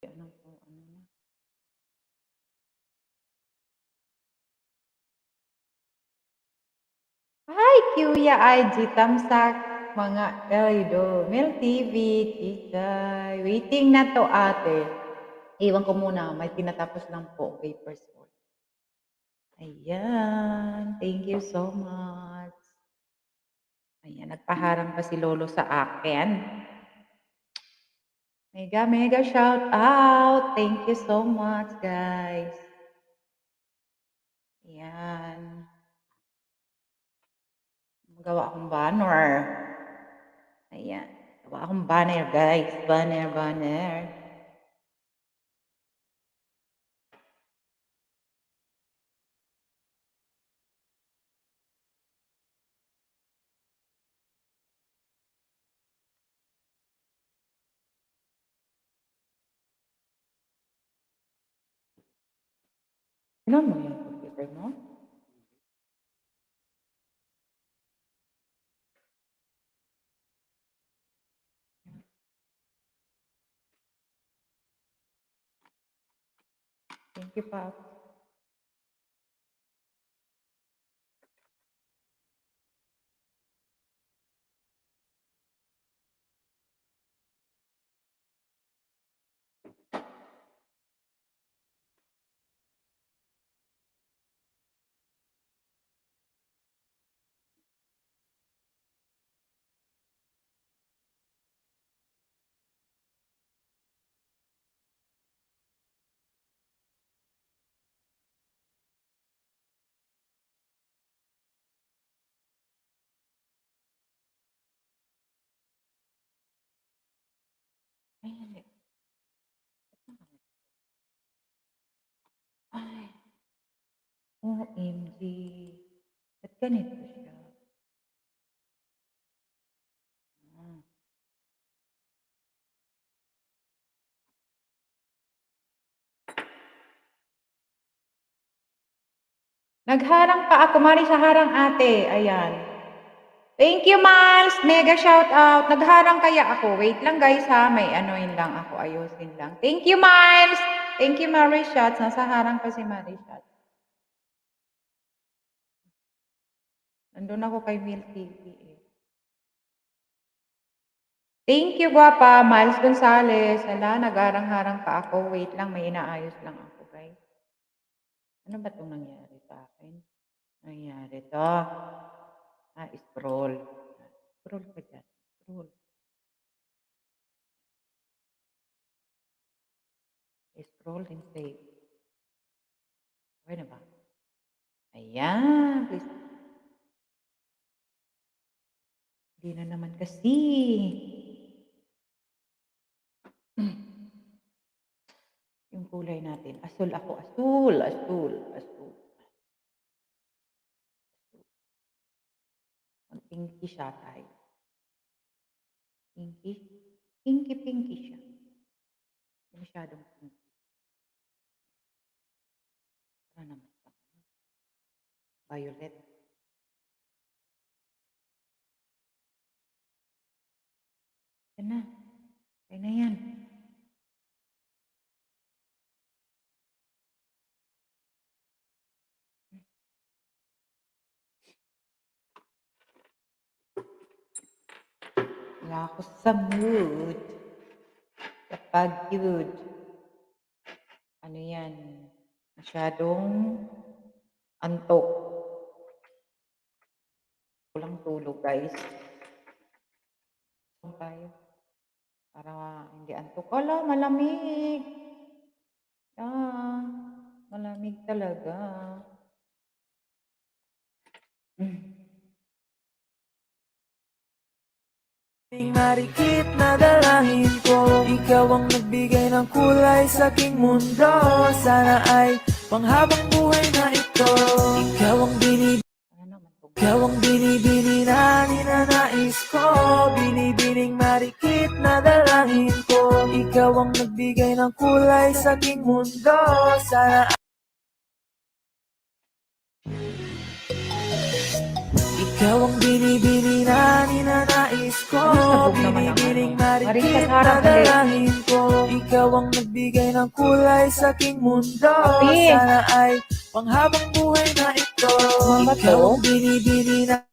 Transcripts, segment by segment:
Ano po, ano na. Hi, Kuya IG Tamsak, mga idol, Mel TV, Tikay. Waiting na to, ate. Iwan ko muna, may tinatapos lang po, papers po. Ayan, thank you so much. Ayan, nagpaharang pa si Lolo sa akin. Mega, mega shout out. Thank you so much, guys. Ayan. Magawa akong banner. Ayan. Gawa akong banner, guys. Banner, banner. Tignan mo yung computer mo. Thank you, Pop. Ay, hindi. Ay, OMG. Ba't ganito siya? Hmm. Nagharang pa ako. Mari sa harang, ate. Ayan. Thank you, Miles. Mega shout out. Nagharang kaya ako. Wait lang, guys, ha. May anuin lang ako. Ayusin lang. Thank you, Miles. Thank you, Marishots. Nasa harang pa si Marishots. Nandun ako kay Mil TV eh. Thank you, Guapa. Miles Gonzales. Hala, nag-arang-harang pa ako. Wait lang, may inaayos lang ako, guys. Ano ba itong nangyari sa akin? Nangyari to. Scroll. Scroll ka dyan. Scroll. Scroll and save. Okay na ba? Ayan. Please. Hindi na naman kasi. Yung kulay natin. Asul ako. Asul. Asul. Asul. Mag-pinky siya tayo. Pinky. Pinky siya. Hindi masyadong pinky. Ano naman siya? Violet. Yan na. Kaya na yan. Wala ako sa mood. Kapag yun. Ano yan? Masyadong antok. Kulang tulog, guys. Tayo. Para hindi antok. Ala, malamig. Malamig talaga. Marikit na dalangin ko, ikaw ang nagbigay ng kulay sa aking mundo. Sana ay panghabang buhay na ito. Ikaw ang binibini na ninanais ko. Binibining marikit na dalangin ko, ikaw ang nagbigay ng kulay sa aking mundo. Sana ikaw ang binibini na ninanais nais ko. Sabog naman ang Binibining ano. Marisa marikit sa na harap ulit. dalangin ko. Ikaw ang nagbigay ng kulay sa aking mundo. Kapi. Sana ay panghabang buhay na ito. Ano ba Ikaw to? ang binibini na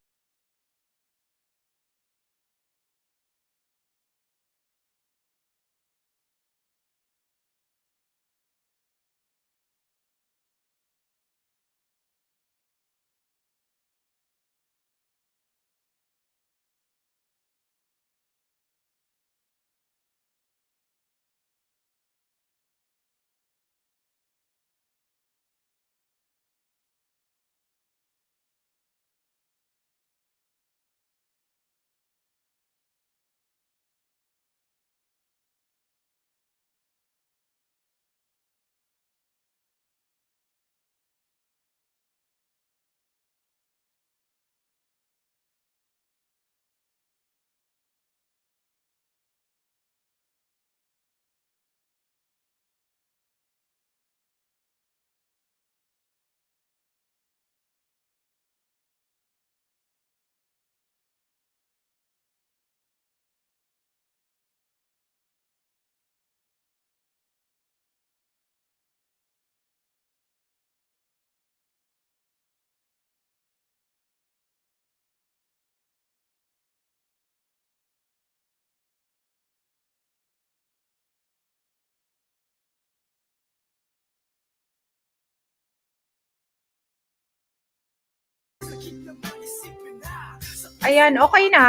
Ayan, okay na.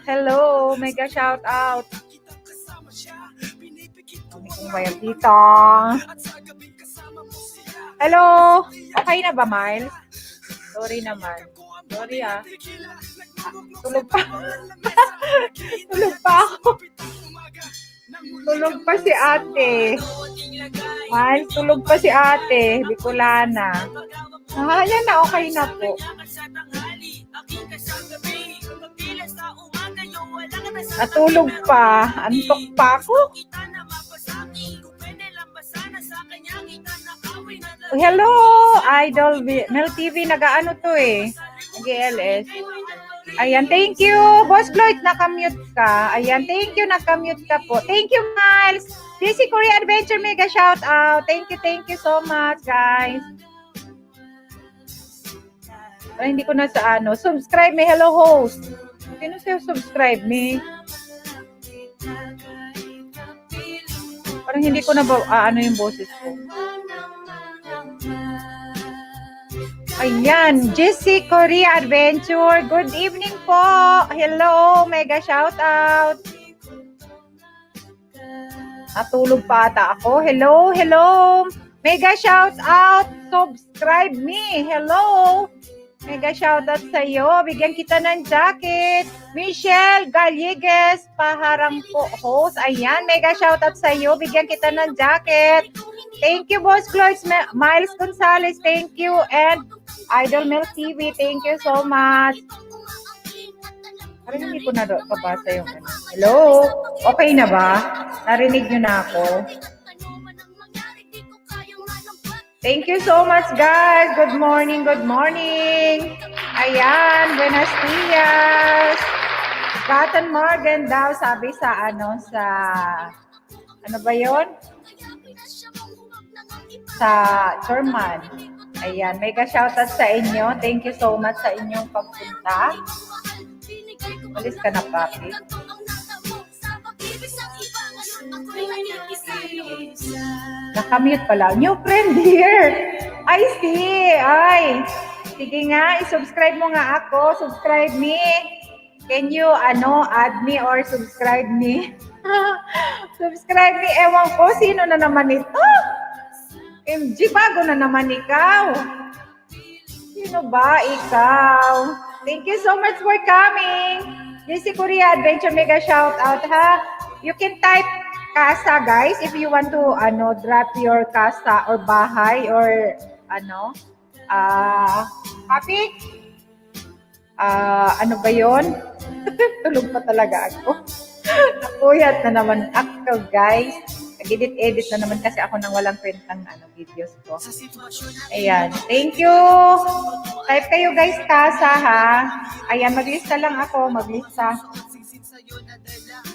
Hello, mega shout out. Kami kong bayad dito. Hello, okay na ba, Miles? Sorry naman. Sorry ah. Tulog pa. Tulog pa ako. Tulog pa si ate. Miles, tulog pa si ate. Bicolana. Ayan na, okay na po. Natulog pa. Antok pa ako. Oh, hello, Idol Mel TV. Nag-ano to eh. Nag-LS. Ayan, thank you. Boss Floyd, nakamute ka. Ayan, thank you. Nakamute ka po. Thank you, Miles. JC Korea Adventure, mega shout out. Thank you so much, guys. Ay, hindi ko na sa ano. Subscribe me. Hello, host. Sino sa'yo subscribe me? Parang hindi ko na ba, ano yung boses ko. Ayan, Jessie Korea Adventure. Good evening po. Hello, mega shout out. Natulog pa ata ako. Hello. Mega shout out. Subscribe me. Hello. Mega shoutout sa iyo. Bigyan kita ng jacket. Michelle Gallegues, paharang po host. Ayan, mega shoutout sa iyo. Bigyan kita ng jacket. Thank you, Boss Floyd. Miles Gonzalez, thank you. And Idol Mel TV, thank you so much. Parang hindi ko na pabasa yung ano. Hello? Okay na ba? Narinig niyo na ako? Thank you so much, guys. Good morning. Ayan, buenos dias. Cotton Morgan daw, sabi sa ano ba yon? Sa German. Ayan, mega shoutout sa inyo. Thank you so much sa inyong pagpunta. Alis ka na, papi. Nakamute pala. New friend here. I see. Ay. Sige nga, i-subscribe mo nga ako. Subscribe me. Can you, add me or subscribe me? Subscribe me. Ewan ko, sino na naman ito? MG, bago na naman ikaw. Sino ba ikaw? Thank you so much for coming. JC Korea Adventure, mega shout out, ha? You can type casa, guys, if you want to drop your casa or bahay or topic. Ano ba yon? Tulog pa talaga ako. Nakuyat na naman ako, guys. Nag-edit na naman kasi ako nang walang kwentang videos ko. Ayan. Thank you. Type kayo, guys, casa, ha? Ayan, maglista lang ako. Maglista.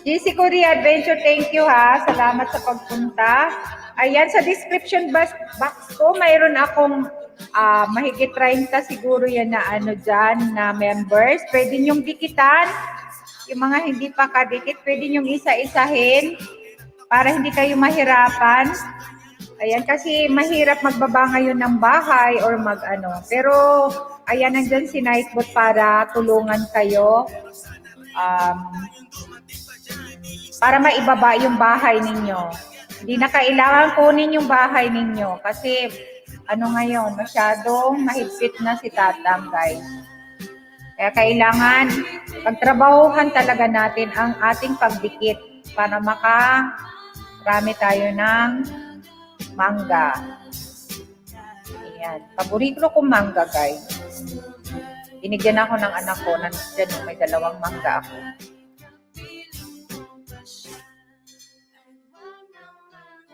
GC Korea Adventure, thank you ha. Salamat sa pagpunta. Ayan, sa description box ko, mayroon akong mahigit 30 siguro yan na ano dyan, na members. Pwede nyong dikitan. Yung mga hindi pa kadikit, pwede nyong isa-isahin para hindi kayo mahirapan. Ayan, kasi mahirap magbaba ngayon ng bahay or mag-ano. Pero, ayan, nandyan si Nightbot para tulungan kayo. Para maibaba yung bahay ninyo. Hindi na kailangan kunin yung bahay ninyo. Kasi, ano ngayon, masyadong mahigpit na si Tatang, guys. Kaya kailangan pagtrabahuhan talaga natin ang ating pagdikit para makarami tayo ng mangga. Ayan. Paborito kong mangga, guys. Binigyan ako ng anak ko. Nandiyan yung may dalawang mangga ako.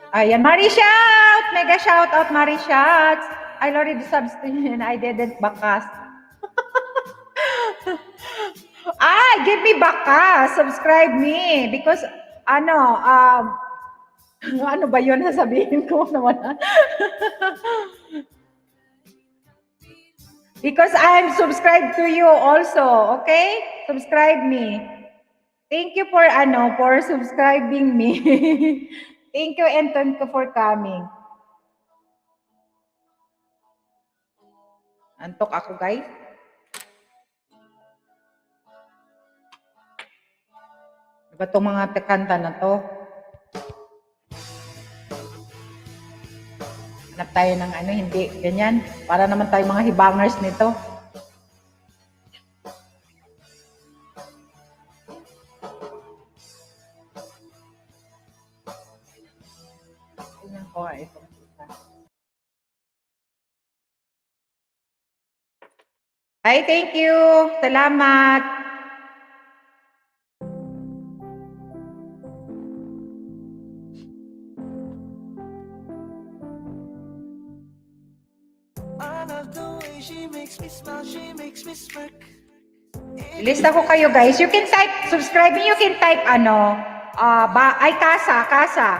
Ayan, Marie Shout! Mega shout out, Marie Shout! I already subscribed. I didn't bakas. Give me bakas. Subscribe me. Because, ano ba yun sasabihin ko naman? Because I'm subscribed to you also, okay? Subscribe me. Thank you for subscribing me. Thank you, Anton, for coming. Antok ako, guys. Diba itong mga kanta na to? Hanap tayo ng hindi, ganyan. Para naman tayo mga hibangers nito. Tingnan ko nga ito. Hi, thank you. Salamat. Lista ko kayo, guys. You can type, subscribe me, you can type Kasa.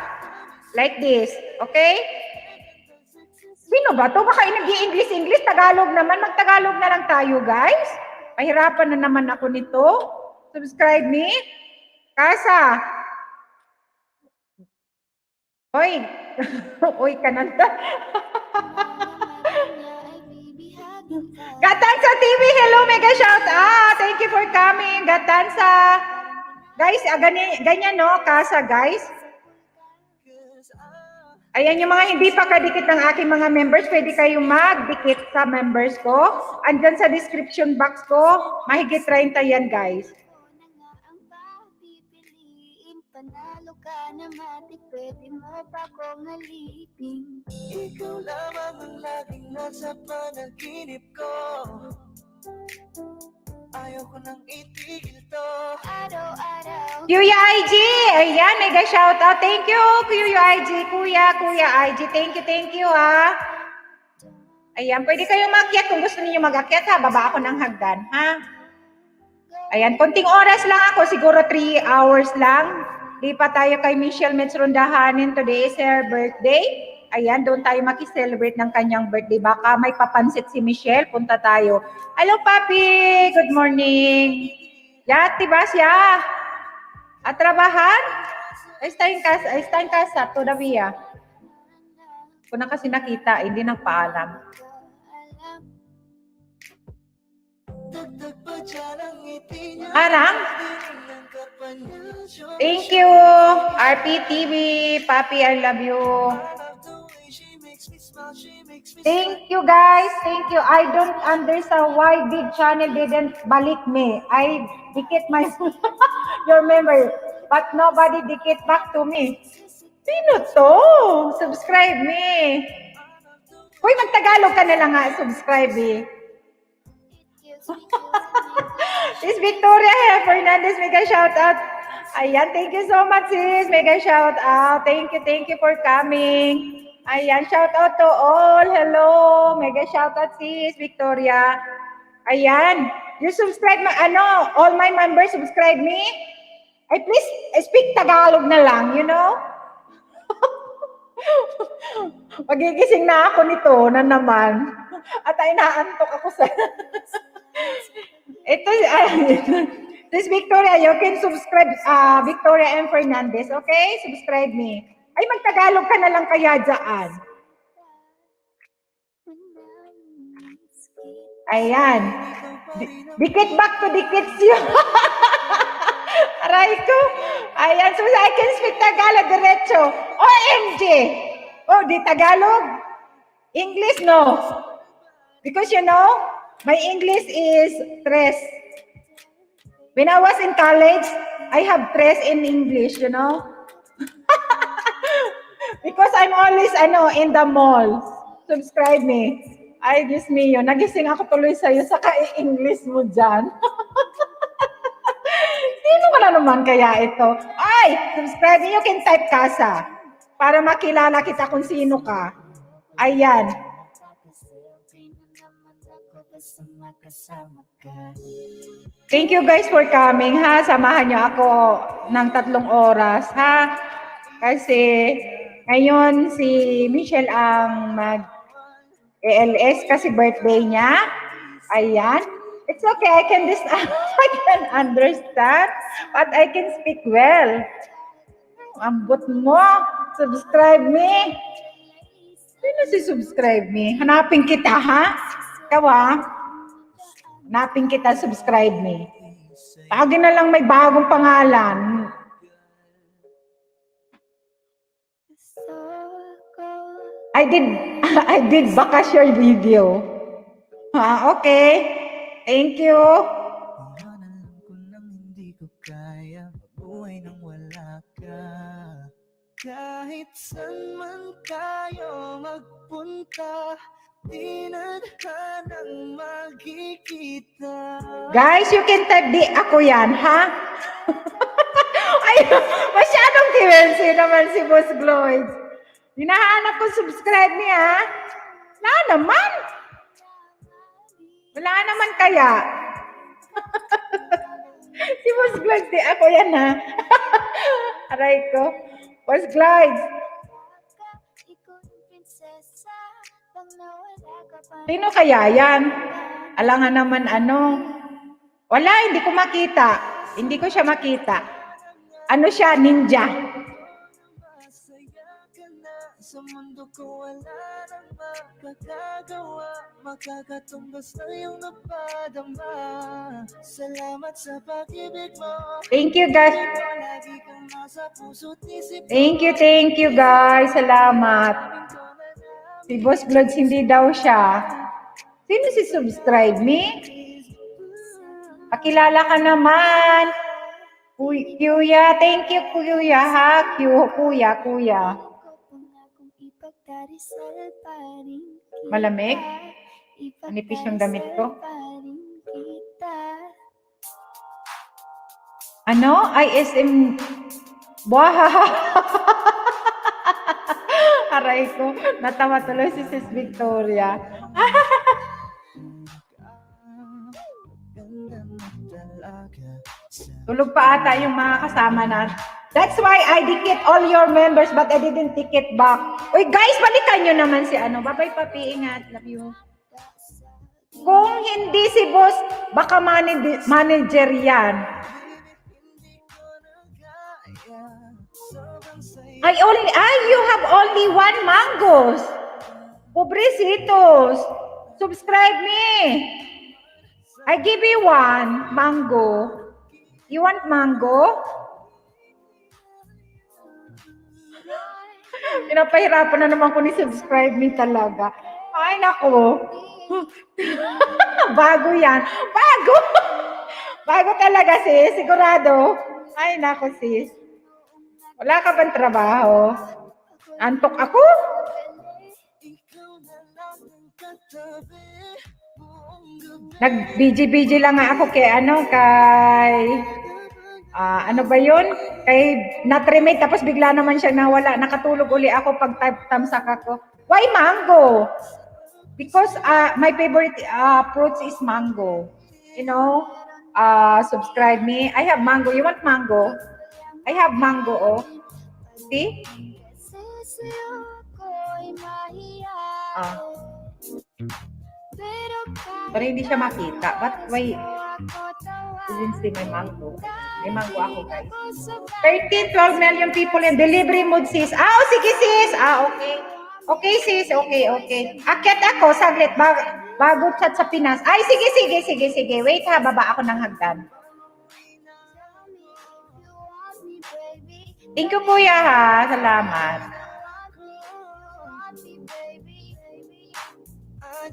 Like this. Okay? Sino ba to? Baka nag-i-English, Tagalog naman. Mag-Tagalog na lang tayo, guys. Pahirapan na naman ako nito. Subscribe me. Kasa. Hoy. Uy, kananta. Gatansa TV, hello, mega shout out. Thank you for coming, Gatansa. Guys, ganyan no, Kasa, guys. Ayan yung mga hindi pa kadikit ng aking mga members, pwede kayong magdikit sa members ko. Andyan sa description box ko, mahigit 30 yan, guys. Panalo ka na mati, pwede mo pa kong alipin. Ikaw lamang ang laging nasa panaginip ko. Ayaw ko nang itigil to. Araw-araw. Kuya IG! Ayan, mega shout out. Thank you, Kuya IG. Kuya IG. Thank you ha. Ayan, pwede kayong mag-akyat kung gusto niyo mag-akyat ha. Baba ako ng hagdan ha. Ayan, konting oras lang ako. Siguro 3 hours lang. Lipat tayo kay Michelle Metz Rondahanin. Today is her birthday. Ayan, doon tayo makiselebrate ng kanyang birthday. Baka may papansit si Michelle. Punta tayo. Hello, Papi! Good morning! Yati ba siya? At trabahan? Está en casa todavía. Ko na kasi nakita, hindi nang paalam. Arang? Thank you, RPTV. Papi, I love you. Thank you, guys. Thank you. I don't understand why big channel didn't balik me. I dikit my your member, but nobody dikit back to me. Sino to? Subscribe me. Hoy, mag-Tagalog ka na lang nga. Subscribe eh. Sis Victoria Fernandez, mega shout out. Ayan, thank you so much, sis. Mega shout out. Thank you for coming. Ayan, shout out to all. Hello. Mega shout out, sis Victoria. Ayan, you subscribe all my members subscribe me. Ay, please, speak Tagalog na lang, you know? Magigising na ako nito na naman. At ay naantok ako sa... Ito, this Victoria, you can subscribe, Victoria M. Fernandez, okay? Subscribe me. Ay, magtagalog ka na lang kaya dyan. Ayan. Dikit back to dikit yun. Aray ko. Ayan, so I can speak Tagalog diretso. OMG! Oh, di Tagalog? English, no. Because you know, my English is tres. When I was in college, I have tres in English, you know. Because I'm always, in the mall. Subscribe me. Ay, Diyos mio, nagising ako tuloy sa'yo sa ka-English mo dyan. Sino ka na naman kaya ito? Ay, subscribe me. You can type Casa para makilala kita kung sino ka. Ayan. Thank you guys for coming, ha? Samahan niyo ako ng 3 oras, ha? Kasi ngayon si Michelle ang mag-ALS kasi birthday niya. Ayan. It's okay, I can understand, but I can speak well. Ambot mo. Subscribe me. Sino si subscribe me? Hanapin kita, ha? Kawa? Hanapin kita, subscribe me. Tagin na lang may bagong pangalan. I did baka share video. Ha, okay. Thank you. Kahit saan man tayo magpunta, di na hanang magkikita. Guys, you can type di ako yan, ha? Ay, masyadong kiwensi naman si Boss Gloyd. Hinahanap ko subscribe niya, ha? Wala naman. Wala naman kaya. Si Boss Gloyd, di ako yan, ha? Aray ko. Boss Gloyd. Sino kaya yan? Alangan naman Wala, hindi ko makita. Hindi ko siya makita. Ano siya? Ninja. Sa mundo ko wala nang makakagawa, makakatumbas na iyong napadama. Salamat sa pag-ibig mo. Thank you guys. Lagi kang nasa puso't isip. Thank you guys. Salamat. Si Boss Vlogs hindi daw siya. Sino si subscribe me? Pakilala ka naman. Kuya, thank you kuya ha. Kuya. Malamig? Manipis yung damit ko. ISM. Baha. Aray ko. Natawa tuloy si Sis Victoria. Tulog pa ata yung mga kasama na. That's why I dikit all your members but I didn't ticket back. Uy guys, balikan nyo naman si Bye-bye papi, ingat. Love you. Kung hindi si boss, baka manager yan. You have only 1 mangoes. Pobrecitos. Subscribe me. I give you 1 mango. You want mango? Pinapahirapan na naman ko ni subscribe me talaga. Ay, nako. Bago yan. Bago talaga sis. Sigurado. Ay, nako sis. Wala ka bang trabaho? Antok ako? Nag-BG lang nga ako kay ano ba yun? Kay Natremate, tapos bigla naman siya nawala. Nakatulog uli ako pag tamsak ako. Why mango? Because my favorite fruits is mango. You know, subscribe me. I have mango. You want mango? I have mango, oh. See? Ah. Pero hindi siya makita. But why? Didn't see my mango. May mango ako, guys. 13, 12 million people in delivery mode, sis. Oh, sige, sis. Okay. Okay, sis. Okay. Akyat ako, saglit. Bago chat sa Pinas. Ay, sige. Wait ha, baba ako ng hagdan. Thank you, kuya ha. Salamat.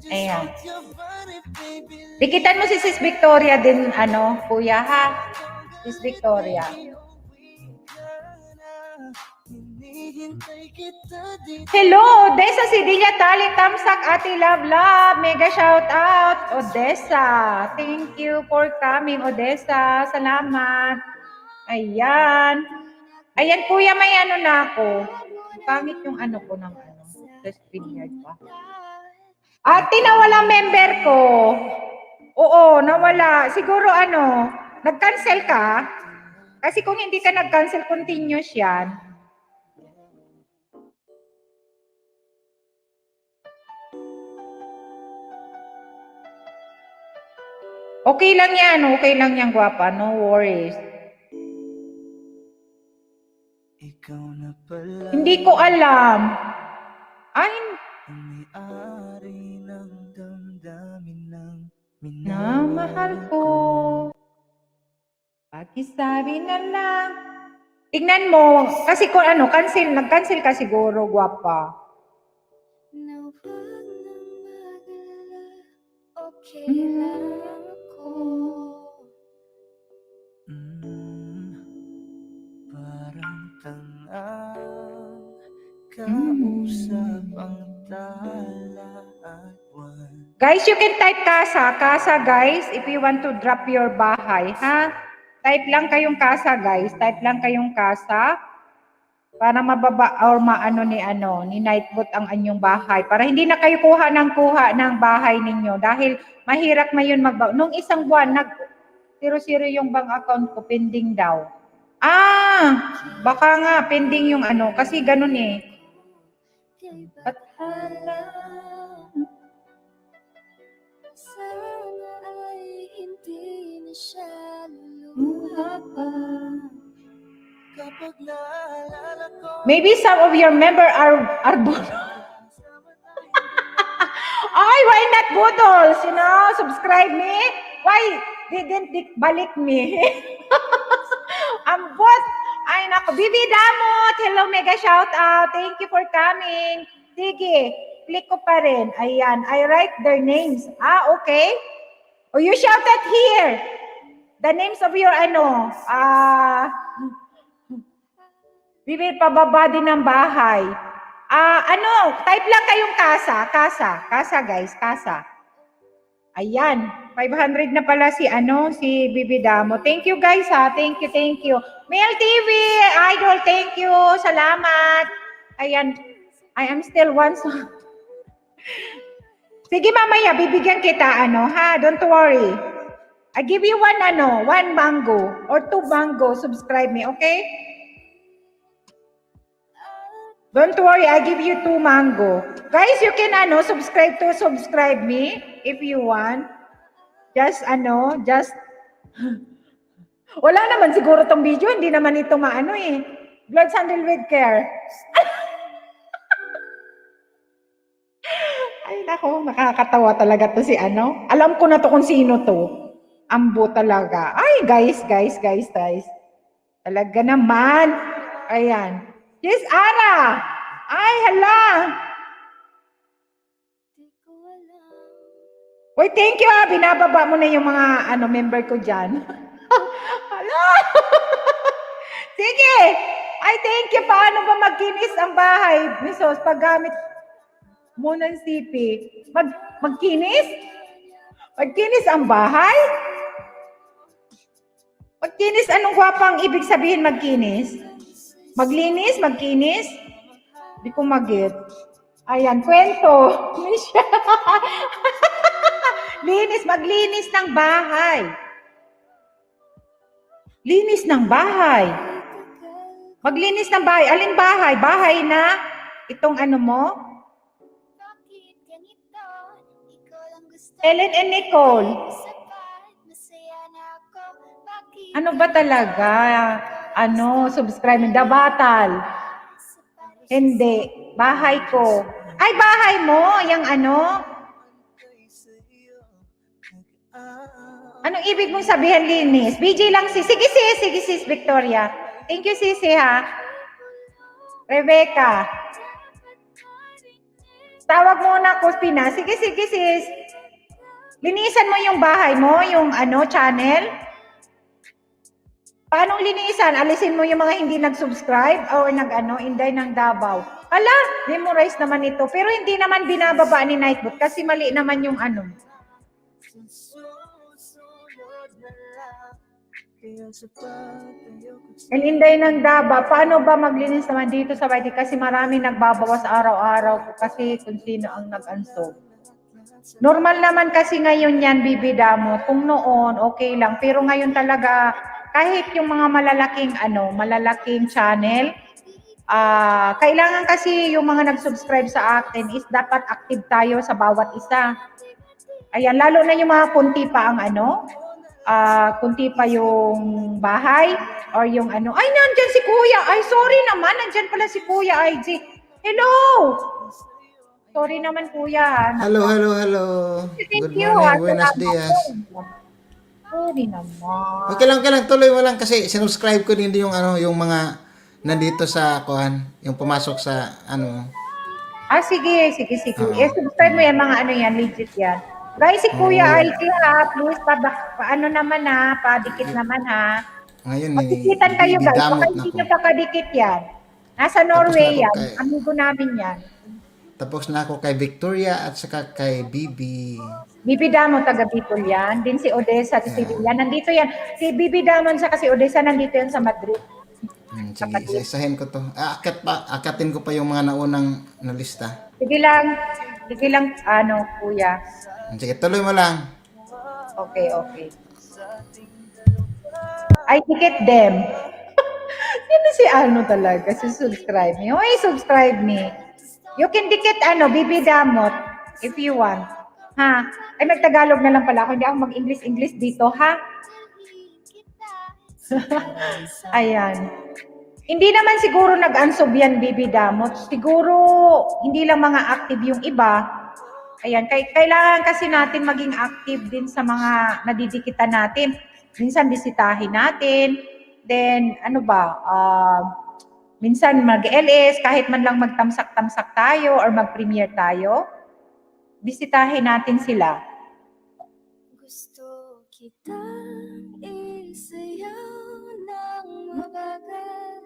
Ayan. Dikitan mo si Sis Victoria din, kuya ha. Sis Victoria. Hello, Odessa Sidilia Tali Tamsak Ate Love. Mega shout out, Odessa. Thank you for coming, Odessa. Salamat. Ayan. Ayan, kuya, may na ako. Pangit yung ko ng sa StreamYard pa. Ate, nawala member ko. Oo, nawala. Siguro nag-cancel ka? Kasi kung hindi ka nag-cancel, continuous yan. Okay lang yan, guwapa. No worries. Hindi ko alam. Ay, na mahal ko. Pakisabi na lang. Tignan mo, kasi kung nag-cancel ka siguro, guwapa. Okay lang ako. Parang kausap ang tala at buwan. Guys, you can type kasa guys, if you want to drop your bahay, ha? Type lang kayong kasa, guys. Type lang kayong kasa para mababa or ni Nightbot ang anyong bahay. Para hindi na kayo kuha ng bahay ninyo dahil mahirap ngayon nung isang buwan zero yung bank account ko, pending daw. Baka nga pending yung kasi ganun eh. At maybe some of your member are Ay, why not Budol's? Subscribe me. Why didn't balik me? Ambot. Ay, naku. Bibi Damot. Hello, mega shout out. Thank you for coming. Sige. Click ko pa rin. Ayan. I write their names. Okay. Oh, you shouted here. The names of your Bibi, pababa din ng bahay. Type lang kayong kasa guys, kasa. Ayan, 500 na pala si Bibi Damo. Thank you guys ha, thank you. Mel TV, idol, thank you, salamat. Ayan, I am still one. Sige mamaya, bibigyan kita don't worry. I give you one mango or 2 mango, subscribe me, okay? Don't worry, I give you 2 mango. Guys, you can subscribe me if you want. Just wala naman siguro tong video, hindi naman ito Blood Sandal with Care. Ay nako, nakakatawa talaga to si Alam ko na to kung sino to. Ambo talaga. Ay, guys. Talaga naman. Ayan. Yes, Ara! Ay, hala! Wait, thank you binababa mo na yung mga member ko dyan. Hala! Sige! Ay, thank you. Paano ba magkinis ang bahay? Misos, paggamit mo ng CP. Magkinis? Magkinis ang bahay? Magkinis, anong gwapang ibig sabihin magkinis? Maglinis? Magkinis? Di ko mag-get. Ayan, kwento. Maglinis ng bahay. Linis ng bahay. Maglinis ng bahay. Aling bahay? Bahay na? Itong ano mo? Bakit ganito? Ikaw lang gusto Ellen and Nicole. sapat, masaya na ako. Bakit Ano ba talaga? Ano, subscribe ng Dabatal. Hindi. Bahay ko. Ay, bahay mo? Yung ano? Anong ibig mong sabihin, linis? BJ lang sis. Sige sis, Victoria. Thank you, sisi ha. Rebecca. Tawag mo na ako, Pina. Sige sis. Linisan mo yung bahay mo, yung ano, channel. Paano linisan? Alisin mo yung mga hindi nag-subscribe or Inday ng Davao. Ala, memorize naman ito. Pero hindi naman binababa ni Nightbot kasi mali naman yung ano. Inday ng Davao, paano ba maglinis naman dito sa bahay? Kasi marami nagbabawas araw-araw kasi kung sino ang nag-ansog. Normal naman kasi ngayon yan, bibida mo. Kung noon, okay lang. Pero ngayon talaga, kahit yung mga malalaking channel, kailangan kasi yung mga nag-subscribe sa akin is dapat active tayo sa bawat isa. Ayan, lalo na yung mga kunti pa ang kunti pa yung bahay or yung ano. Ay, nandyan si Kuya. Ay, sorry naman. Nandyan pala si Kuya IG. Hello! Sorry naman, Kuya. Hello. Thank Good you. morning, buenos dias. Sorry naman. Okay lang, tuloy mo lang kasi sinubscribe ko din yung yung mga nandito sa yung pumasok sa Sige. Subscribe mo yan, mga yan, legit yan. Guys, si Kuya IG ha, please, padikit naman ha. Ngayon, Magkikitan kayo guys, baka bidamot na hindi ko. nyo pakadikit yan. Nasa Norway yan, amigo namin yan. Tapos na ako kay Victoria at saka kay Bibi. Bibi Damon, taga Bicol yan. Din si Odessa, si Sevilla. Nandito yan. Si Bibi Damon sa si Odessa, nandito yan sa Madrid. Sige, isa-isahin ko to. Akatin ko pa yung mga naunang nalista. Sige lang, Kuya. Sige, tuloy mo lang. Okay. I ticket them. Yan na si talaga, si subscribe me. Oy, subscribe me. You can dikit Bibi Damot if you want. Ha? Ay, mag-Tagalog na lang pala ako. Hindi ako mag-English dito, ha? Ayan. Hindi naman siguro nag-ansob yan, Bibi Damot. Siguro, hindi lang mga active yung iba. Ayan, kailangan kasi natin maging active din sa mga nadidikitan natin. Minsan bisitahin natin. Then, minsan mag-LS, kahit man lang magtamsak-tamsak tayo or mag-premiere tayo, bisitahin natin sila. Gusto kitang isayaw ng mabagal.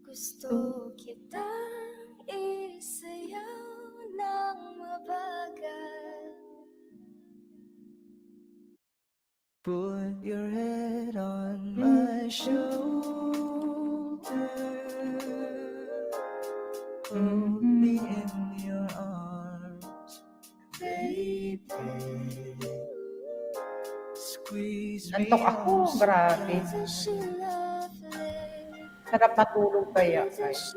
Gusto kitang isayaw ng mabagal. Put your head on my shoulder. Hold me in your arms, baby. Squeeze me Antok ako, grabe. Sarap matulog kaya, guys.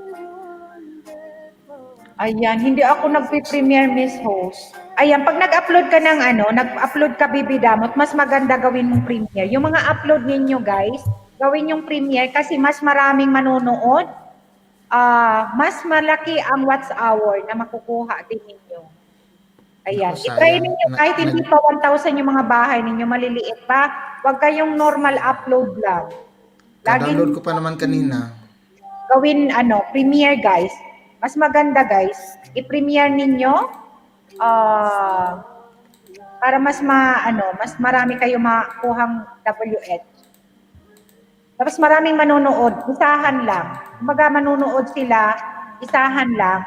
Ayan, hindi ako nagpe-premiere, Miss Host. Ayan, pag nag-upload ka ng nag-upload ka, Bibi Damot, mas maganda gawin mong premiere. Yung mga upload ninyo, guys, gawin yung premiere kasi mas maraming manonood. Mas malaki ang watch hour na makukuha din ninyo. Ayan, Naku, i-try sayang. ninyo kahit hindi pa 1,000 yung mga bahay ninyo, maliliit pa. Huwag kayong normal upload lang. Ka-download ko pa naman kanina. Gawin premiere, guys. Mas maganda, guys. I-premiere ninyo para mas marami kayo makuhang WH. Tapos maraming manonood, isahan lang. Kumbaga manonood sila, isahan lang.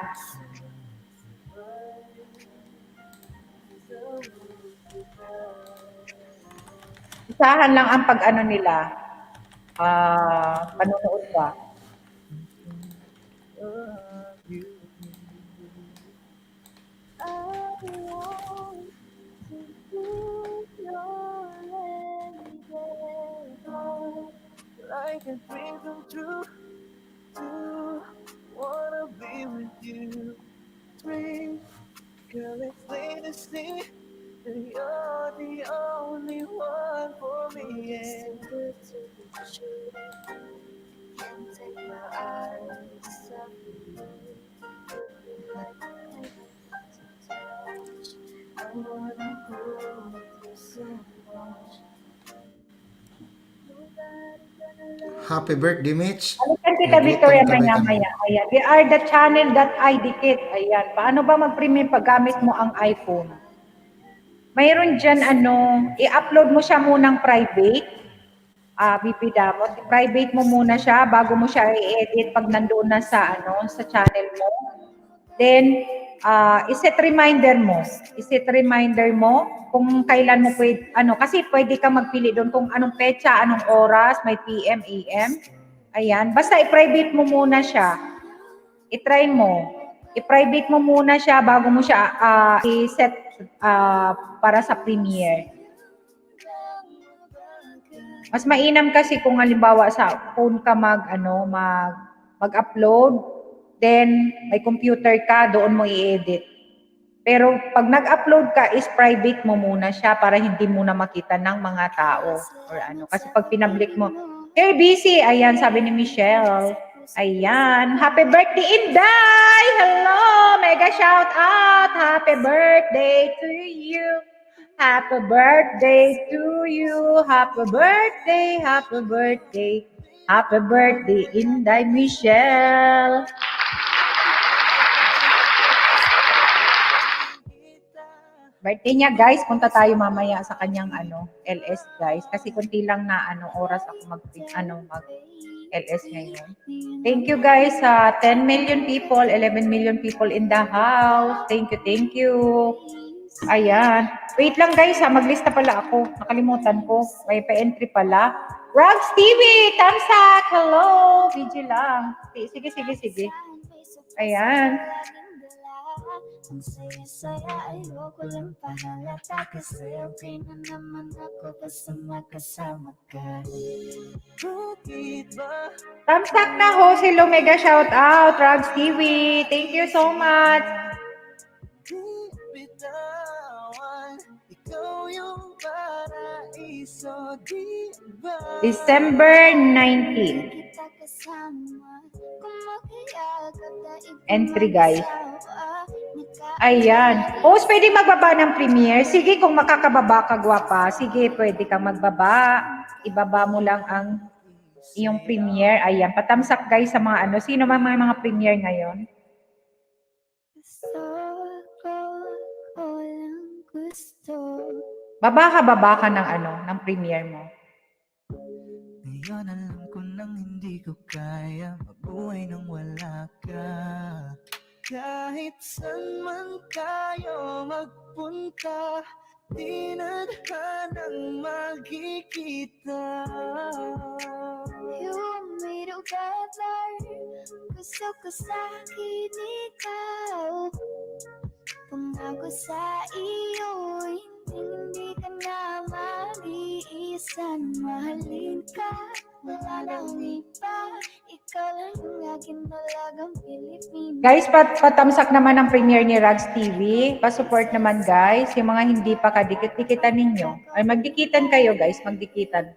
Isahan lang ang nila. Panonood ba? Like second dream come true. Two, wanna be with you. Three, girl, it's plain to see that you're the only one for me. Yeah. Good to be true. Can't take my eyes off you. Like to touch. I wanna hold you so much. Nobody gonna love Happy birthday, Mitch. Balikan kita, Victoria, Nagutom tuloy kami. maya-maya. Ayan. We are the channel that I dikit. Ayan. Paano ba mag-premium pag gamit mo ang iPhone? Mayroon dyan, i-upload mo siya munang private. Bipidamot. I-private mo muna siya bago mo siya i-edit pag nandoon na sa, sa channel mo. Then, iset reminder mo. Iset reminder mo kung kailan mo pwede, kasi pwede kang magpili doon kung anong petsa, anong oras, may PM, AM. Ayan. Basta i-private mo muna siya. I-try mo. I-private mo muna siya bago mo siya i-set para sa premiere. Mas mainam kasi kung halimbawa sa phone ka mag-upload, then may computer ka, doon mo i-edit. Pero pag nag-upload ka, is private mo muna siya para hindi mo na makita ng mga tao or Kasi pag pinablik mo, "Hey, busy." Ayan, sabi ni Michelle. Ayan. Happy birthday, Inday! Hello! Mega shout out! Happy birthday to you! Happy birthday to you! Happy birthday! Happy birthday! Happy birthday, Inday Michelle! Birthday niya, guys. Punta tayo mamaya sa kanyang LS, guys. Kasi kunti lang na oras ako mag-LS ngayon. Thank you, guys, sa 10 million people, 11 million people in the house. Thank you, thank you. Ayan. Wait lang, guys, maglista pala ako. Nakalimutan ko. May pa-entry pala. Rugs TV, thumbs up. Hello. Video lang. Sige, sige, sige. Ayan. Ang saya-saya, ayoko lang pahalata kasi okay na naman ako basta magkasama ka. Bakit ba? Thumbs up na ho. Hello, mega shout out. Rugs TV. Thank you so much. Bitawan, ikaw yung paraiso, di ba? December 19. Kita kasama, kung makiyag at daig Entry, guys. magsawa. Ayan. Host, pwede magbaba ng premiere? Sige, kung makakababa ka, gwapa. Sige, pwede kang magbaba. Ibaba mo lang ang iyong premiere. Ayan. Patamsak, guys, sa mga Sino man mga premiere ngayon? Gusto ko lang gusto. Baba ka ng ng premiere mo. Ngayon alam ko nang hindi ko kaya mabuhay nang wala ka. Kahit saan man tayo magpunta, di na tanang magkikita. You made it better. Gusto ko sa'kin ikaw. Pangako sa iyo, hindi ka na mag-iisan. Mahalin ka, wala nang iba. Ikaw lang yung aking dalagang Pilipino. Guys, patamsak naman ang premiere ni Rugs TV. Pa-support naman, guys. Yung mga hindi pa kadikit-dikitan ninyo. Ay, magdikitan kayo, guys. Magdikitan.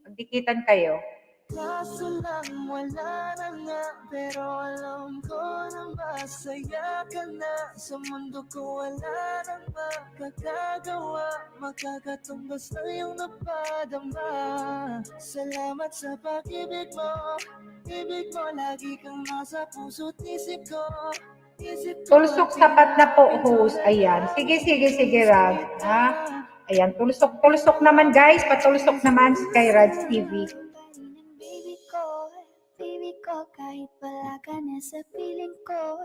Magdikitan kayo. Kaso lang wala na nga, pero alam ko na masaya ka na. Sa mundo ko wala nang makakagawa, makakatumbas na yung napadama. Salamat sa pag-ibig mo, ibig mo lagi kang nasa puso't isip ko. Tulsok sapat na po, host. Ayan. Sige, Rag. Ha? Ayan, tulsok naman, guys. Patulsok naman kay Rugs TV. Baby ko, kahit wala ka na sa piling ko.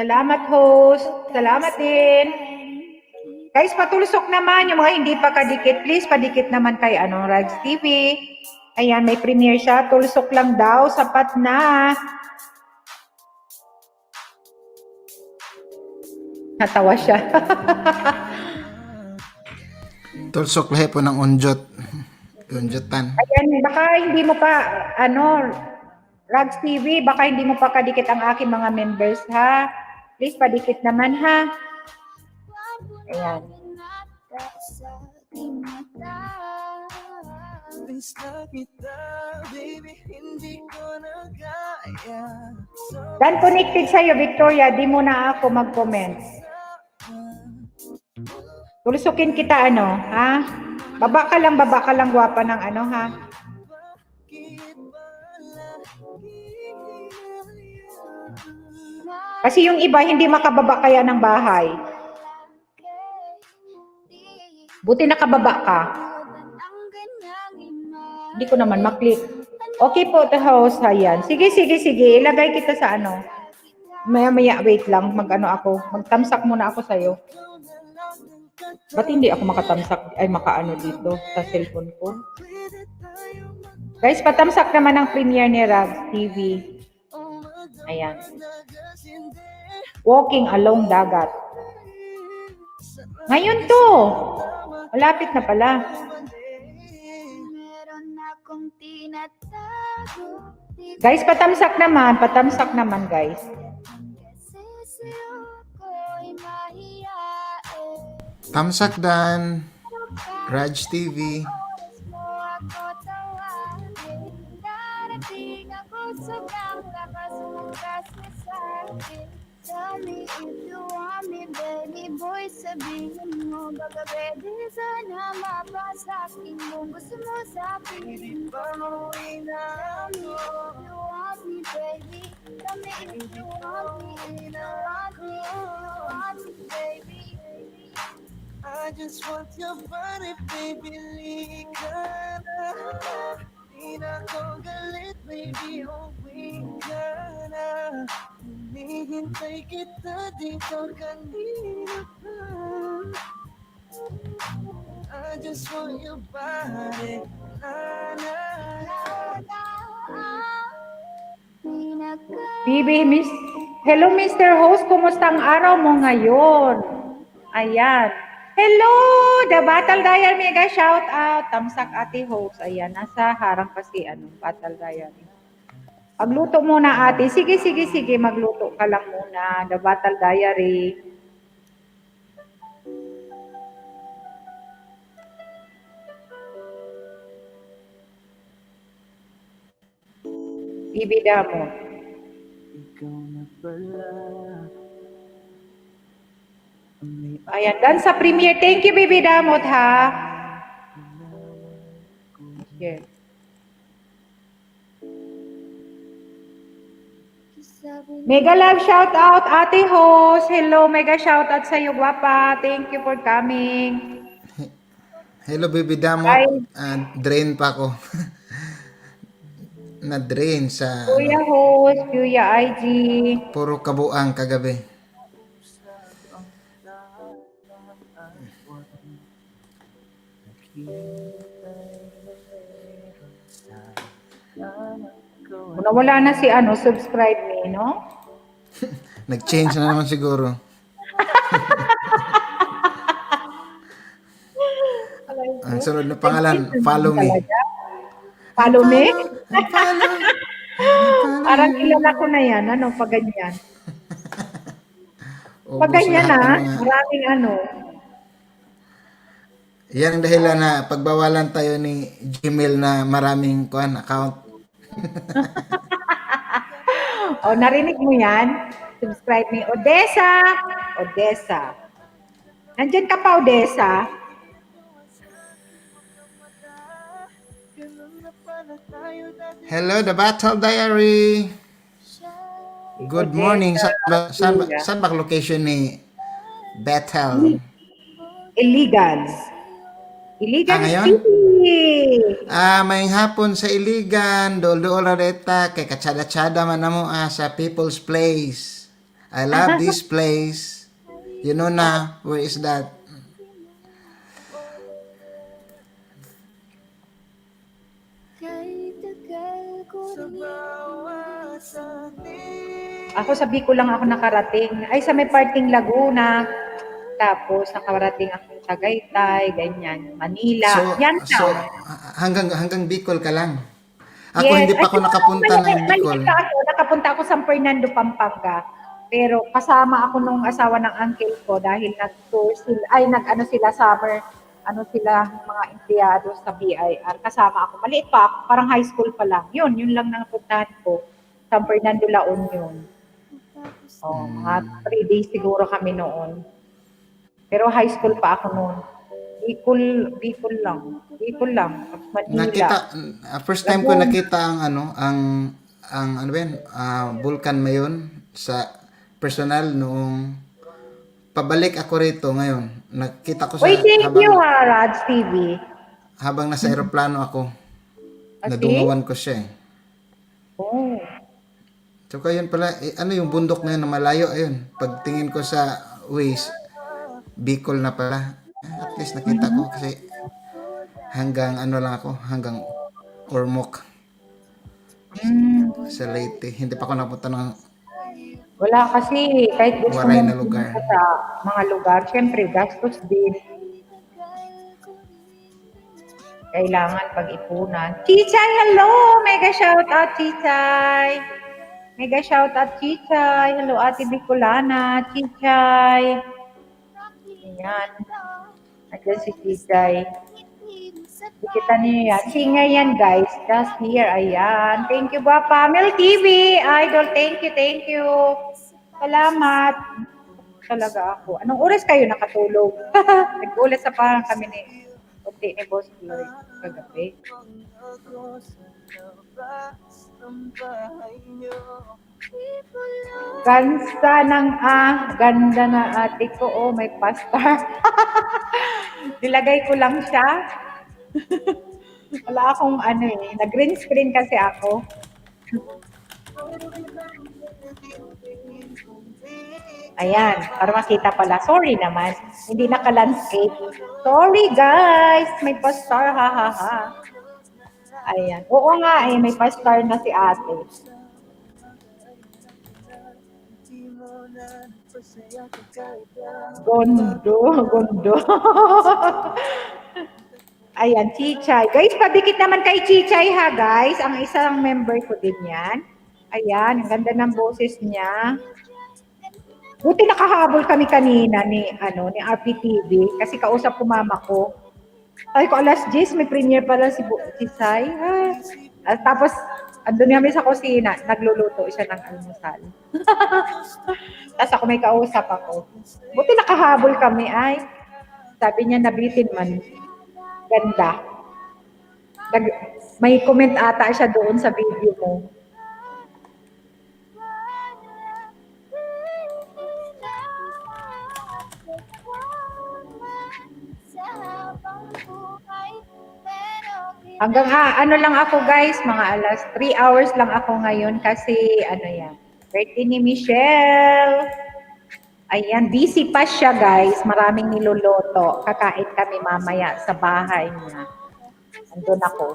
Salamat, host. Salamat din. Guys, patulsok naman yung mga hindi pa kadikit. Please, padikit naman kay Rugs TV. Ayan, may premiere siya. Tulsok lang daw. Sapat na. Natawa siya. Tulsok lahi po ng unjot. Gunjutan. Ayan, baka hindi mo pa, Rags TV, baka hindi mo pa kadikit ang aking mga members, ha? Please, padikit naman, ha? Ayan. Miss na kita, baby, hindi ko na kaya. Dan connected sa'yo, Victoria, di mo na ako mag-comment. Tulusukin kita, ha? Baba ka lang, gwapa ng ha? Kasi yung iba, hindi makababa kaya ng bahay. Buti nakababa ka. Hindi ko naman maklik. Okay po, the host. Ayan. Sige. Ilagay kita sa Maya, wait lang. Ako. Magtamsak muna ako sa'yo. Ba't hindi ako makatamsak? Ay, makaano dito sa cellphone ko? Guys, patamsak naman ang premiere ni Rags TV. Ayan. Walking along dagat. Ngayon to. Malapit na pala. Guys, patamsak naman, guys. Tamsak Dan. Raj TV. Tell me if you want me, baby boy, sabihin mo. Baga pwede sana mapasakin mo. Gusto mo sa akin, hindi ba mo inaano? Tell me if you want me, baby. Tell me if you want me, if you want me, baby. I just want your body, baby, lika na. Di na ko galit, baby, uwi ka na. Hinihintay kita dito kanina pa. I just want your body, Bibi, Hello, Mr. Host. Kumusta ang araw mo ngayon? Ayan. Hello! The Battle Diary Mega shout out. Tamsak Ate Host. Ayan. Nasa harang kasi Battle Diary. Magluto muna ate. Sige. Magluto ka lang muna. The Battle Diary. Ibida mo. ikaw na pala. Ayan, dan sa premiere. Thank you, Baby Damot, ha? Yes. Mega love shout out, Ate Host. Hello, mega shout out sa iyo, guwapa. Thank you for coming. Hello, baby Damot. Drain pa ako. Na-drain sa Kuya Host, Kuya IG. puro kabuang kagabi. Wala na si subscribe me, no? Nag-change na naman siguro. Ang sunod na pangalan, follow me. Follow me? Follow. Parang kilala ko na yan, pag ganyan. Pag Ubus ganyan lahat na, ng mga- maraming Yan ang dahilan na pagbawalan tayo ni Gmail na maraming account. Narinig mo yan? Subscribe me. Odessa! Nandyan ka pa, Odessa? Hello, The Battle Diary. Good morning. Saan ba location ni Battle? Illegals. Illegals ngayon? City. May hapon sa Iligan, dool reta kay katsada-tsada man namo sa People's Place. I love this place. You know na, where is that? Ako sa Bicol lang ako nakarating. Ay, sa may parting Laguna. Tapos nakarating ako sa Tagaytay, ganyan, Manila. Yan So lang. hanggang Bicol ka lang. Ako Yes. hindi pa Ay, ako nakapunta ng Bicol. maliit ako. Nakapunta ako sa San Fernando, Pampanga. Pero kasama ako nung asawa ng uncle ko dahil nag-tour sila, ay nag-ano sila, summer, ano sila, mga empleyado sa BIR. Kasama ako. Maliit pa ako, parang high school pa lang. Yun lang napuntahan ko. San Fernando, La Union. Oh, mga 3 days siguro kami noon. Pero high school pa ako noon. Bicol lang. Bicol lang. Tapos Manila. Nakita first time ko nakita ang ano ba yun, Vulcan Mayon sa personal noong pabalik ako rito ngayon. Nakita ko sa Uy, thank you ha, Raj TV. habang nasa eroplano ako. Ati? Nadungawan ko siya eh. Oh. So yun pala, ano yung bundok na yun na malayo, ayun. Pagtingin ko sa Waze, Bicol na pala. At least nakita ko kasi hanggang ano lang ako, hanggang Ormoc sa Leyte. Hindi pa ako napunta ng Wala kasi, kahit gusto Waray mong na lugar. pumunta sa mga lugar, syempre gastos din. Kailangan pag-ipunan. Chichay, hello! Mega shout out, Chichay! Mega shout out, Chichay! Hello, Ate Bicolana, Chichay! Ayan. Ayan si Chichay. Kita niyo yan. Singer yan, guys. Just here. Ayan. Thank you, Guapa. Mel TV. Idol, thank you. Salamat. Talaga ako. Anong oras kayo nakatulog? Nag-ulat sa parang kami ni Boss Floyd kagabi. Ganda na ate ko. Oh, may pastar. Nilagay ko lang siya. Wala akong ano eh. Nag-green screen kasi ako. Ayan, para makita pala. Sorry naman. Hindi naka-landscape. Sorry guys. May pastar. Ha ha ha. Ayan. Oo nga eh. May pastar na si ate. Gondo. Ayan, Chichay. Guys, padikit naman kay Chichay ha, guys. Ang isang member ko din yan. Ayan, ang ganda ng boses niya. Buti nakahabol kami kanina ni RPTV kasi kausap ko mama ko. Ay ko alas 10, may premiere pala si Chichay. Tapos, andun kami sa kusina, nagluluto siya ng almusal. Tapos ako may kausap ako. Buti nakahabol kami ay. Sabi niya nabitin man. Ganda. May comment ata siya doon sa video mo. Hanggang ano lang ako guys, mga alas 3 hours lang ako ngayon kasi birthday ni Michelle. Ayan, busy pa siya guys. Maraming niluluto. Kakain kami mamaya sa bahay niya. Andun ako.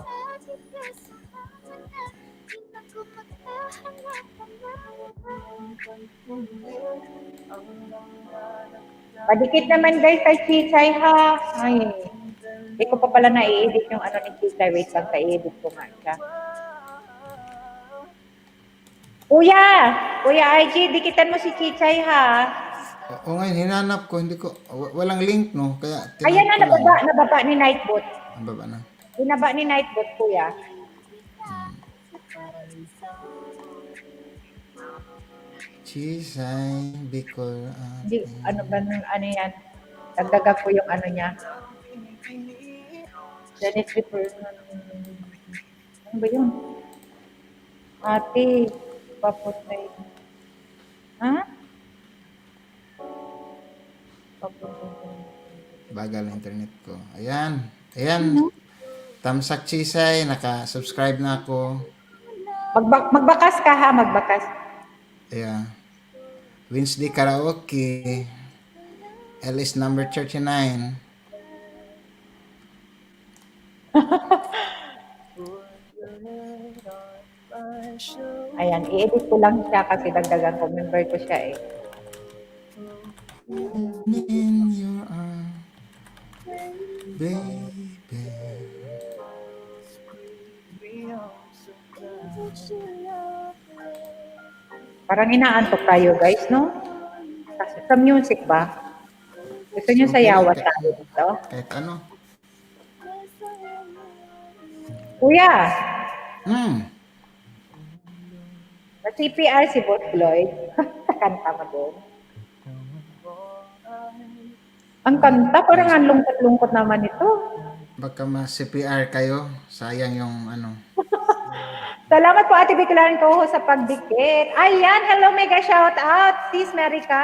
Padikit naman guys kay Chichay ha. Ay, hindi ko pa pala na-edit yung ni Chichay. Wait lang, ka-edit ko nga siya. Kuya IG, dikitan mo si Chichay ha. O ngayon, hinanap ko, walang link, no? Kaya, Ayan na, nababa ni Nightbot. Nababa na. Binaba ni Nightbot, kuya. Chisay, Bicol. Hindi, ano yan? Dagdagan ko yung niya. Jennifer. Ano ba yun? Ate, paputay. Ha? Bagal na internet ko. Ayan. Tamsak Chisay, naka-subscribe na ako. Magbakas ka ha, magbakas. Yeah. Wednesday Karaoke. Alice number 39. Ayan, i-edit ko lang siya kasi dagdagan ko. Member ko siya eh. In baby. Parang inaantok tayo guys, no? Kasi sa music ba? Gusto niyo Okay lang, sayawan tayo dito? kahit ano. Kuya, Hmm, CPR si Boss Lloyd. Kanta mo doon. Ang kanta, parang ang lungkot-lungkot naman ito. baka ma-CPR kayo. Sayang yung ano. Salamat po Ate Bicolan ko sa pagdikit. Ayan, hello, mega shout out, sis Marica.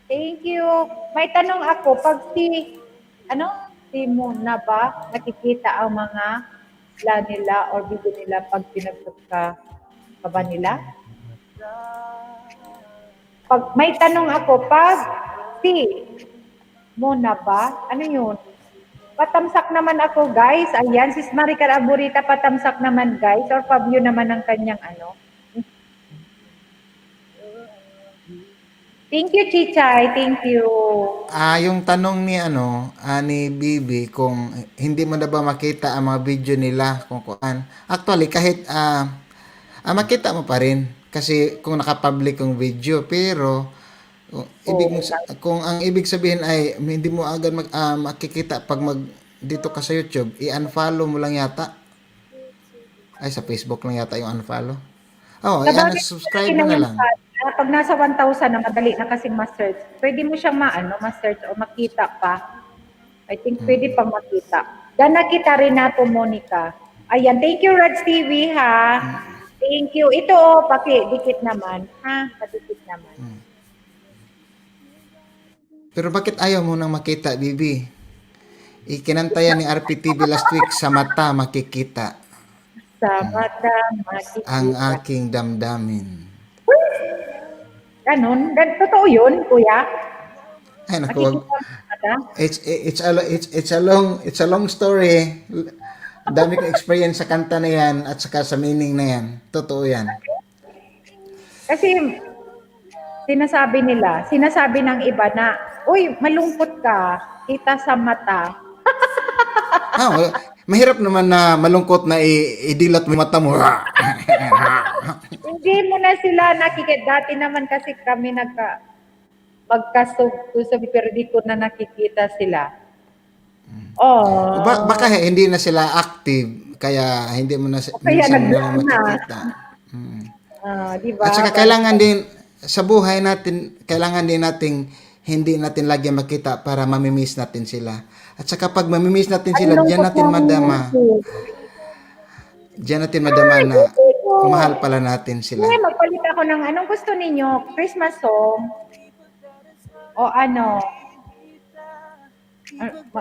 Thank you. May tanong ako, pag si Muna ba, nakikita ang mga nila or video nila pag pinagtag ka ba nila? May tanong ako, pag si Muna ba, ano yun? Patamsak naman ako, guys. Ayan, sis Maricar Aburita, patamsak naman, guys. Or Fabio naman ang kanyang ano. Thank you, Chichay. Thank you. Yung tanong ni ni Bibi kung hindi mo na ba makita ang mga video nila kung kuan. Actually kahit makita mo pa rin kasi kung naka-public yung video pero kung ang ibig sabihin ay hindi mo agad makikita pag dito ka sa YouTube, i-unfollow mo lang yata. Ay sa Facebook lang yata yung unfollow. Oh, subscribe mo na lang. Pag nasa 1,000 na madali na kasing ma-search, pwede mo siyang ma-search o makita pa. I think pwede pang makita. Dan nakita rin nato, Monica. Ayan, thank you, Raj TV, ha. Thank you. Ito, dikit naman. Ha, padikit naman. Pero bakit ayaw mo nang makita, Bibi? Ikinantayan ni RPTV last week, sa mata makikita. Sa mata makikita. Ang aking damdamin. Ganon. Totoo yun, kuya? Ay, naku. It's a long story. Dami kong experience sa kanta na yan at saka sa meaning na yan. Totoo yan. Kasi sinasabi ng iba na, uy, malungkot ka, kita sa mata. Mahirap naman na malungkot na idilat mo yung mata mo. Hindi mo na sila nakikita. Dati naman kasi kami magkasubi pero di ko na nakikita sila. Oh. Baka hindi na sila active kaya hindi mo na minsan na makikita. Diba? At saka kailangan din sa buhay natin, kailangan din nating hindi natin lagi makita para mamimiss natin sila. At saka pag mamimiss natin sila, diyan natin madama na mahal pala natin sila. Magpalit ako ng anong gusto ninyo? Christmas song? O ano?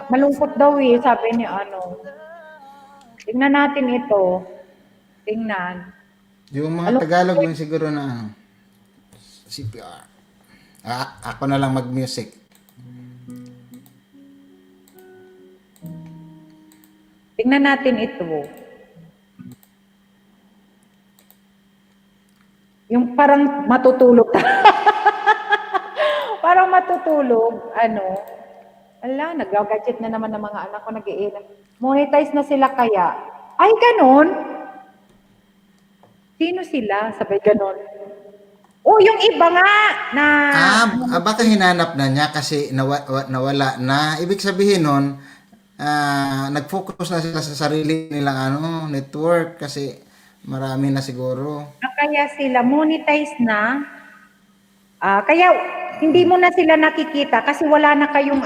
Malungkot daw sabi ni ano. Tingnan natin ito. Tingnan. Yung mga Tagalog lang siguro na CPR. Ako na lang mag-music. Tingnan natin ito. Yung parang matutulog. Parang matutulog. Nag-gadget na naman ng mga anak ko, nag-iilan. Monetize na sila kaya. Ay, ganon? Sino sila? Sabay ganon. Yung iba nga na... Baka hinanap na niya kasi nawala na. Ibig sabihin nun, nag-focus na sila sa sarili nilang network kasi marami na siguro. Kaya sila monetize na. Kaya hindi mo na sila nakikita kasi wala na kayong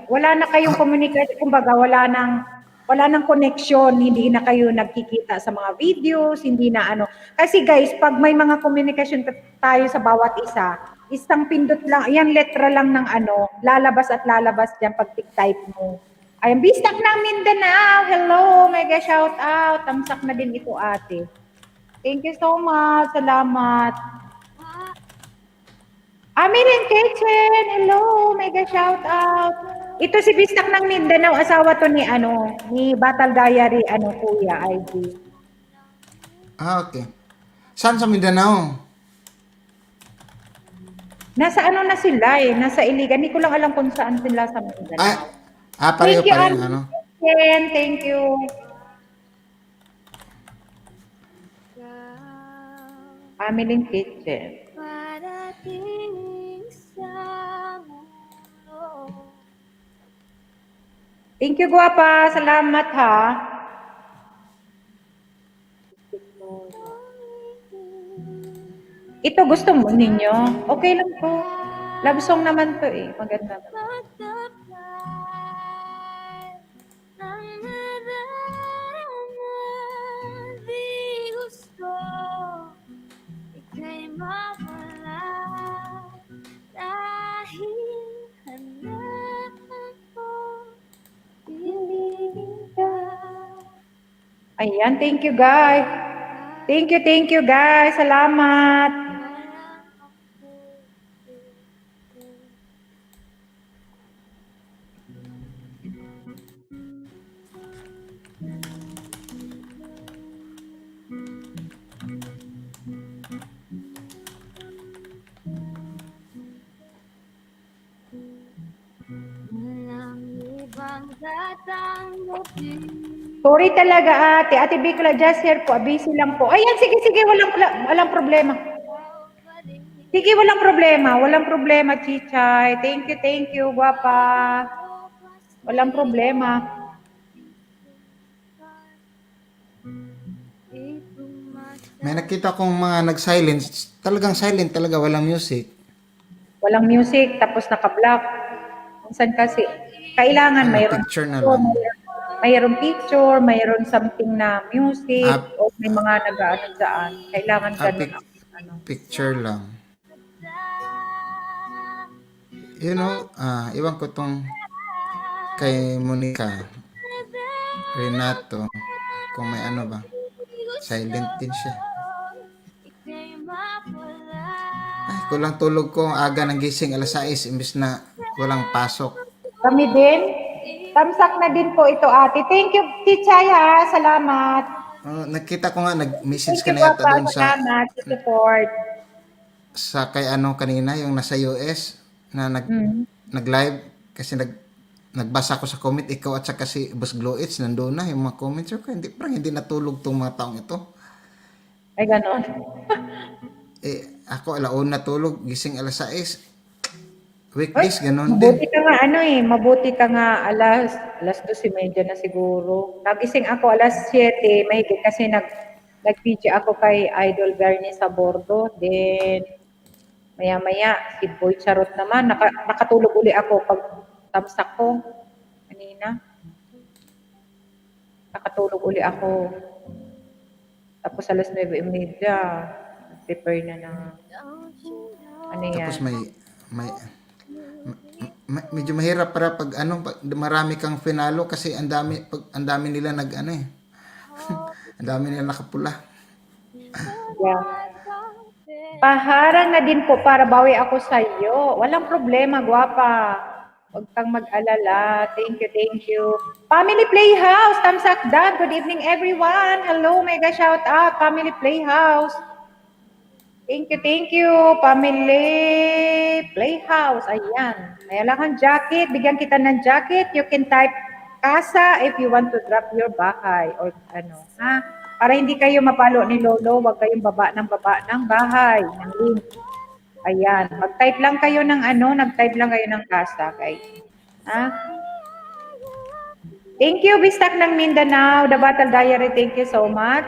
wala na kayong communication, kumbaga wala nang connection, hindi na kayo nagkikita sa mga videos, hindi na Kasi guys, pag may mga communication tayo sa bawat isa, isang pindot lang, yan letra lang ng lalabas at lalabas diyan pag type mo. Ayan, Bistak ng Mindanao. Hello, mega shout out. Tamsak na din ito, ate. Thank you so much. Salamat. Amin Kitchen. Hello, mega shout out. Ito si Bistak ng Mindanao, asawa to ni Battle Diary, kuya, ID. Okay. Saan sa Mindanao? Nasa ano na sila eh, nasa Iligan. Hindi ko lang alam kung saan sila sa Mindanao. Pareho Thank you, pala yung ano. Ken. Thank you. Family Kitchen. Parating sa mundo. Thank you, Guapa. Salamat ha. Ito gusto mo ninyo? Okay lang to. Love song naman to eh. Maganda. Magtaplay ng nadarama, di gusto ika'y mawala dahil hanap ko piling ka. Ayan, thank you guys. Thank you guys. Salamat. Walang ibang tatanggapin. Sorry talaga ate. Ate Bicla, just here po. Busy lang po. Ayan, sige. Walang problema. Sige, walang problema, Chichay. Thank you, Guapa. Walang problema. May nakita kong mga nag-silence. Talagang silent talaga, walang music. Walang music, tapos naka-block. Minsan kasi, kailangan mayroon picture na lang. Mayroon picture, mayroon something na music, o may mga nag-ano dyan. Kailangan ganun. Picture lang. You know, iwan ko tong kay Monica Renato kung may ano ba. Silent din siya. Ay, kulang tulog ko. Aga ng gising, alas 6, imbis na walang pasok. Kami din. Tamsak na din po ito, ate. Thank you, Tichay, ha. Salamat. Nakita ko nga, nag-message ka Thank you, na yata Papa. doon Salamat. Support. sa kay ano kanina, yung nasa US, na nag-live, kasi nagbasa ko sa comment, ikaw at saka si Boss Gloitz, nandoon na yung mga comments. So, hindi natulog tong mga taong ito. Ay, ganon. Ako, alauna natulog, gising alas 6. Weekdays, ganon Mabuti din. ka nga, mabuti ka nga alas 12:30 na siguro. Nagising ako alas 7, mahigit kasi nag-video ako kay Idol Bernie sa bordo. Then, maya-maya, si Boy Charot naman, nakatulog uli ako pag tamsak ko kanina. Nakatulog uli ako. Tapos alas 9:30, prepare na ng ano yan. Tapos medyo mahirap para pag marami kang finalo kasi ang dami nila ang dami nila nakapula. Yeah. Paharang na din po para bawi ako sa iyo. Walang problema, Guapa. Huwag kang mag-alala. Thank you. Family Playhouse, tamsak dad. Good evening, everyone. Hello, mega shout out. Family Playhouse. Thank you. Family Playhouse. Ayan. Kailangan jacket. Bigyan kita ng jacket. You can type casa if you want to drop your bahay or ha? Para hindi kayo mapalo ni Lolo, wag kayong baba ng bahay, ng link. Ayan. Mag-type lang kayo ng nag-type lang kayo ng casa, guys. Ha? Thank you, Bistak ng Mindanao. The Battle Diary, thank you so much.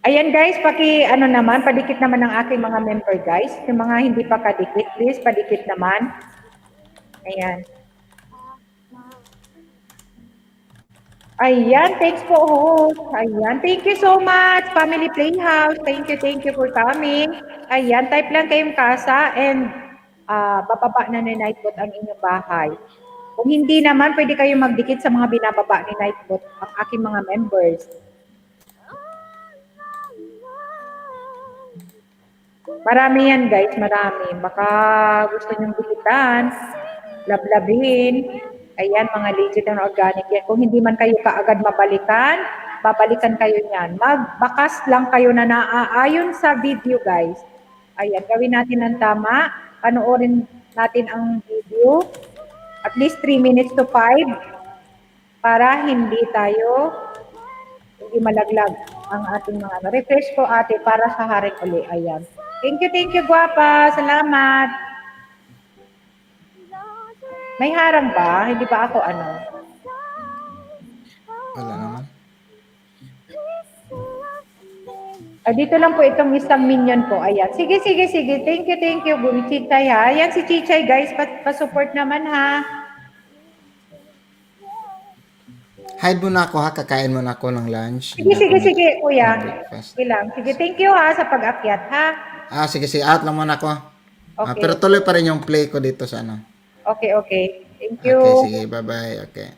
Ayan guys, padikit naman ng aking mga member guys. Yung mga hindi pa kadikit, please padikit naman. Ayan. Ayan, thanks po host. Ayan, thank you so much Family Playhouse. Thank you for coming. Ayan, type lang kayong casa and bababa na ni Nightbot ang inyong bahay. Kung hindi naman, pwede kayong magdikit sa mga binababa ni Nightbot ang aking mga members. Marami yan guys, marami. Baka gusto nyong dikitan, lablabin. Ayan, mga legit and organic yan. Kung hindi man kayo kaagad mabalikan, babalikan kayo niyan. Magbakas lang kayo na naaayon sa video, guys. Ayan, gawin natin ng tama. Panoorin natin ang video. At least 3 minutes to 5 para hindi malaglag ang ating mga ano. Refresh ko ate para sa haring uli. Ayan. Thank you, guwapa. Salamat. May harang ba? Hindi ba ako ano? Wala naman. Dito lang po itong isang minion ko. Ayan. Sige. Thank you, Chichay ha. Ayan si Chichay guys. Pa-support naman ha. Hide muna ako ha, kakain muna ako ng lunch. Sige, kuya. Breakfast. Sige lang. Sige, thank you ha sa pag-akyat ha. Sige, out lang muna ako. Okay. Pero tuloy pa rin yung play ko dito sa ano. Okay. Thank you. Okay, sige, bye-bye. Okay.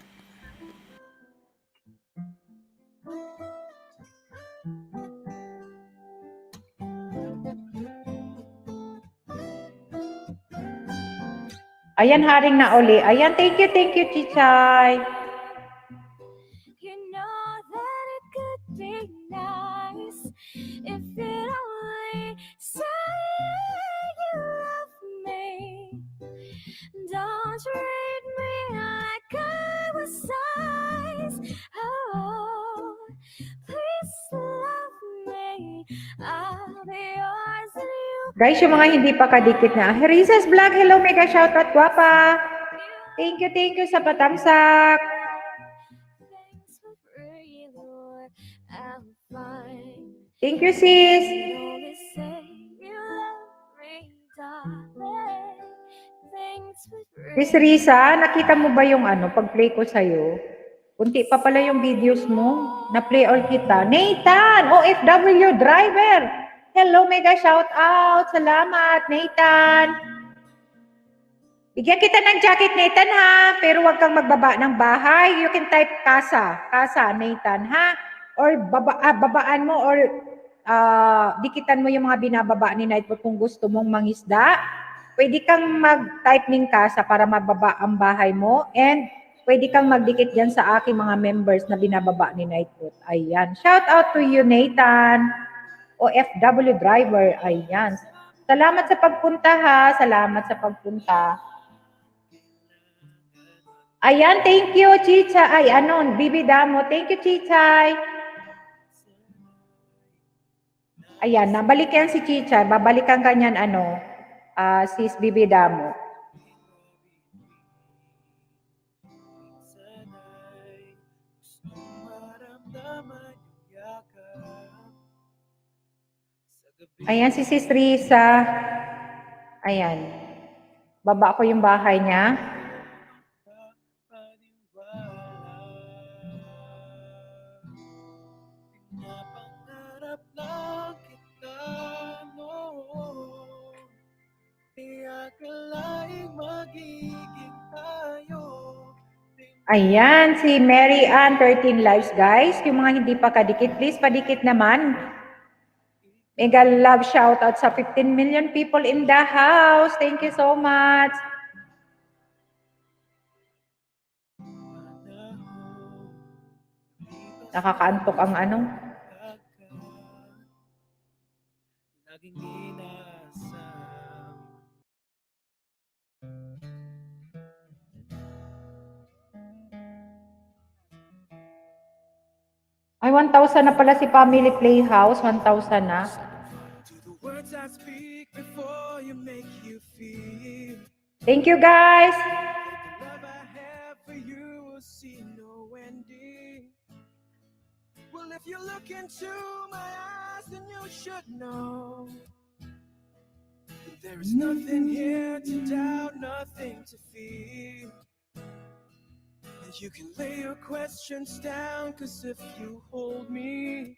Ayan, haring na uli. Ayan, thank you, Chichay. You know that it could be nice if it only said you love me. Don't treat me like I was size. Oh, please love me. I'll be yours and you. Guys, yung mga hindi pa kadikit na. Riza's Vlog, hello, mega shoutout, guwapa. Thank you sa patamsak. Things will really work out fine. Thank you, sis. Only say you love me, darling. Things will Sis Riza, nakita mo ba yung ano, pag-play ko sa'yo? Kunti pa pala yung videos mo. Na-play all kita. Nathan, OFW driver. Hello, mega shout out. Salamat, Nathan. Bigyan kita ng jacket, Nathan, ha? Pero wag kang magbaba ng bahay. You can type casa, Nathan, ha? Or babaan mo or dikitan mo yung mga binababa ni Nightbot kung gusto mong mangisda. Pwede kang mag-type ng casa para mababa ang bahay mo. And pwede kang magdikit dyan sa aking mga members na binababa ni Nightbot. Ayan. Shout out to you, Nathan. OFW driver. Ayan. Salamat sa pagpunta, ha? Salamat sa pagpunta. Ayan, thank you, Chichay. Bibi Damo. Thank you, Chichay. Ayan, nabalik yan si Chichay. Babalikan ka niyan, sis Bibi Damo. Ayan, si Sis Risa. Ayan. Baba ko yung bahay niya. Ayan, si Mary Ann, 13 lives, guys. Yung mga hindi pa kadikit, please padikit naman. Mega love shout out sa 15 million people in the house. Thank you so much. Nakakaantok ang Ay, 1,000 na pala si Family Playhouse. 1,000 na. Thank you, guys. Well, if you look into my eyes, then you should know there is nothing here to doubt, nothing to fear. And you can lay your questions down, 'cause if you hold me,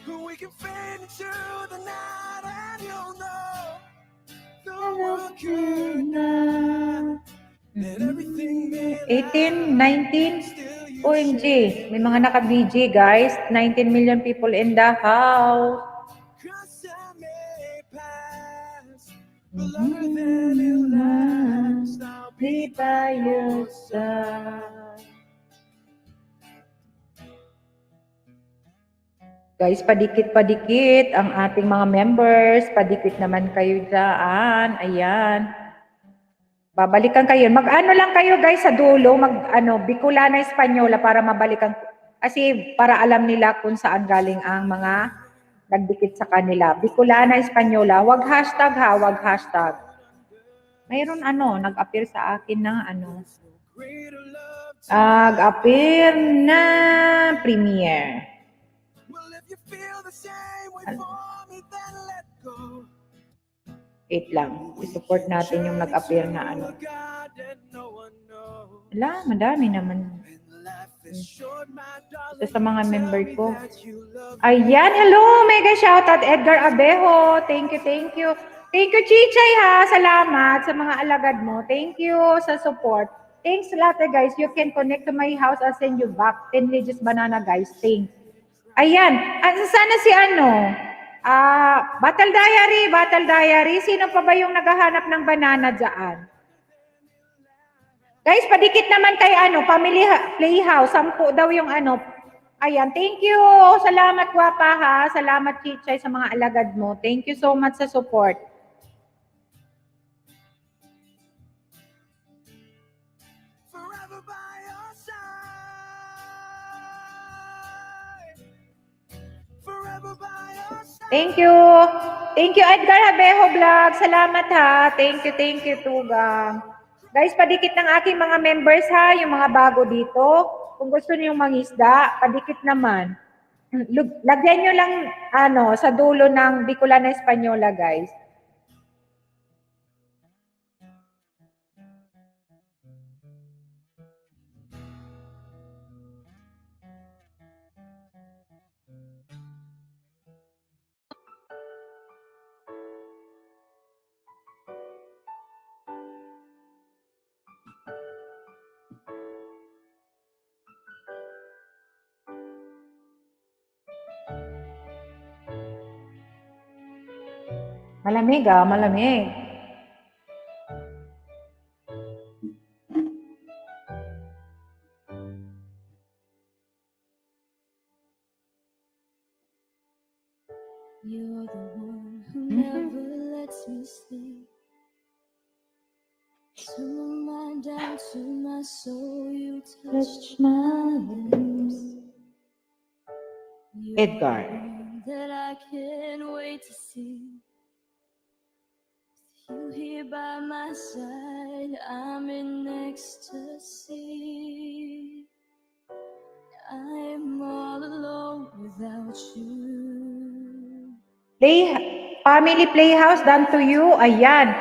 we can fade into the night and you'll know the world could not let everything be 18, 19, OMG, may mga naka-BG guys, 19 million people in the house. Di tayo sa... Guys, padikit-padikit ang ating mga members. Padikit naman kayo dyan. Ayan. Babalikan kayo. Mag-ano lang kayo guys sa dulo. Bicolana Espanyola para mabalikan. Kasi para alam nila kung saan galing ang mga nagdikit sa kanila. Bicolana Espanyola. Wag hashtag ha. Wag hashtag. Mayroon nag-appear sa akin na nag-appear na premiere. Wait lang. I-support natin yung nag-appear na Wala, madami naman. Ito sa mga member ko. Ayan, hello! Mega shoutout Edgar Abejo. Thank you, thank you. Thank you, Chichay ha. Salamat sa mga alagad mo. Thank you sa support. Thanks a lot guys. You can connect to my house. I'll send you back 10 Legis banana guys. Thanks. Ayan. Sana si Battle Diary. Sino pa ba yung naghahanap ng banana dyan? Guys, padikit naman kay Family Playhouse. 10 daw yung Ayan, thank you. Salamat Gwapa ha. Salamat Chichay sa mga alagad mo. Thank you so much sa support. Thank you. Thank you, Edgar Habejo Vlog. Salamat ha. Thank you, Tugang. Guys, padikit ng aking mga members ha, yung mga bago dito. Kung gusto niyo mangisda, padikit naman. Lagyan nyo lang sa dulo ng Bicolana Espanyola, guys. Malamig malamig. You're the one who never lets me sleep. To my mind down to my soul, you touch my lips. Edgar. That I can't wait to see. You here by my side, I'm in ecstasy. I'm all alone without you. Family Playhouse done to you. Ayan.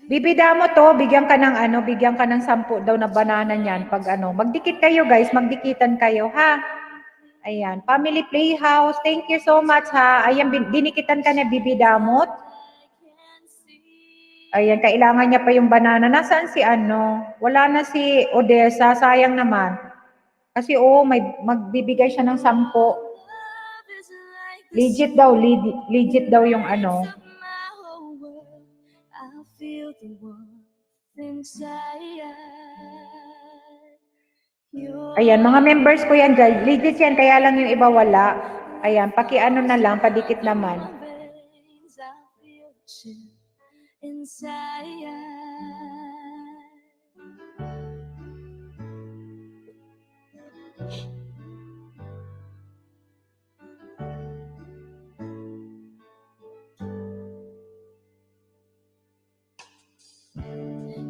Bibida mo to, bigyan ka ng 10 daw na banana niyan pag magdikit kayo guys, magdikitan kayo ha. Ayan, Family Playhouse. Thank you so much ha. Ayan, dinikitan ka na bibidamot. Ayan, kailangan niya pa yung banana. Nasaan si Wala na si Odessa. Sayang naman. Kasi magbibigay siya ng 10. Legit daw yung Ayan, mga members ko yan guys. Legit yan, kaya lang yung iba wala. Ayan, na lang, padikit naman.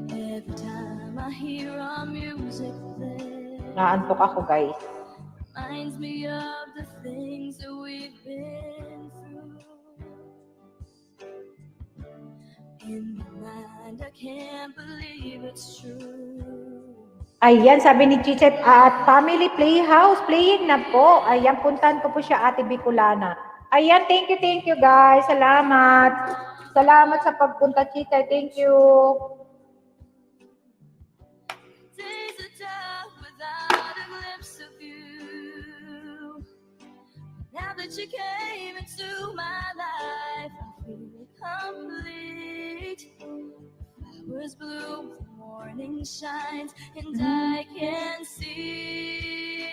Every time I hear our music play, Naantok ako guys. reminds me of the things that we've been through. In my mind, I can't believe it's true. Ayan, sabi ni Chichay, at Family Playhouse, playing na po. Ayan, puntahan ko po siya, Ate Bicolana. Ayan, thank you guys. Salamat. Salamat sa pagpunta, Chichay. Thank you. Days are dark without a glimpse of you. Now that you came into my life, I feel complete. Flowers bloom. morning shines and I can see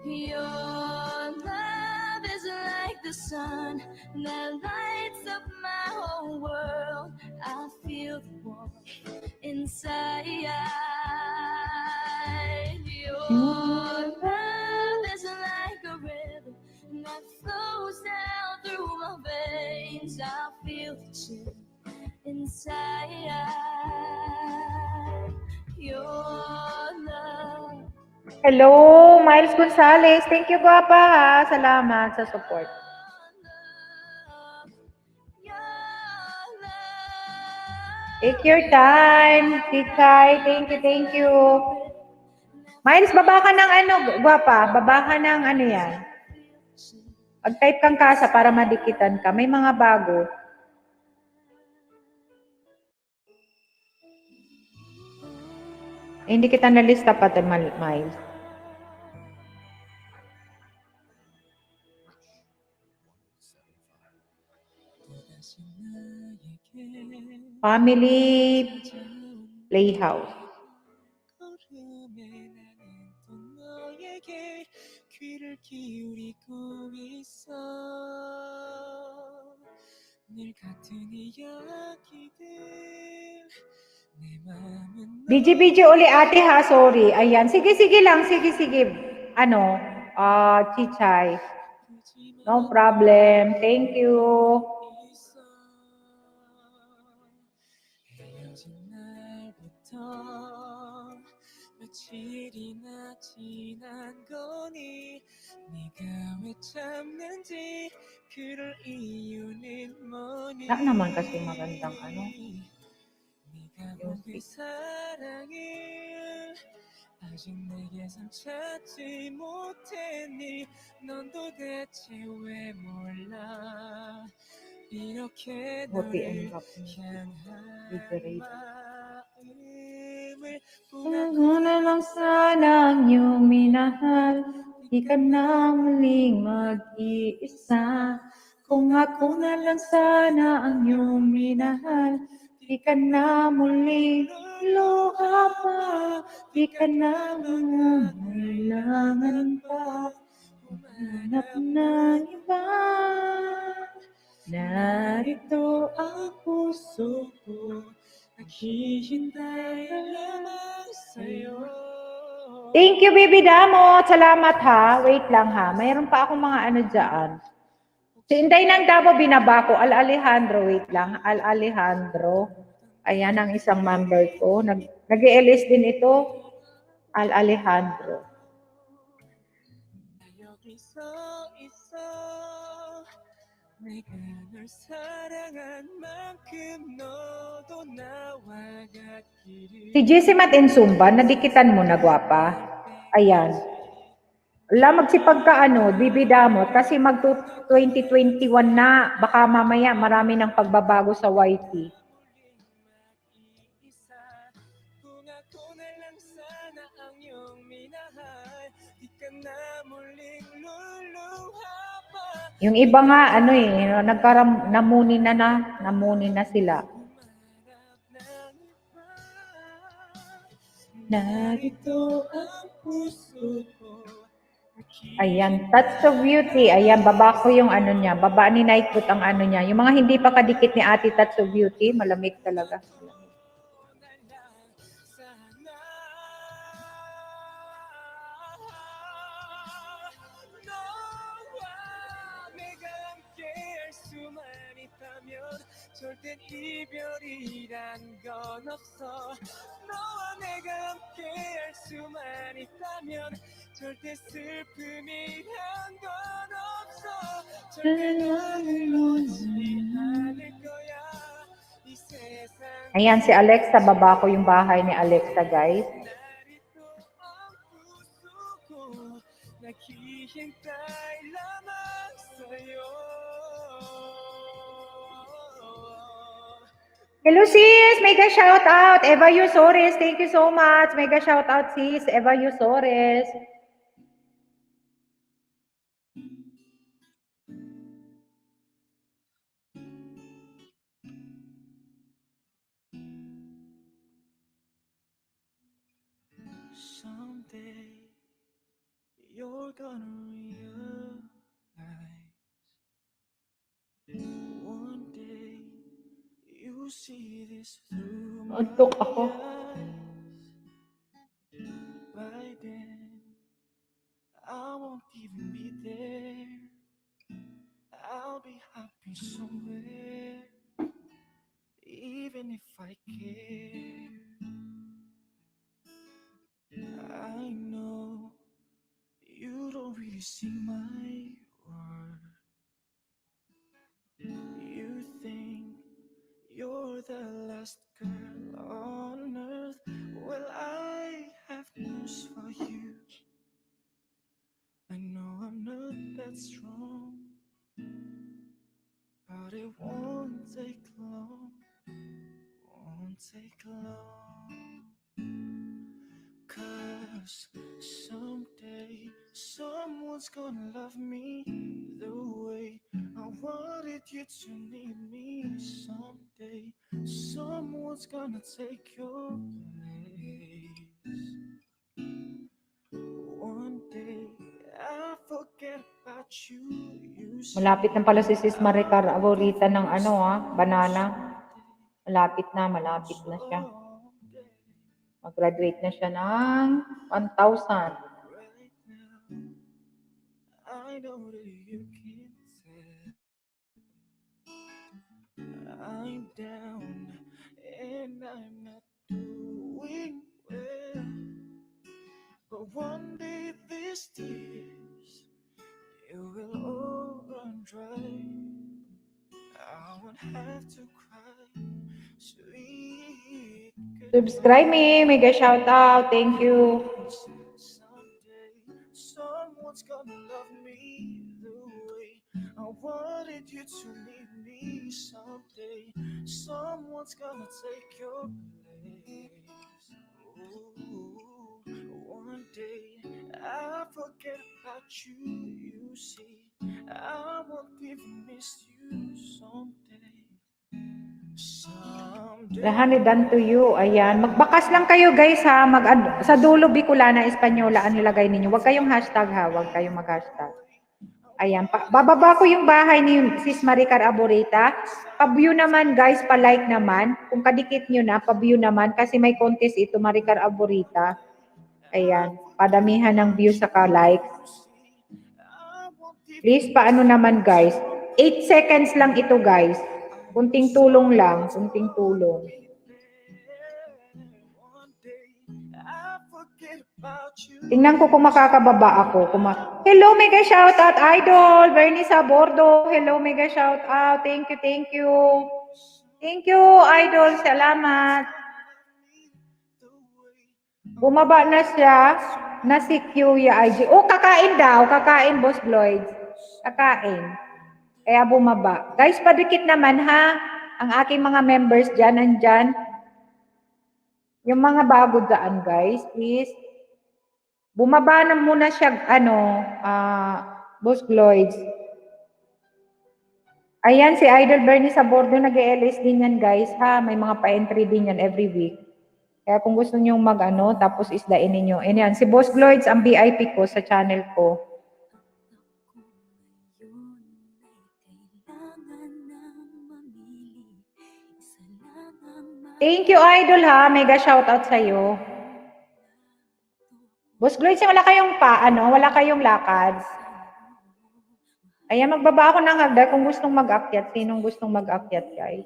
your love is like the sun that lights up my whole world. I feel the warmth inside. Your love is like a river that flows down through my veins. I feel the chill inside. Your love. Hello, Miles Gonzales. Thank you, Guapa, ha. Salamat sa support. Take your time, Tikay. Thank you, thank you. Miles, baba ka ng ano, Guapa. Baba ka ng ano yan. Pag-type kang kasa para madikitan ka. May mga bago. Hindi kita nalista pa, Miles. Family Playhouse. BG uli ate ha, sorry. Ayan, sige lang, sige. Ano, Chichay. No problem. Thank you. 며칠이나 지난 거니 네가 왜 참는지 그럴 이유는 뭐니 Wala naman kasi magandang ano. 네가 그 사랑을 아직 내게선 찾지 못했니 넌 도대체 왜 몰라 이렇게 Buti 너를 ang rap niya. 향한 마음을 Ako na lang sana ang iyong minahal, di ka na muling mag-iisa. Kung ako na lang sana ang iyong minahal, di ka na muling luha pa, di ka na mangangailangan pa. Humanap ng iba, narito ang puso ko. Thank you, Baby Damot. Salamat ha. Wait lang ha. Mayroon pa akong mga ano dyan. Si Inday ng Davao binaba ko. Al Alejandro. Wait lang. Al Alejandro. Ayan ang isang member ko. Nag-ELS din ito. Al Alejandro. 내가 널 사랑한 만큼 너도 나와 같기를 Si Jessie Matinzumba, nadikitan mo na, Guapa. Ayan. Wala magsipag ka ano, bibidamot kasi mag 2021 na. Baka mamaya marami ng pagbabago sa YT. kung ako na lang sana ang iyong minahal di ka na muling luluha pa Yung iba nga ano namuni na sila. narito ang puso ko Ayan, Touch of Beauty. Ayan, baba ko yung ano niya. Baba ni Nightfoot ang ano niya. Yung mga hindi pa kadikit ni Ate Touch of Beauty, malamig talaga. 절대 이별이란 건 없어 너와 내가 함께 할 수만 있다면 절대 슬픔이란 건 없어 절대 너를 놓지 않을 거야 이 세상 Ayan, si Alexa. Baba ko yung bahay ni Alexa, guys. narito ang puso ko naghihintay lamang sa'yo Hello, sis! Mega shout out! Eva Yusores, thank you so much. Mega shout out, sis. Eva Yusores. see this through my Antok ako. eyes. By then, I won't even be there. I'll be happy somewhere, even if I care. I know you don't really see my worth. You think you're the last girl on earth. Well, I have news for you. I know I'm not that strong, but it won't take long. Won't take long. 'Cause someday someone's gonna love me the way I wanted you to need me. Someday someone's gonna take your place. One day I forget about you. You Malapit na pala si Sis Maricar Aborita ng banana. Malapit na siya. Mag-graduate na siya ng 1,000. right now. I know that you can tell I'm down and I'm not doing well. But one day these tears, they will all run dry. I won't have to cry. Sweet goodbye. Subscribe me. Mega shout out. Thank you. Someday someone's gonna love me the way I wanted you to need me. Someday someone's gonna take your place. Ooh, one day I forget about you. You see, I won't even miss you. Someday. Lahani done to you. Ayan. Magbakas lang kayo guys ha. Sa dulo Bicolana Espanyola ang nilagay ninyo. Huwag kayong hashtag ha. Huwag kayong mag-hashtag. Ayan. Bababa ko yung bahay ni Sis Maricar Aborita. Pa-view naman guys. Pa-like naman. Kung kadikit nyo na, pa-view naman. Kasi may contest ito Maricar Aborita. Ayan. Padamihan ng view sa ka-like. Please paano naman guys. 8 seconds lang ito guys. Kunting tulong lang, kunting tulong. Tingnan ko kung makakababa ako. Hello, mega shout out, Idol. Bernie Sabordo. Hello, mega shout out. Thank you, thank you. Thank you, Idol. Salamat. Bumaba na siya. Na si Kuya IG. Oh, kakain daw. Kakain, Boss Lloyd. Kakain. Kaya bumaba. Guys, padikit naman ha. Ang aking mga members dyan, nandyan. Yung mga bago daan, guys, please. Bumaba na muna siya, Boss Lloyd. Ayan, si Idol Bernie Sabordo, nag-LS din yan, guys, ha. May mga pa-entry din yan every week. Kaya kung gusto nyo tapos isdain ninyo. Ayan, si Boss Lloyd, ang VIP ko sa channel ko. Thank you, Idol, ha. Mega shoutout sa'yo. Boss Gloyd, wala kayong wala kayong lakad. Ayan, magbaba ako ng hagdan kung gustong mag-akyat. Sinong gustong mag-akyat, guys?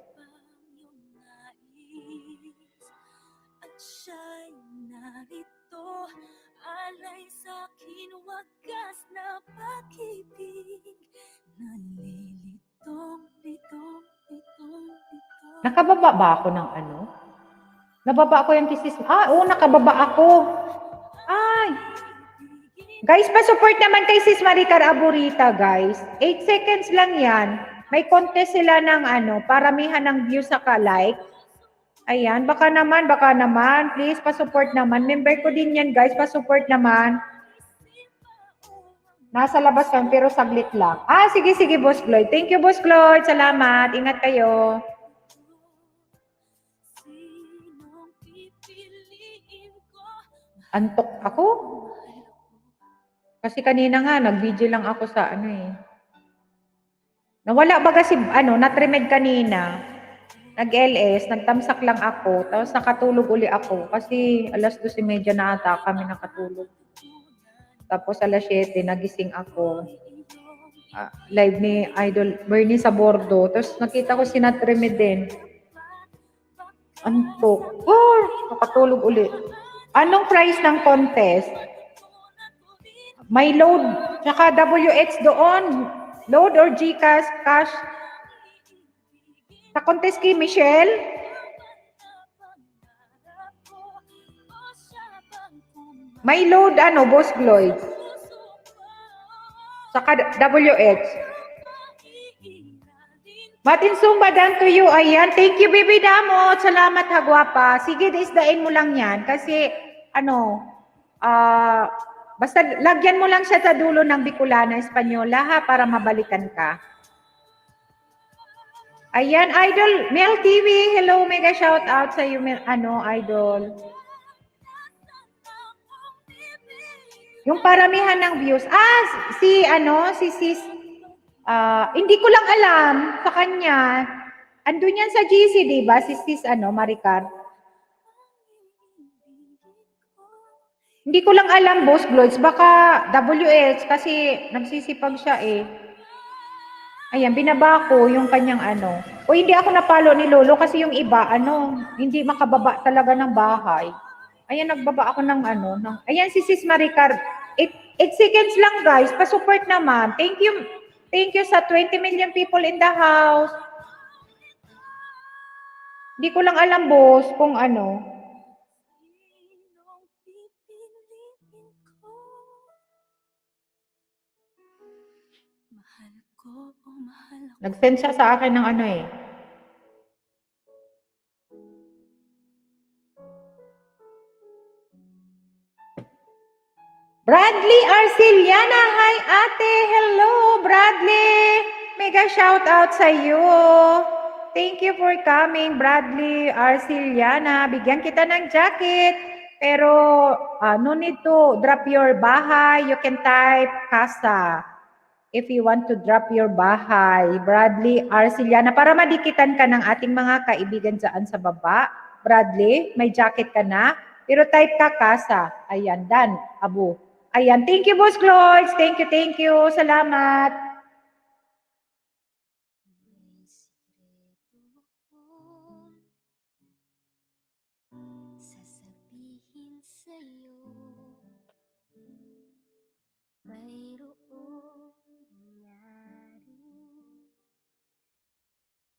Alay sa akin, wagas na pag-ibig. Nakababa ba ako ng Nababa ako yung kisis. Oo, nakababa ako. Ay. Guys, pa-support naman kay Sis Maricar Aborita, guys. 8 seconds lang yan. May contest sila ng paramihan ng views sa ka-like. Ayan, baka naman. Please, pa-support naman. Member ko din yan, guys. Pa-support naman. Nasa labas kan pero saglit lang. Sige, Boss Lloyd. Thank you, Boss Lloyd. Salamat. Ingat kayo. Antok ako. Kasi kanina nga, nag-video lang ako sa Nawala ba kasi, na-tremed kanina. nag-LS, nagtamsak lang ako, tapos nakatulog uli ako kasi 2:30 na ata kami nakatulog. Tapos 7:00 nagising ako. Live ni Idol Bernie sa Bordo. Tapos nakita ko si Nat Reme din. Antok. Oh, nakatulog uli. Anong price ng contest? May load, tsaka WH doon. Load or GCash, cash. Sa contest kay Michelle? May load Boss Gloyd. Saka WH. Martin Sumba, done to you. Ayan. Thank you, Bibi Damot. Salamat, Hagwapa. Sige, isdain mo lang yan. Kasi, basta lagyan mo lang siya sa dulo ng Bicolana Espanyola, ha, para mabalikan ka. Ayan, Idol. Mel TV. Hello, mega shout out sa iyo, Idol. Yung paramihan ng views. Si sis, hindi ko lang alam sa kanya. Andun yan sa GC, diba? Si sis, Maricar. Hindi ko lang alam, Boss Gloids. Baka WH kasi nagsisipag siya eh. Ayan, binaba ko yung kanyang O hindi ako napalo ni Lolo kasi yung iba, hindi makababa talaga ng bahay. Ayan, nagbaba ako ng ayan, si Sis Maricar. 8 seconds lang, guys. Pa-support naman. Thank you. Thank you sa 20 million people in the house. Hindi ko lang alam, boss, kung Nag-send siya sa akin ng Bradley Arciliana. Hi, ate. Hello, Bradley. Mega shout out sa iyo. Thank you for coming, Bradley Arciliana. Bigyan kita ng jacket. Pero no need to drop your bahay. You can type casa if you want to drop your bahay. Bradley Arciliana. Para madikitan ka ng ating mga kaibigan dyan sa baba. Bradley, may jacket ka na. Pero type ka casa. Ayan, done. Abu. Ayan, thank you, Boss Gloids. Thank you. Salamat. Sasabihin sa'yo, mayroong nangyari,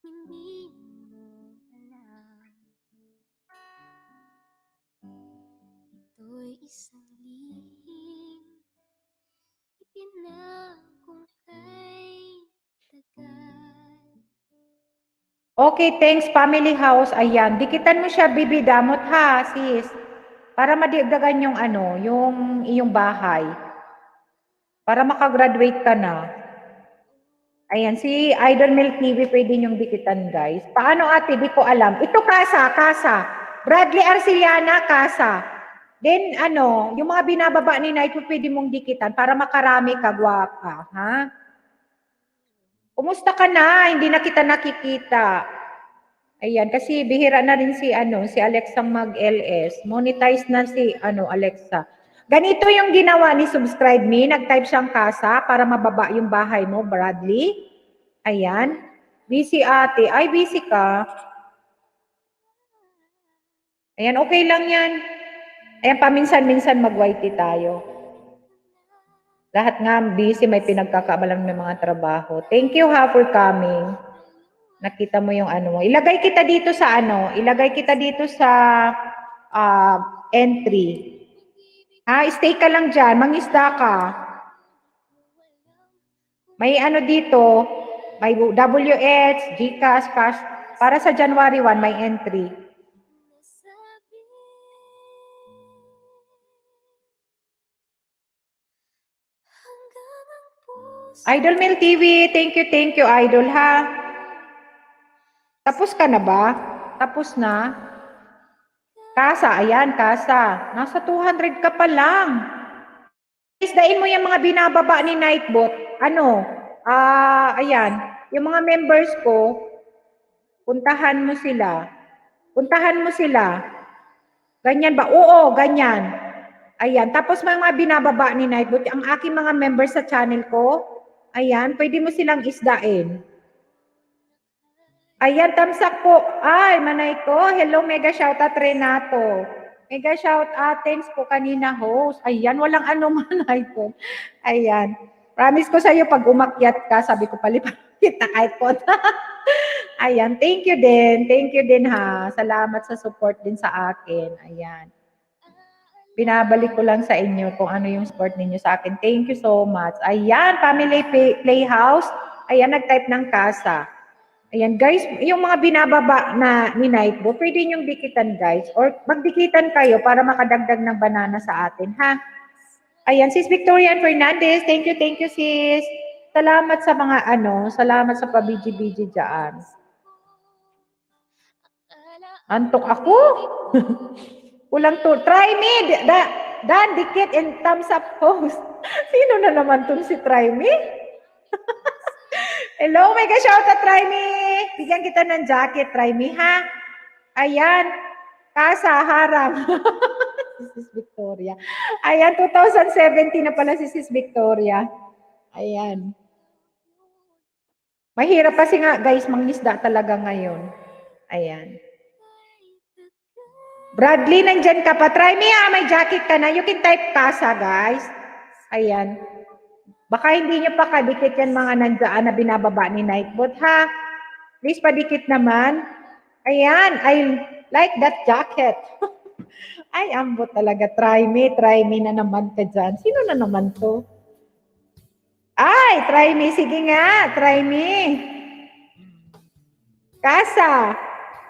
hindi mo alam. Ito'y isang lihim, itinakong kay tagal. Okay, thanks, Family House. Ayan, dikitan mo siya, Bibi Damot, ha, sis. Para madigdagan yung yung iyong bahay. Para makagraduate ka na. Ayan, si Idol Milk TV, pwede niyong dikitan, guys. Paano, ate? Di ko alam. Ito, casa. Bradley Arciliana, casa. Then, yung mga binababa ni Night, pwede mong dikitan para makarami ka, gwapa, ha? Kumusta ka na? Hindi na kita nakikita. Ayan, kasi bihira na rin si Alexa mag-LS. Monetize na si Alexa. Ganito yung ginawa ni Subscribe Me. Nag-type siyang casa para mababa yung bahay mo, Bradley. Ayan. Busy ate. Ay, busy ka. Ayan, okay lang yan. Ayan, paminsan-minsan mag-whitey tayo. Lahat nga busy, may pinagkakaabalan ng mga trabaho. Thank you, ha, for coming. Nakita mo yung mo. Ilagay kita dito sa entry. Ha, stay ka lang dyan. Mangisda ka. May dito, may WH, GCash, cash. Para sa January 1, may entry. Idol Mil TV, thank you, Idol, ha. Tapos ka na ba? Tapos na? Casa, ayan, casa. Nasa 200 ka pa lang. Isdain mo yung mga binababa ni Nightbot. Ayan, yung mga members ko, Puntahan mo sila. Puntahan mo sila. Ganyan ba? Oo, ganyan. Ayan. Tapos may mga binababa ni Nightbot. Ang aking mga members sa channel ko, ayan, pwede mo silang isdain. Ayan, thumbs up po. Ay, manay ko. Hello, mega shoutout Renato. Mega shoutout. Thanks po kanina, host. Ayan, walang ano manay ko. Ayan. Promise ko sa'yo, pag umakyat ka, sabi ko palipan kita kahit po. Ayan, thank you din. Thank you din ha. Salamat sa support din sa akin. Ayan. Binabalik ko lang sa inyo kung ano yung support ninyo sa akin. Thank you so much. Ayan, Family Playhouse. Ayan, nag-type ng kasa. Ayan, guys, yung mga binababa na ni Nightbo, pwede niyong dikitan, guys. Or magdikitan kayo para makadagdag ng banana sa atin, ha? Ayan, Sis Victoria Fernandez. Thank you, sis. Salamat sa mga salamat sa pabiji-biji dyan. Antok ako. Ulang to. Try me. Dan, dikit and thumbs up host. Sino na naman tun si Try me? Hello, mega shoutout, Try me. Bigyan kita ng jacket, Try me, ha? Ayan. Kasa, harang. Si Sis Victoria. Ayan, 2017 na pala si Sis Victoria. Ayan. Mahirap kasi nga, guys, mangisda talaga ngayon. Ayan. Bradley, nandyan ka pa. Try me, ha? May jacket ka na. You can type kasa, guys. Ayan. Baka hindi nyo pa kadikit yan mga nandiyan na binababa ni Nightbot, ha? Please, padikit naman. Ayan, I like that jacket. Ay, ambot talaga. Try me na naman ka dyan. Sino na naman to? Ay, try me. Sige nga, try me. Kasa.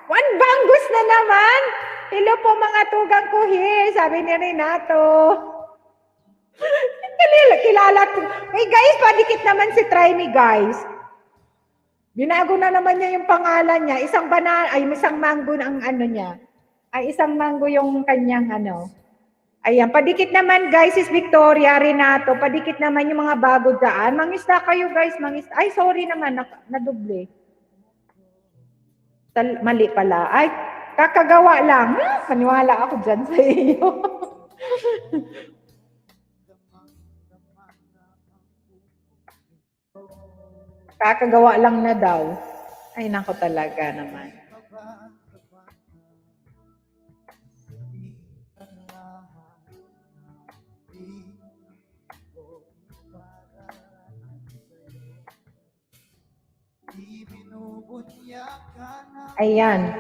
One bangus na naman. Hello po mga tugang ko here. Sabi ni Renato. Kilala ko. Hey guys, padikit naman si Try Me, guys. Binago na naman niya yung pangalan niya. Isang mango ang niya. Ay, isang mango yung kanyang Ayan, padikit naman guys, Sis Victoria, Renato, padikit naman yung mga bago dyan. Mangisda kayo guys, mangisda. Ay, sorry naman, naduble. Mali pala. Ay, kakagawa lang. Paniwala ako dyan sa iyo. Kakagawa lang na daw. Ay, nako talaga naman. Ayan.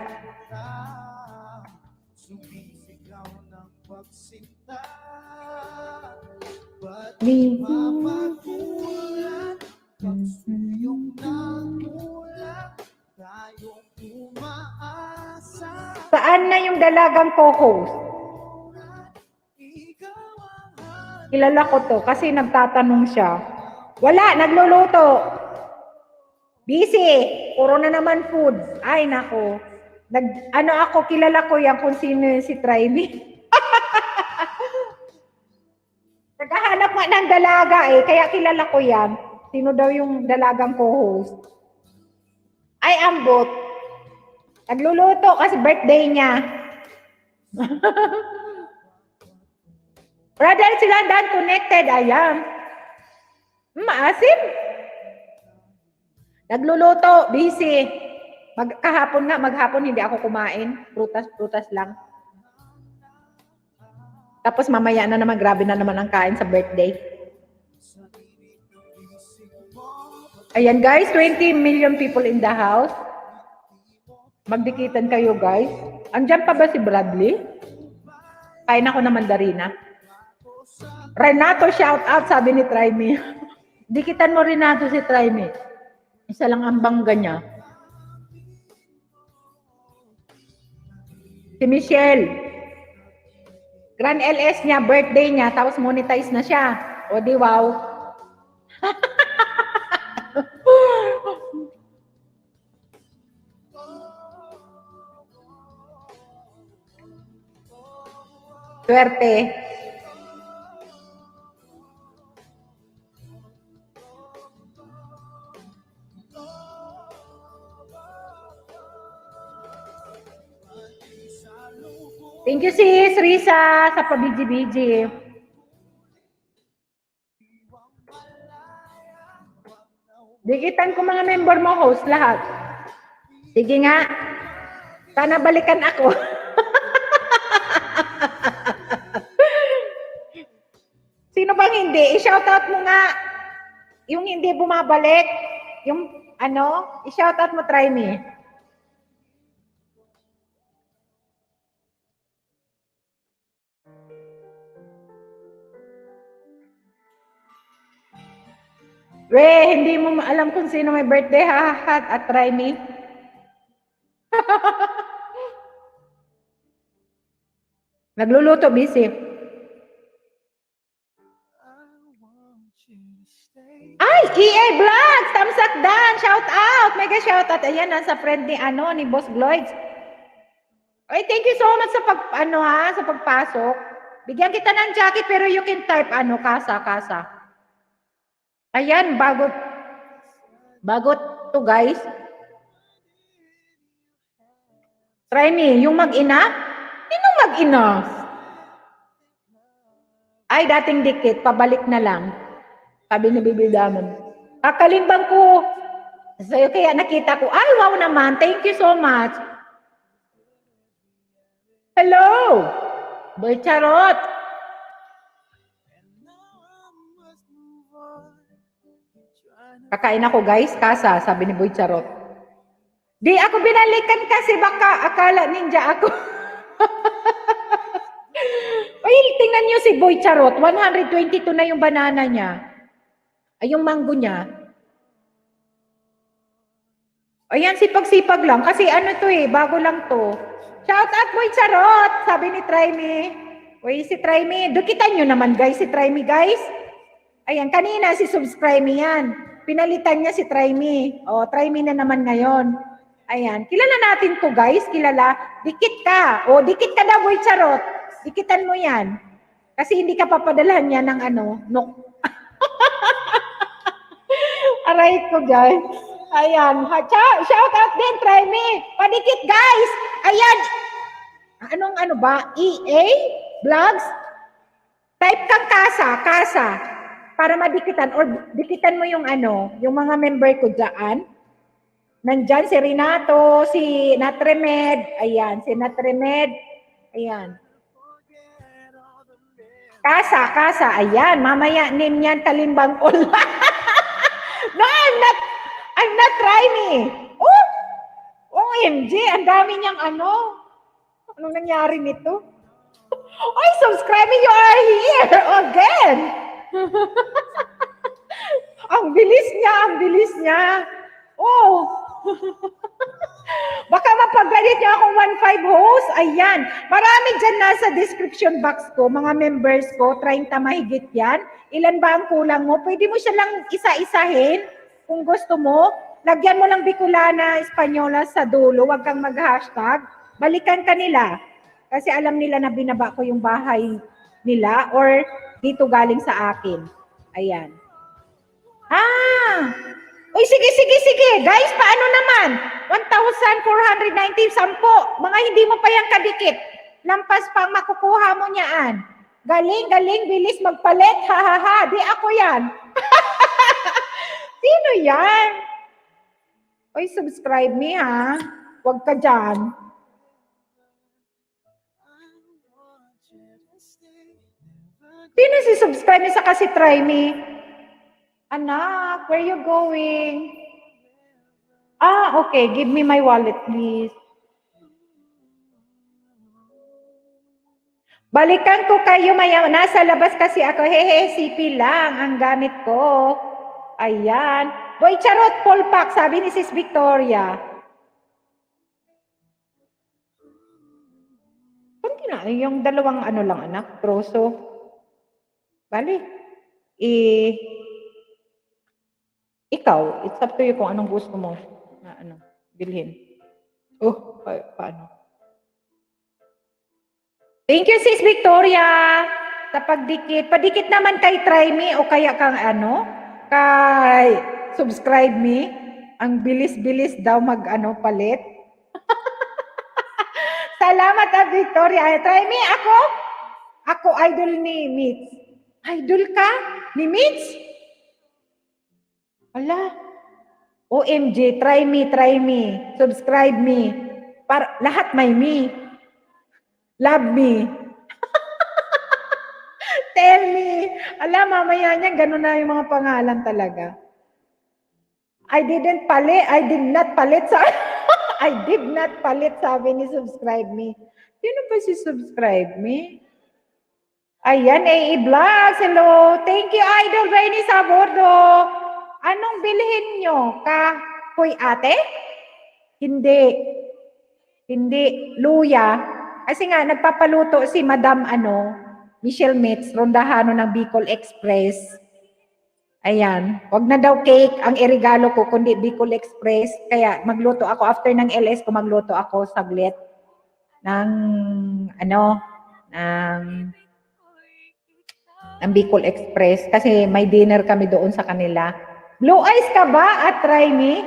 Saan na yung dalagang co-host? Kilala ko to kasi nagtatanong siya. Wala, nagluluto. Busy. Puro na naman food. Ay, nako. Ako, kilala ko yan kung sino si Try Me. Naghahanap nga ng dalaga eh, kaya kilala ko yan. Sino daw yung dalagang co-host? Ay, ambot. Nagluluto kasi birthday niya. Brother Silandan connected. Ayan. Maasim. Nagluluto. Busy. Maghapon hindi ako kumain. Prutas lang. Tapos mamaya na naman, grabe na naman ang kain sa birthday. Ayan guys, 20 million people in the house. Magdikitan kayo guys. Andyan pa ba si Bradley? Kain ako ng mandarina. Renato, shout out, sabi ni Try Me. Dikitan mo Renato si Try Me. Isa lang ang bangga niya. Si Michelle. Grand LS niya, birthday niya, tapos monetize na siya. O di wow. Swerte. Thank you, sis Risa, sa pabiji-biji. Dikitan ko mga member mo, host, lahat. Sige nga. Sana balikan ako. Sino bang hindi? I-shoutout mo nga. Yung hindi bumabalik. Yung ano, i-shoutout mo, try me. We, hindi mo alam kung sino may birthday, ha? At try me. Nagluluto, busy. Ay, EA Vlogs! Thumbs up dan! Shout out! Mega shout out. Ayan, nasa friend ni Boss Gloids. Ay, thank you so much sa sa pagpasok. Bigyan kita ng jacket pero you can type kasa. Ayan, bago to guys. Try me, yung mag-ina? Sinong mag-ina? Ay, dating dikit, pabalik na lang. Sabi ni Bibi Damon. Kakalimbang ko. Sa'yo kaya nakita ko, ay wow naman, thank you so much. Hello! Boy Charot! Kakain ako guys, kasa, sabi ni Boy Charot. Di ako binalikan kasi baka akala ninja ako. Ay, tingnan niyo si Boy Charot, 122 na yung banana niya. Ay, yung mango niya. Ayan, sipag-sipag lang. Kasi ano to bago lang to. Shout out, Boy Charot! Sabi ni Try Me. Uy, si Try Me. Dukitan nyo naman, guys, si Try Me, guys. Ayan, kanina si Subscribe Me yan. Pinalitan niya si Try Me. O, Try Me na naman ngayon. Ayan, kilala natin to, guys. Kilala. Dikit ka. O, dikit ka daw, Boy Charot. Dikitan mo yan. Kasi hindi ka papadalhan yan ng Aray ko, guys. Ayan. Shout out din, Try Me. Padikit, guys. Ayan. Anong ba? EA? Vlogs? Type kang kasa. Para madikitan. Or dikitan mo yung yung mga member ko dyan. Nandyan si Renato, si Natremed. Ayan, si Natremed. Ayan. Kasa. Ayan, mamaya name niyan Talimbang Ol. No, I'm not Try Me. Oh! OMG, ang dami niyang Anong nangyari nito? Oy, subscribe me, you are here again. Ang bilis niya. Oh. Baka mapagalit niya akong 1.5 host. Ayan. Marami dyan nasa description box ko, mga members ko, 30 mahigit yan. Ilan ba ang kulang mo? Pwede mo siya lang isa-isahin kung gusto mo. Lagyan mo lang Bicolana, Espanyola sa dulo. Huwag kang mag-hashtag. Balikan ka nila. Kasi alam nila na binaba ko yung bahay nila or dito galing sa akin. Ayan. Uy, sige. Guys, paano naman? 1,490, 10. Mga hindi mo pa yan kadikit. Lampas pang makukuha mo niyaan. Galing, bilis magpalit. Ha. Di ako yan. Sino yan? Uy, subscribe me, ha? Huwag ka dyan. Sino si subscribe me sa kasi Try Me? Anak, where you going? Okay. Give me my wallet, please. Balikan ko kayo maya. Nasa labas kasi ako. CP lang ang gamit ko. Ayan. Boy Charot, full pack, sabi ni Sis Victoria. Kunti na. Yung dalawang lang, anak. Troso. Bali. Ikaw, it's up to you kung anong gusto mo na bilhin. Oh, paano? Thank you, Sis Victoria, sa pagdikit. Padikit naman kay Try Me o kaya kang kay Subscribe Me. Ang bilis-bilis daw palit. Sa salamat Victoria. Ay, try me ako. Ako idol ni Mitch. Idol ka ni Mitch? Ala. OMG, try me. Subscribe me. Lahat may me. Love me. Tell me. Ala, mamaya niya, ganun na yung mga pangalan talaga. I did not palit sa I did not palit, sabi ni subscribe me. Sino ba si subscribe me? Ayan, AE Vlogs. Hello. Thank you, Idol Rainy Sabordo. Anong bilhin nyo? Kahoy ate? Hindi. Luya. Kasi nga, nagpapaluto si Madam Michelle Mitz, Rondahano ng Bicol Express. Ayan. Wag na daw cake ang irigalo ko, kundi Bicol Express. Kaya magluto ako. After ng LS ko, magluto ako saglit ng ng Bicol Express. Kasi may dinner kami doon sa kanila. Blue eyes ka ba at try me?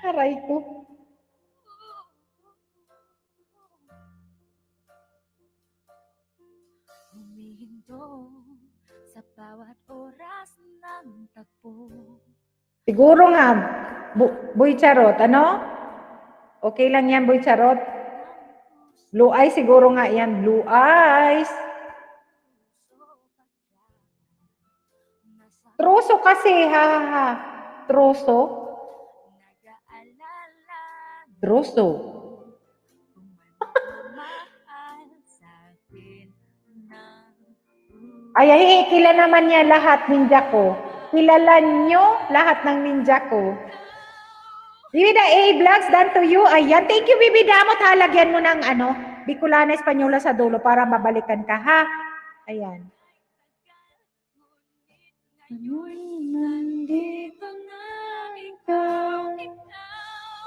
Aray ko. Humihinto sa bawat oras ng tagpo. Siguro nga, Boy Charot, Okay lang yan, Boy Charot. Blue eyes, siguro nga yan. Blue eyes. Troso kasi, ha. Troso. Troso. Ay, kilala naman niya lahat ninja ko. Kilala nyo lahat ng ninja ko. Bibida A Vlogs, done to you. Ayan, thank you, Bibida mo. Talagyan mo ng Bicolana Espanyola sa dulo para mabalikan ka, ha? Ayan.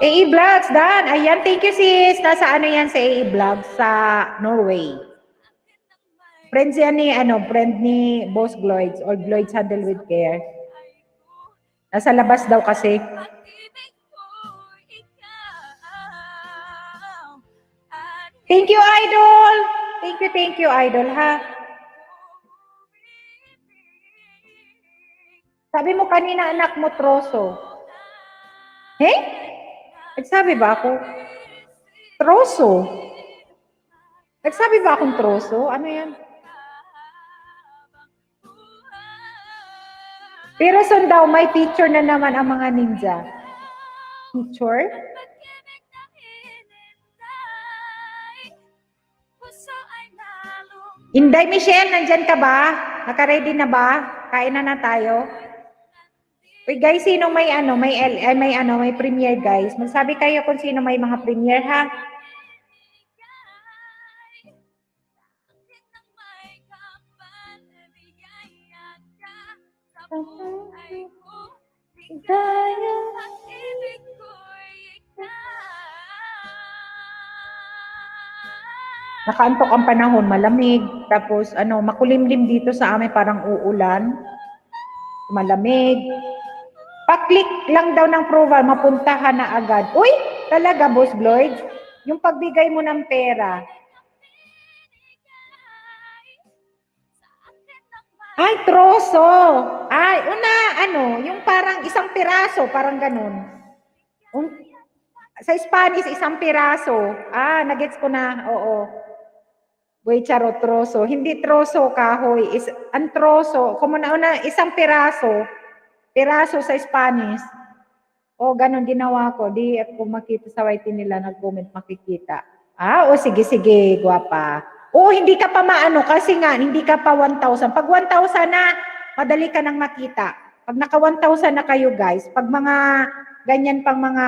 AE Vlogs, done. Ayan, thank you, sis. Nasa yan sa AE Vlogs sa Norway. Friends yan friend ni Boss Gloids or Gloids Handle with Care. Nasa labas daw kasi. Thank you, Idol. Thank you, Idol, ha? Sabi mo kanina, anak mo, troso. Nagsabi ba ako? Troso. Nagsabi ba akong troso? Ano yan? Pero son daw, may picture na naman ang mga ninja. Picture? Inday Michelle, nandyan ka ba? Naka-ready na ba? Kain na tayo. Uy guys, sino may may premiere guys? Magsabi kayo kung sino may mga premiere, ha? Nakaantok ang panahon, malamig. Tapos makulimlim dito sa amin, parang uulan. Malamig. Pa-click lang daw ng profile, mapuntahan na agad. Uy, talaga, Boss Lloyd? Yung pagbigay mo ng pera. Ay, troso. Ay, yung parang isang piraso, parang ganun. Sa Spanish, isang piraso. Nagets ko na, oo. Boy Charot, troso. Hindi troso, kahoy. Ang troso, isang piraso. Piraso sa Spanish. Ganun ginawa ko. Di ako makita sa YT nila, nag-comment makikita. Sige, guwapa. Hindi ka pa kasi nga, hindi ka pa 1,000. Pag 1,000 na, madali ka nang makita. Pag naka 1,000 na kayo, guys, pag mga ganyan pang mga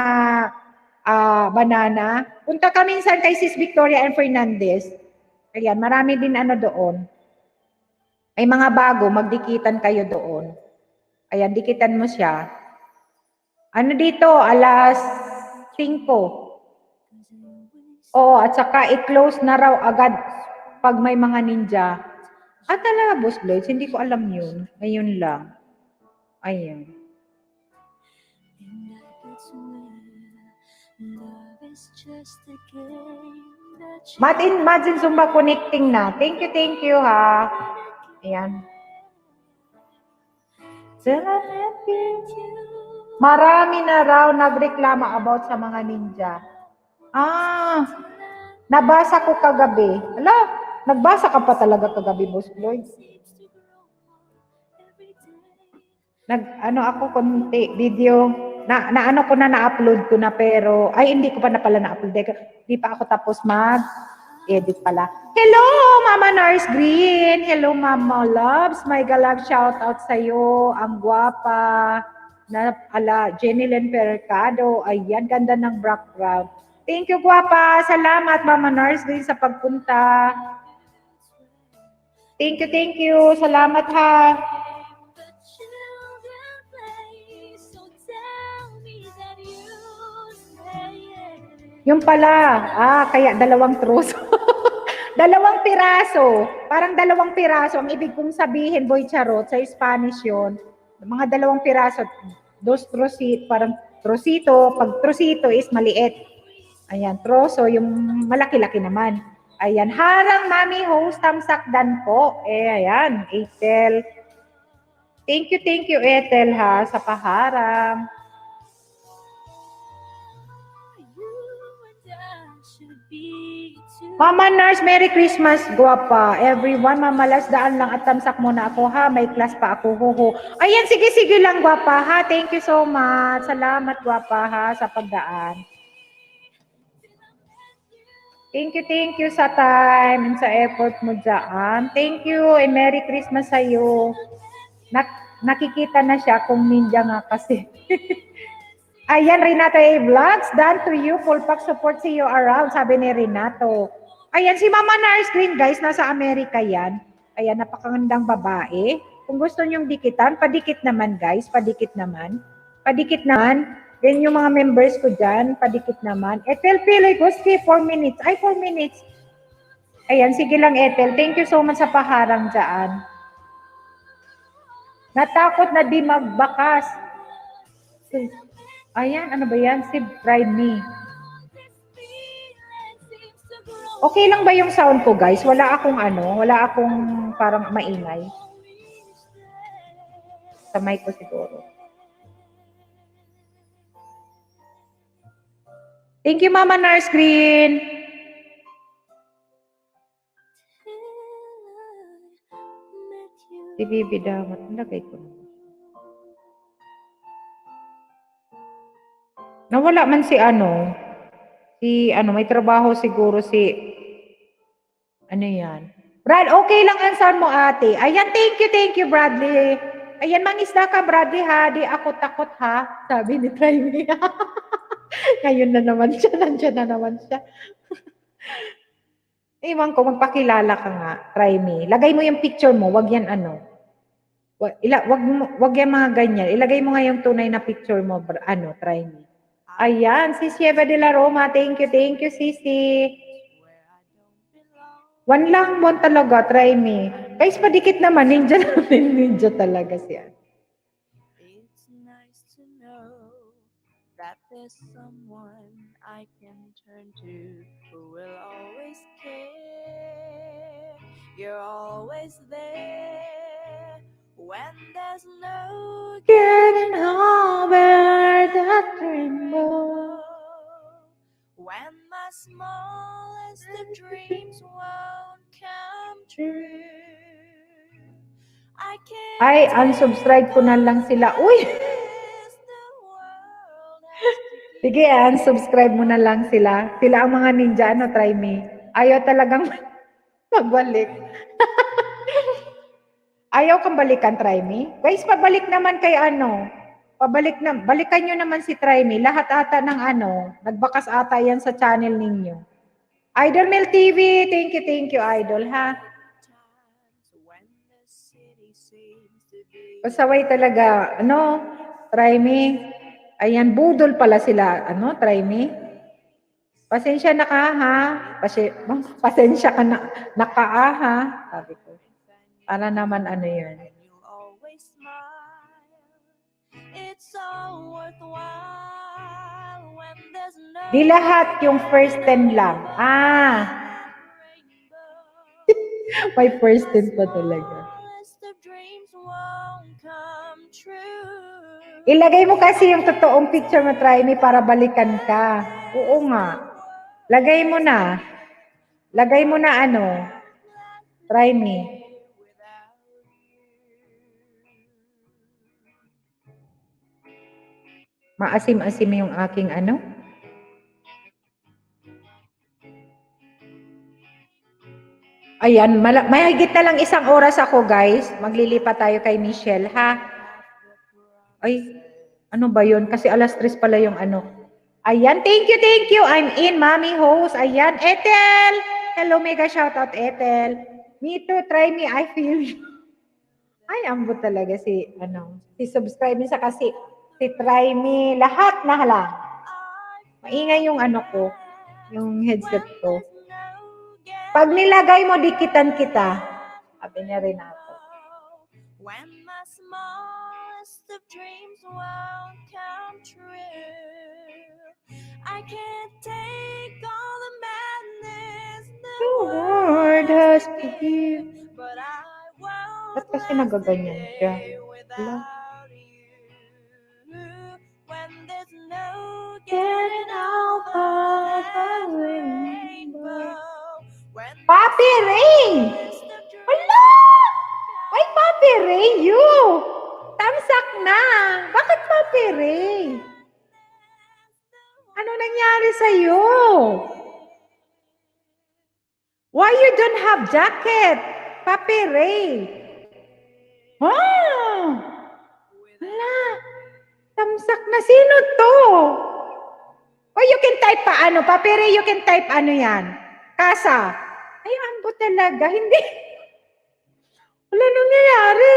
banana, punta ka minsan kay Sis Victoria and Fernandez. Ayan, marami din doon. May mga bago, magdikitan kayo doon. Ayan, dikitan mo siya. Dito, alas 5. At saka i-close na raw agad pag may mga ninja. Talaga, Boss Lloyd, hindi ko alam yun. Ngayon lang. Ayan. Imagine Zumba connecting na. Thank you ha. Ayan. Marami na raw nagreklamo about sa mga ninja. Nabasa ko kagabi. Ala, nagbasa ka pa talaga kagabi, Boss Floyd. Ako konti video ano ko na na-upload ko na pero hindi ko pa na pala na-upload. Hindi pa ako tapos mag-edit pala. Hello, Mama Nurse Green. Hello, Mama Loves. My galab shout out sa iyo. Ang gwapa na Jenilyn Percado. Ayan, ganda ng background. Thank you, gwapa. Salamat, Mama Nurse Green, sa pagpunta. Thank you. Salamat ha. Yung pala, kaya dalawang troso. Dalawang piraso. Parang dalawang piraso. Ang ibig kong sabihin, Boy Charot, sa Spanish yun. Mga dalawang piraso. Dos trocito, parang trocito. Pag trocito is maliit. Ayan, troso, yung malaki-laki naman. Ayan, harang mami host, tamsakdan po. Ayan, Ethel. Thank you, Ethel ha, sa paharang. Mama Nurse, Merry Christmas, guwapa. Everyone, mamalas daan lang at tamsak muna ako ha. May class pa ako, huhu. Ayan, sige lang, guwapa ha. Thank you so much. Salamat, guwapa ha, sa pagdaan. Thank you sa time and sa effort mo dyan. Thank you and Merry Christmas sa iyo. Nakikita na siya kung ninja nga kasi. Ayan, Renato A. Vlogs, done to you. Full pack support see you around, sabi ni Renato. Ayan, si Mama Nurse Green, guys, nasa Amerika yan. Ayan, napakagandang babae. Kung gusto nyong dikitan, padikit naman, guys. Padikit naman. Yan yung mga members ko dyan, padikit naman. Ethel Pili, Gusti, 4 minutes. 4 minutes. Ayan, sige lang, Ethel. Thank you so much sa paharang dyan. Natakot na di magbakas. Ayan, ano ba yan? Si Bride Me. Okay lang ba yung sound ko, guys? Wala akong parang maingay. Sa mic ko siguro. Thank you, Mama Nurse Green. Si Bibi Damat. Nalagay ko na. Nawala man may trabaho siguro ano yan? Brad, okay lang ang sound mo, ate. Ayan, thank you, Bradley. Ayan, mangisda ka, Bradley, ha? Di ako takot, ha? Sabi ni Trimmy. Ngayon na naman siya, nandiyan na naman siya. Iwan ko, magpakilala ka nga, Trimmy. Lagay mo yung picture mo, wag yan wag yan mga ganyan. Ilagay mo nga yung tunay na picture mo, Trimmy. Ayan, si Sieva de la Roma. Thank you, Sisi. One lang mo talaga, try me. Guys, padikit naman. Ninja talaga siya. It's nice to know that there's someone I can turn to who will always care. You're always there when there's no getting over that rainbow. When my smallest of dreams won't come true. Unsubscribe ko na lang sila. Uy! Sige, unsubscribe mo na lang sila. Sila ang mga ninja, try me. Ayaw talagang magbalik. Ayaw kang balikan, try me. Guys, pabalik naman kay balikan nyo naman si Try Me. Lahat ata ng nagbakas ata yan sa channel ninyo. Idol Mel TV, thank you, Idol, ha? Pasaway talaga, Try Me. Ayan, budol pala sila, Try Me. Pasensya na ka, ha? Pasensya ka na ka, ha? Sabi ko. Para naman yan. It's all worthwhile when there's no Di lahat yung first 10 lang. Ah, may first 10 pa talaga. Ilagay mo kasi yung totoong picture mo, try me, para balikan ka. Oo nga. Lagay mo na. Lagay mo na ano. Try me. Maasim-asim yung aking ano. Ayan, mahigit na lang 1 oras ako, guys. Maglilipat tayo kay Michelle, ha? Ay, ano ba yun? Kasi 3:00 pala yung ano. Ayan, thank you, thank you. I'm in, Mommy Host. Ayan, Ethel. Hello, mega shoutout, Ethel. Me too, try me, I feel you. Ay, ambot talaga si, si subscribe sa kasi, si try me, lahat na lang. Maingay yung ano ko, yung headset ko. Pag nilagay mo, dikitan kita. Sabi niya Renato. When my smallest of dreams won't come true, I can't take all the madness the world has to give. But I won't. Ba't kasi nagaganyan siya? Wala. When there's no getting out of the rainbow. Papi Ray! Hala! Ay, Papi Ray, you! Tamsak na! Bakit Papi Ray? Ano nangyari sa'yo? Why you don't have jacket? Papi Ray. Ah! Hala! Tamsak na. Sino to? Oh, you can type pa ano? Papi Ray, you can type ano yan? Kasa. Ay, ambo talaga. Hindi. Wala nangyayari.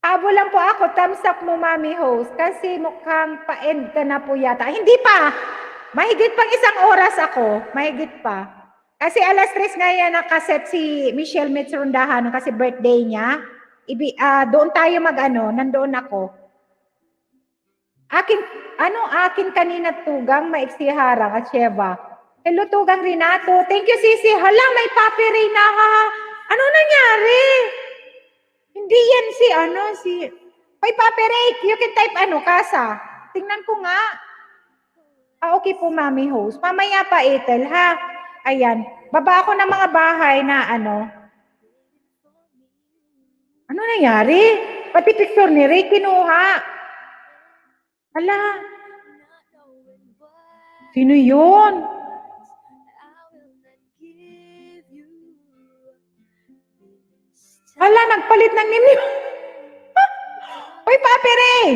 Abo lang po ako. Thumbs up mo, Mommy Host. Kasi mukhang pa-end ka na po yata. Hindi pa. Mahigit pang 1 oras ako. Mahigit pa. Kasi 3:00 nga yan nakaset si Michelle Mitsrundahan kasi birthday niya. Doon tayo nandoon ako. Akin kanina Tugang, Maiksi Harang at Sheva. Hello Tugang Renato. Thank you Sisi. Hala, may Papi Ray na ha. Ano nangyari? Hindi yan si May Papi Ray, you can type Kasa. Tingnan ko nga. Okay po, Mommy Host. Mamaya pa, Ethel, ha? Ayan. Baba ako ng mga bahay na Ano nangyari? Pati picture ni Ray kinuha. Hala. Sino yun? Hala, nagpalit ng ninyo. Uy, Papi Ray!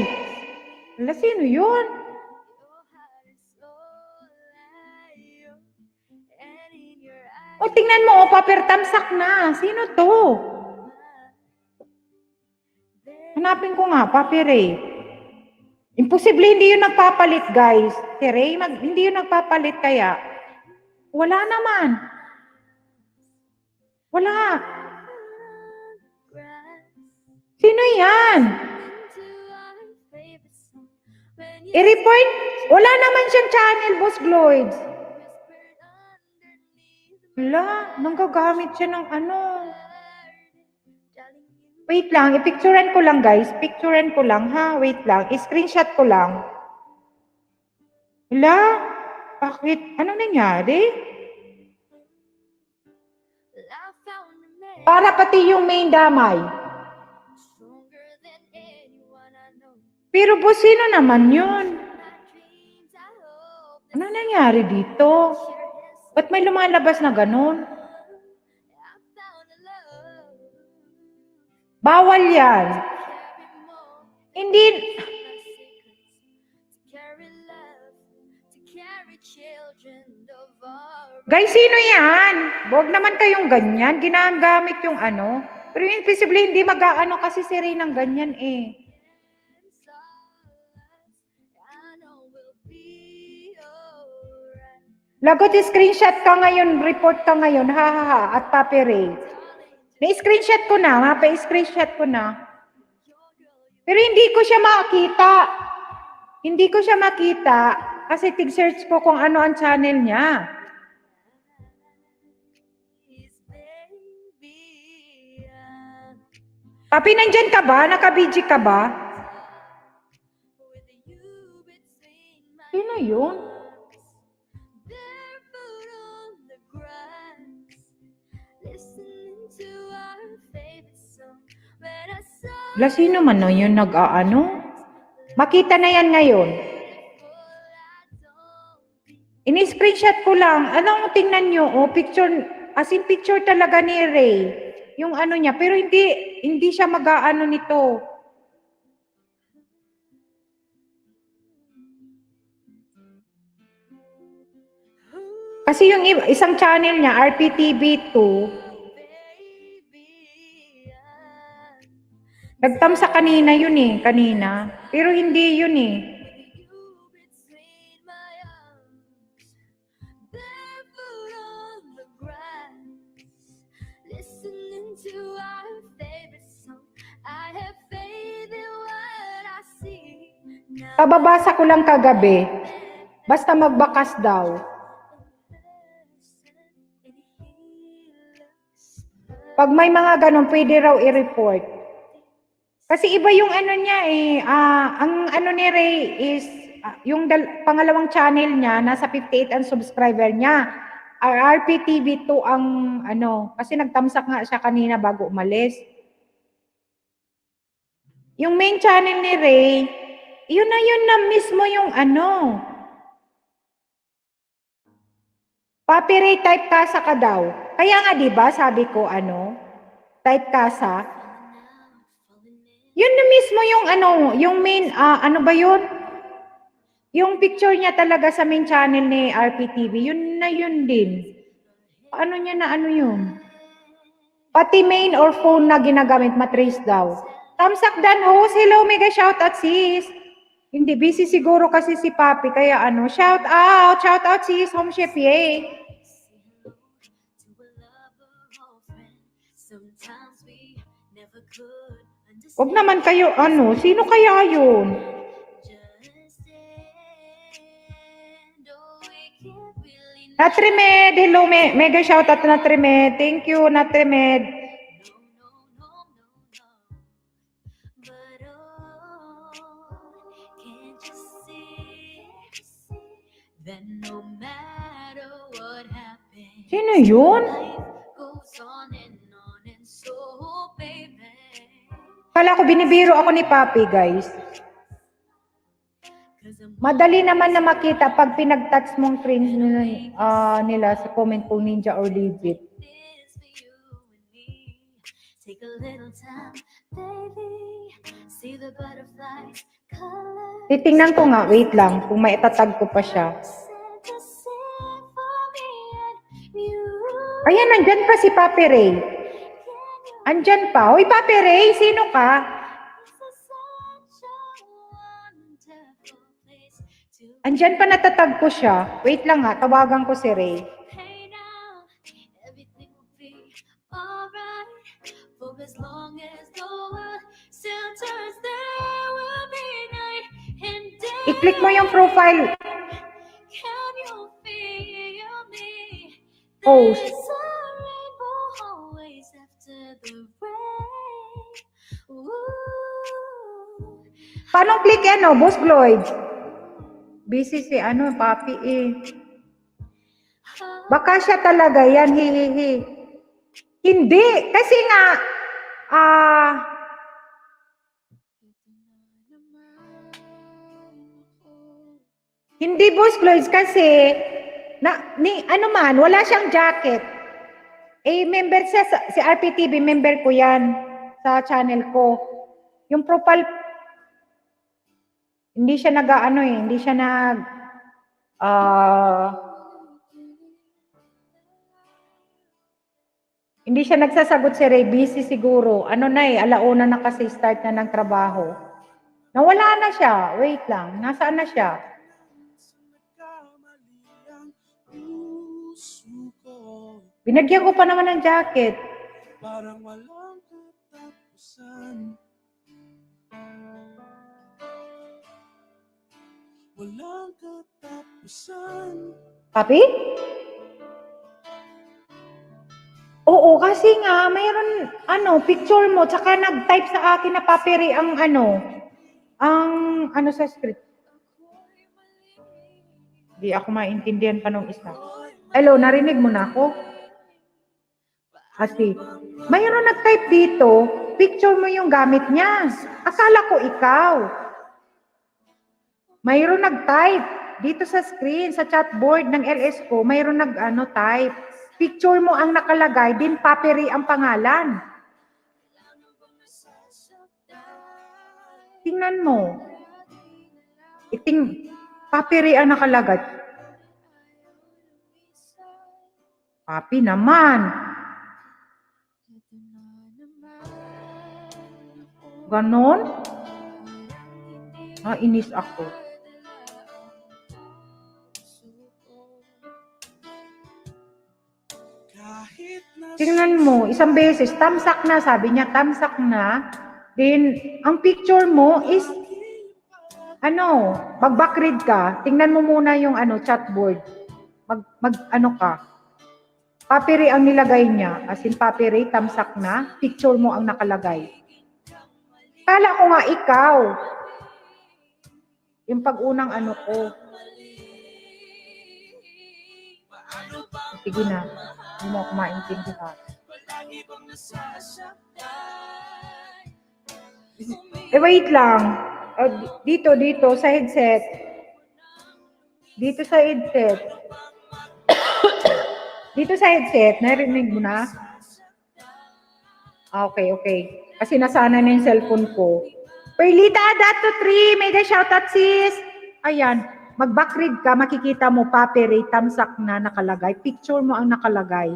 Hala, sino yun? O, tingnan mo, Paper tamsak na. Sino to? Hanapin ko nga, Papi Ray. Imposible hindi yun nagpapalit, guys. Si Ray, hindi yun nagpapalit kaya. Wala naman. Wala. Sino yan? I-report? Wala naman siyang channel, Boss Gloids. Wala, nanggagamit siya ng Wait lang, i-picturean ko lang guys. Picturean ko lang ha. Wait lang, i-screenshot ko lang. Wala, bakit? Anong nangyari? Para pati yung main damay. Pero boss, sino naman yun? Ano nangyari dito? Ba't may lumalabas na ganun? Bawal yan. Hindi. Guys, sino yan? Huwag naman kayong ganyan. Ginagamit yung Pero imposible hindi mag-aano kasi si Ray ng ganyan eh. Lagot, screenshot ka ngayon, report ka ngayon, ha, at Papi Ray. Na-screenshot ko na, mapa-screenshot ko na. Pero hindi ko siya makita. Hindi ko siya makita kasi tig-search ko kung ano ang channel niya. Papi, nandyan ka ba? Naka-BG ka ba? Sino yun? La, sino man no yun nag-aano? Makita na yan ngayon. Ini-screenshot ko lang. Anong tingnan nyo? Oh, picture, as in picture talaga ni Ray. Yung ano niya. Pero hindi siya mag-aano nito. Kasi yung isang channel niya, RPTV2, nagtamsa kanina yun eh, kanina. Pero hindi yun eh. Kababasa ko lang kagabi. Basta magbakas daw. Pag may mga ganun, pwede raw i-report. Kasi iba yung ano niya eh. Ang ano ni Ray is, yung pangalawang channel niya, nasa 58 ang subscriber niya. RPTV2 ang ano, kasi nagtamsak nga siya kanina bago umalis. Yung main channel ni Ray, yun na mismo yung ano. Papi Ray, typecasa ka daw. Kaya nga 'di ba sabi ko ano, typecasa. Yun na mismo yung ano, yung main, ano ba yun? Yung picture niya talaga sa main channel ni RPTV, yun na yun din. Paano niya na ano yun? Pati main or phone na ginagamit, matrace daw. Tamsak Dan host, hello, mega shoutout sis. Hindi, busy siguro kasi si Papi, kaya ano, shout out sis, home chef, yay. Huwag naman kayo, ano, sino kaya yun? Natrimed, hello, mega shoutout Natrimed. Thank you, Natrimed. Sino yun? Kala ko binibiro ako ni Papi, guys. Madali naman na makita pag pinag-touch mong screen nila sa comment kung ninja or legit. Titingnan ko nga, wait lang, kung may itatag ko pa siya. Ayan, nandyan pa si Papi Ray. Andyan pa. Hoy, Papi Ray, sino ka? Andyan pa, natatag ko siya. Wait lang nga, tawagan ko si Ray. I-click mo yung profile. Post. Paano click ano, Boss Floyd? Busy si ano, Papi eh. Baka siya talaga yan, hihihi. Hindi, kasi nga, hindi Boss Floyd kasi, ano man, wala siyang jacket. Eh, member siya, si RPTV, member ko yan sa channel ko. Yung profile, hindi siya nag-ano eh, hindi siya hindi siya nagsasagot si Ray, busy siguro. Ano na eh, alauna na kasi start na ng trabaho. Nawala na siya, wait lang, nasaan na siya? Binagyan ko pa naman ng jacket. Parang walang katapusan. Papi? Oo, kasi nga, mayroon, picture mo, tsaka nag-type sa akin na paperi ang sa script. Di ako maintindihan pa nung isa. Hello, narinig mo na ako? Kasi, mayroon nag-type dito, picture mo yung gamit niya. Akala ko ikaw. Mayroon nag-type dito sa screen, sa chatboard ng LS ko, mayroon type. Picture mo ang nakalagay, din paperi ang pangalan. Tingnan mo. Paperi ang nakalagay. Papi naman. Ganon? Inis ako. Tingnan mo, isang beses, tamsak na, sabi niya, tamsak na. Then, ang picture mo is, mag-backread ka. Tingnan mo muna yung chatboard. Ka. Paperi ang nilagay niya. As in, paperi, tamsak na. Picture mo ang nakalagay. Kala ko nga ikaw. Yung pag-unang ko. Sige na. Hindi mo ako maintindihan. Wait lang. Dito, sa headset. Dito sa headset. Dito sa headset, narinig mo na? Okay. Kasi nasana na yung cellphone ko. Perlita, Dato 3, mega shoutout sis. Ayan, mag-backread ka, makikita mo paperi, tamsak na nakalagay. Picture mo ang nakalagay.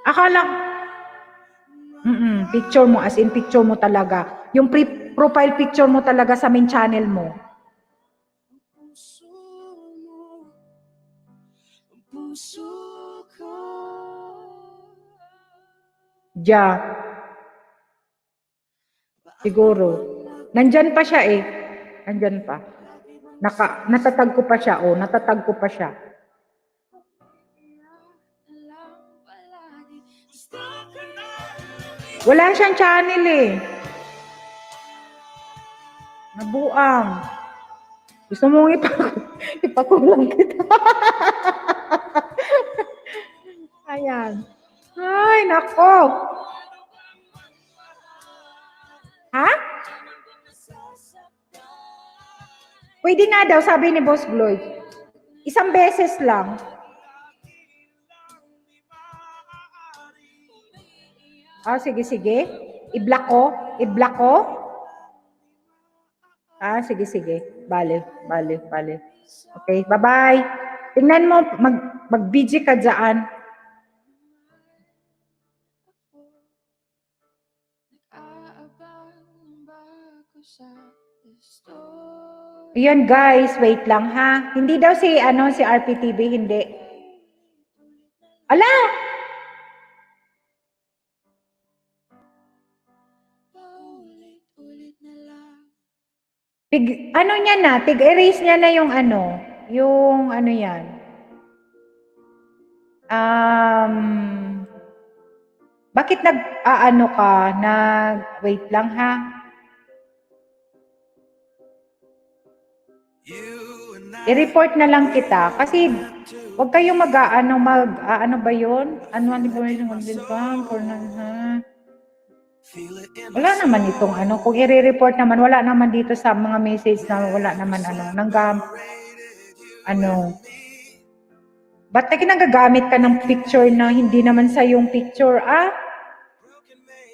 Akala, picture mo, as in picture mo talaga. Yung profile picture mo talaga sa main channel mo. Siguro. Nandyan pa siya eh. Nandyan pa. Natatag ko pa siya. Natatag ko pa siya. Wala siyang channel eh. Nabuang. Gusto mong ipakulang kita. Ayan. Ay, nako. Ha? Pwede nga daw, sabi ni Boss Gloyd. Isang beses lang. Sige. I-block ko? Sige. Bale. Okay, bye-bye. Tingnan mo, mag-BG ka dyan. Ayan guys, wait lang ha. Hindi daw si RPTV, hindi. Ala! Tig-erase niya na yung yan. Bakit wait lang ha. I-report na lang kita kasi wag kayong ba yun? Wala naman itong kung i-report naman, wala naman dito sa mga message na wala naman ba't nagagamit ka ng picture na hindi naman sa yung picture,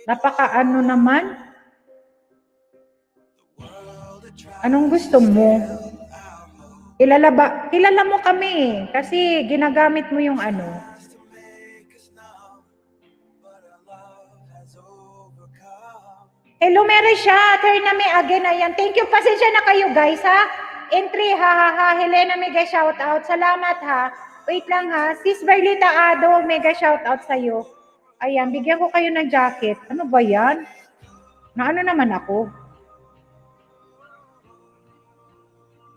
napaka naman? Anong gusto mo? Kilala mo kami kasi ginagamit mo yung Hello, Merisha. Turn na me again. Ayan. Thank you. Pasensya na kayo, guys, ha? Entry, ha. Helena, mega shoutout. Salamat, ha. Wait lang, ha. Sis Berlita Ado, mega shoutout sa'yo. Ayan, bigyan ko kayo ng jacket. Ano ba yan? Na ano naman ako?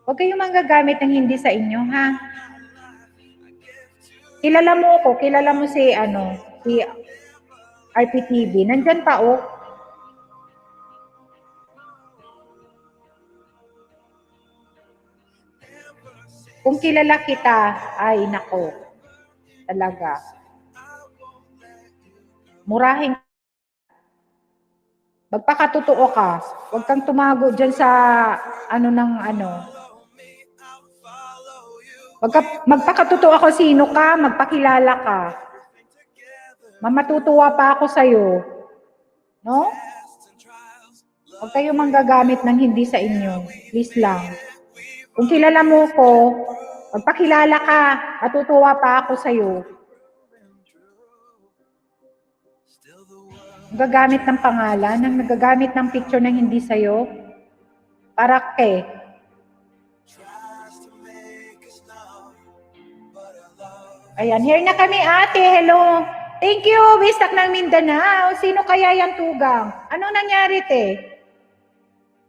Huwag kayong manggagamit ng hindi sa inyo, ha? Kilala mo ako, kilala mo si RPTV. Nandyan pa, oh. Kung kilala kita, ay nako, talaga. Murahin. Magpakatotoo ka. Huwag kang tumago dyan sa Magpakatotoo ako sino ka, magpakilala ka. Mamatutuwa pa ako sa'yo. No? Huwag kayong manggagamit ng hindi sa inyo. Please lang. Kung kilala mo ko, magpakilala ka, matutuwa pa ako sa'yo. Nagagamit ng pangalan, nagagamit ng picture ng hindi sa'yo, para Ayan, here na kami ate, hello. Thank you, Wistak ng Mindanao. Sino kaya yan tugang? Anong nangyari te?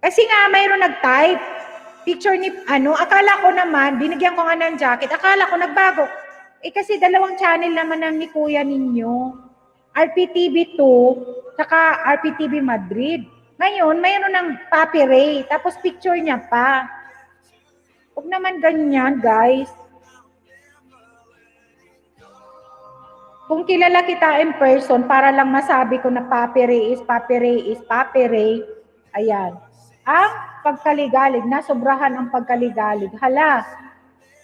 Kasi nga mayroon nag-type. Picture ni, akala ko naman, binigyan ko nga ng jacket, akala ko nagbago. Kasi dalawang channel naman ng ni kuya ninyo. RPTV 2, saka RPTV Madrid. Ngayon, mayroon ng Papi Ray, tapos picture niya pa. Huwag naman ganyan, guys. Kung kilala kita in person, para lang masabi ko na Papi Ray is Papi Ray is Papi Ray, ayan. Ang pagkaligalig, nasobrahan ang pagkaligalig. Hala.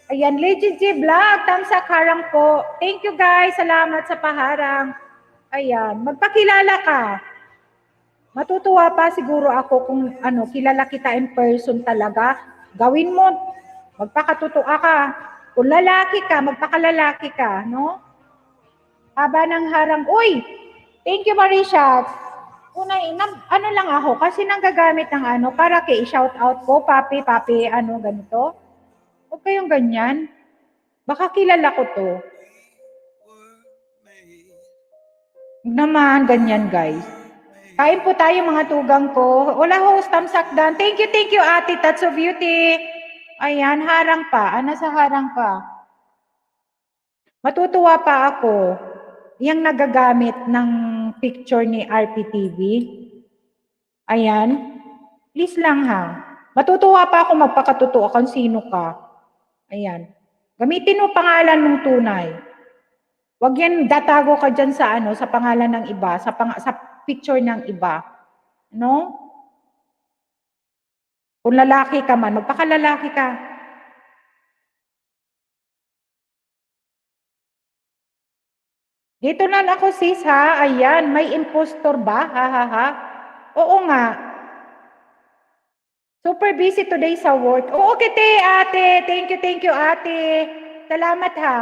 Ayan, Legend G Vlog, thumbs up, harang po. Thank you guys, salamat sa paharang. Ayan, magpakilala ka. Matutuwa pa siguro ako kung kilala kita in person talaga. Gawin mo, magpakatotoo ka. Kung lalaki ka, magpakalalaki ka, no? Haba ng harang. Uy, thank you Marisha. Ano lang ako, kasi nanggagamit ng para kay shout out ko, papi, ganito. Huwag kayong ganyan. Baka kilala ko to. Naman, ganyan guys. Kain po tayo mga tugang ko. Wala host, tamsakdan. Thank you ate, that's so beauty. Ayan, harang pa. Nasa harang pa. Matutuwa pa ako. Yang nagagamit ng picture ni RPTV. Ayan. Please lang ha. Matutuwa pa ako magpakatotoo kung sino ka. Ayan. Gamitin mo pangalan mong tunay. Huwag yan datago ka dyan sa pangalan ng iba, sa picture ng iba. No? Kung lalaki ka man, magpakalalaki ka. Dito na ako sis ha. Ayan, may impostor ba? Ha. Oo nga. Super busy today sa work. Oo, okay ate. Thank you ate. Salamat ha.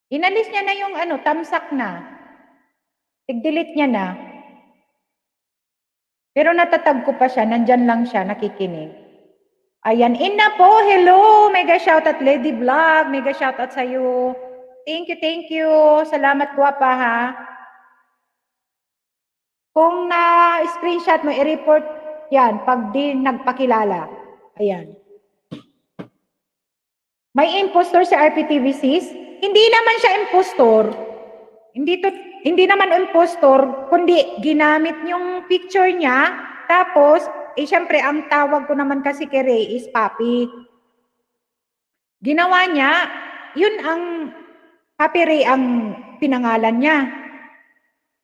Inalis niya na yung tamsak na. Tig-delete niya na. Pero natatag ko pa siya. Nandyan lang siya, nakikinig. Ayan, Ina po. Hello. Mega shoutout Lady Vlog. Mega shoutout sa'yo. Thank you. Salamat guwapa ha. Kung na-screenshot mo, i-report yan pag di nagpakilala. Ayan. May impostor sa RPTV sis? Hindi naman siya impostor. Hindi naman impostor, kundi ginamit yung picture niya. Tapos, syempre, ang tawag ko naman kasi kay Ray is Papi. Ginawa niya, yun ang Papi Ray ang pinangalan niya.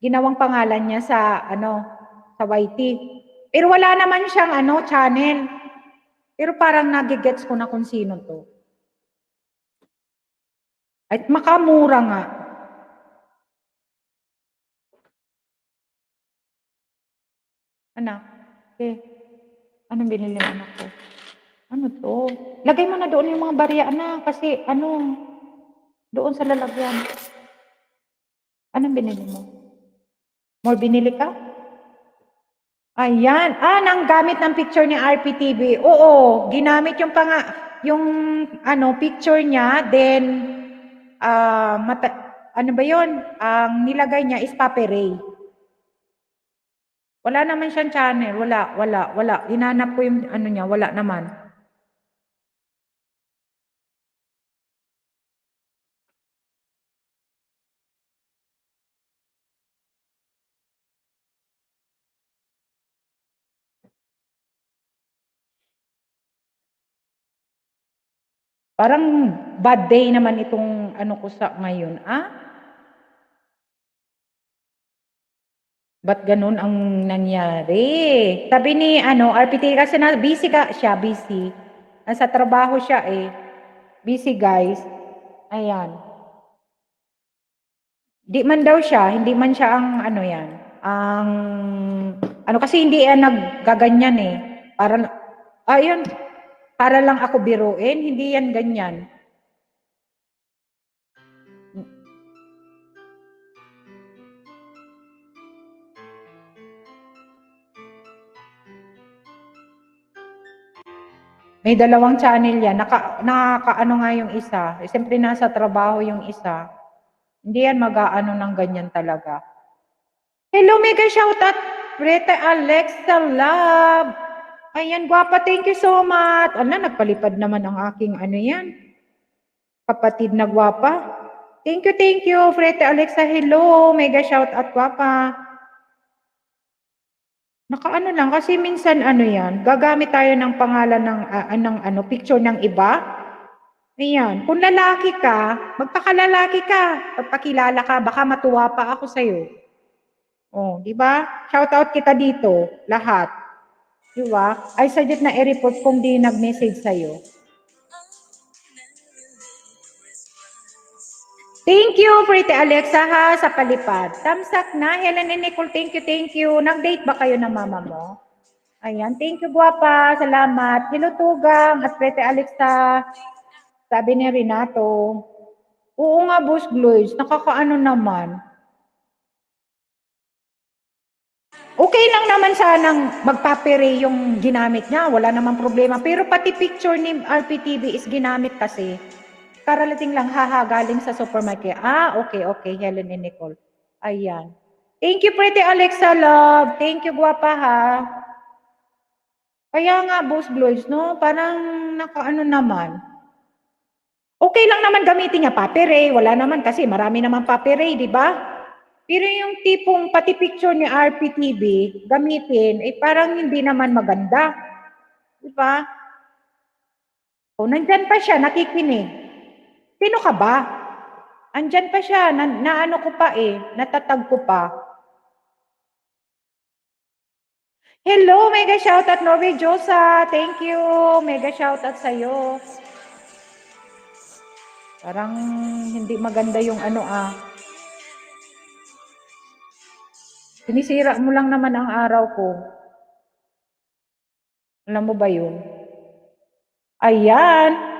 Ginawang pangalan niya sa YT. Pero wala naman siyang channel. Pero parang nagigets ko na kung sino to. At makamura nga. Anak, anong binili ng anak ko? Ano to? Lagay mo na doon yung mga barya, anak. Kasi doon sa lalagyan. Anong binili mo? More binili ka? Ayan. Nang gamit ng picture ni RPTV. Oo, ginamit yung picture niya. Then, ano ba yun? Ang nilagay niya is Papi Ray. Wala naman siyang channel, wala. Hinanap ko yung ano niya, wala naman. Parang bad day naman itong ano ko sa ngayon, Ba't ganun ang nangyari? Sabi ni RPT kasi busy siya, busy. Nasa trabaho siya eh. Busy guys. Ayan. Di man daw siya, hindi man siya ang ano yan. Ang ano kasi hindi yan naggaganyan eh. Ayun, para lang ako biruin, hindi yan ganyan. May dalawang channel yan. Nakakaano nga yung isa. Siyempre nasa trabaho yung isa. Hindi yan mag-aano ng ganyan talaga. Hello, mega shoutout, Breta Alexa Love. Ayan, guwapa, thank you so much. Nagpalipad naman ang aking ano yan. Kapatid na guwapa. Thank you, Breta Alexa. Hello, mega shoutout, guwapa. Nakaano lang, kasi minsan ano yan, gagamit tayo ng pangalan ng picture ng iba. Ayan, kung lalaki ka, magpakalalaki ka. Pagpakilala ka, baka matuwa pa ako sa'yo. Oh, di ba? Shout out kita dito, lahat. Di ba? I suggest na i-report kung di nag-message sa'yo. Thank you, Pretty Alexa ha, sa palipad. Thumbs up na. Helen and Nicole, thank you. Nag-date ba kayo ng mama mo? Ayan, thank you, guwapa. Salamat. Hello, Tugang at Pretty Alexa. Sabi ni Renato. Oo nga, Boss Gloys. Nakakaano naman. Okay lang naman sanang magpapere yung ginamit niya. Wala namang problema. Pero pati picture ni RPTV is ginamit kasi. Karalating lang, galing sa supermarket. Okay, Helen and Nicole. Ayan. Thank you, Pretty Alexa, love. Thank you, guwapa, ha. Kaya nga, Boss Gloys, no? Parang nakaano naman. Okay lang naman gamitin niya papere. Wala naman kasi marami naman papere, di ba? Pero yung tipong pati picture ni RPTV gamitin, parang hindi naman maganda. Di ba? O, nandyan pa siya, nakikinig. Sino ka ba? Andyan pa siya, naano ko pa natatag ko pa. Hello, mega shoutout Norway Josa. Thank you. Mega shoutout sa'yo. Parang hindi maganda yung Sinisira mo lang naman ang araw ko. Alam mo ba yun? Ayan.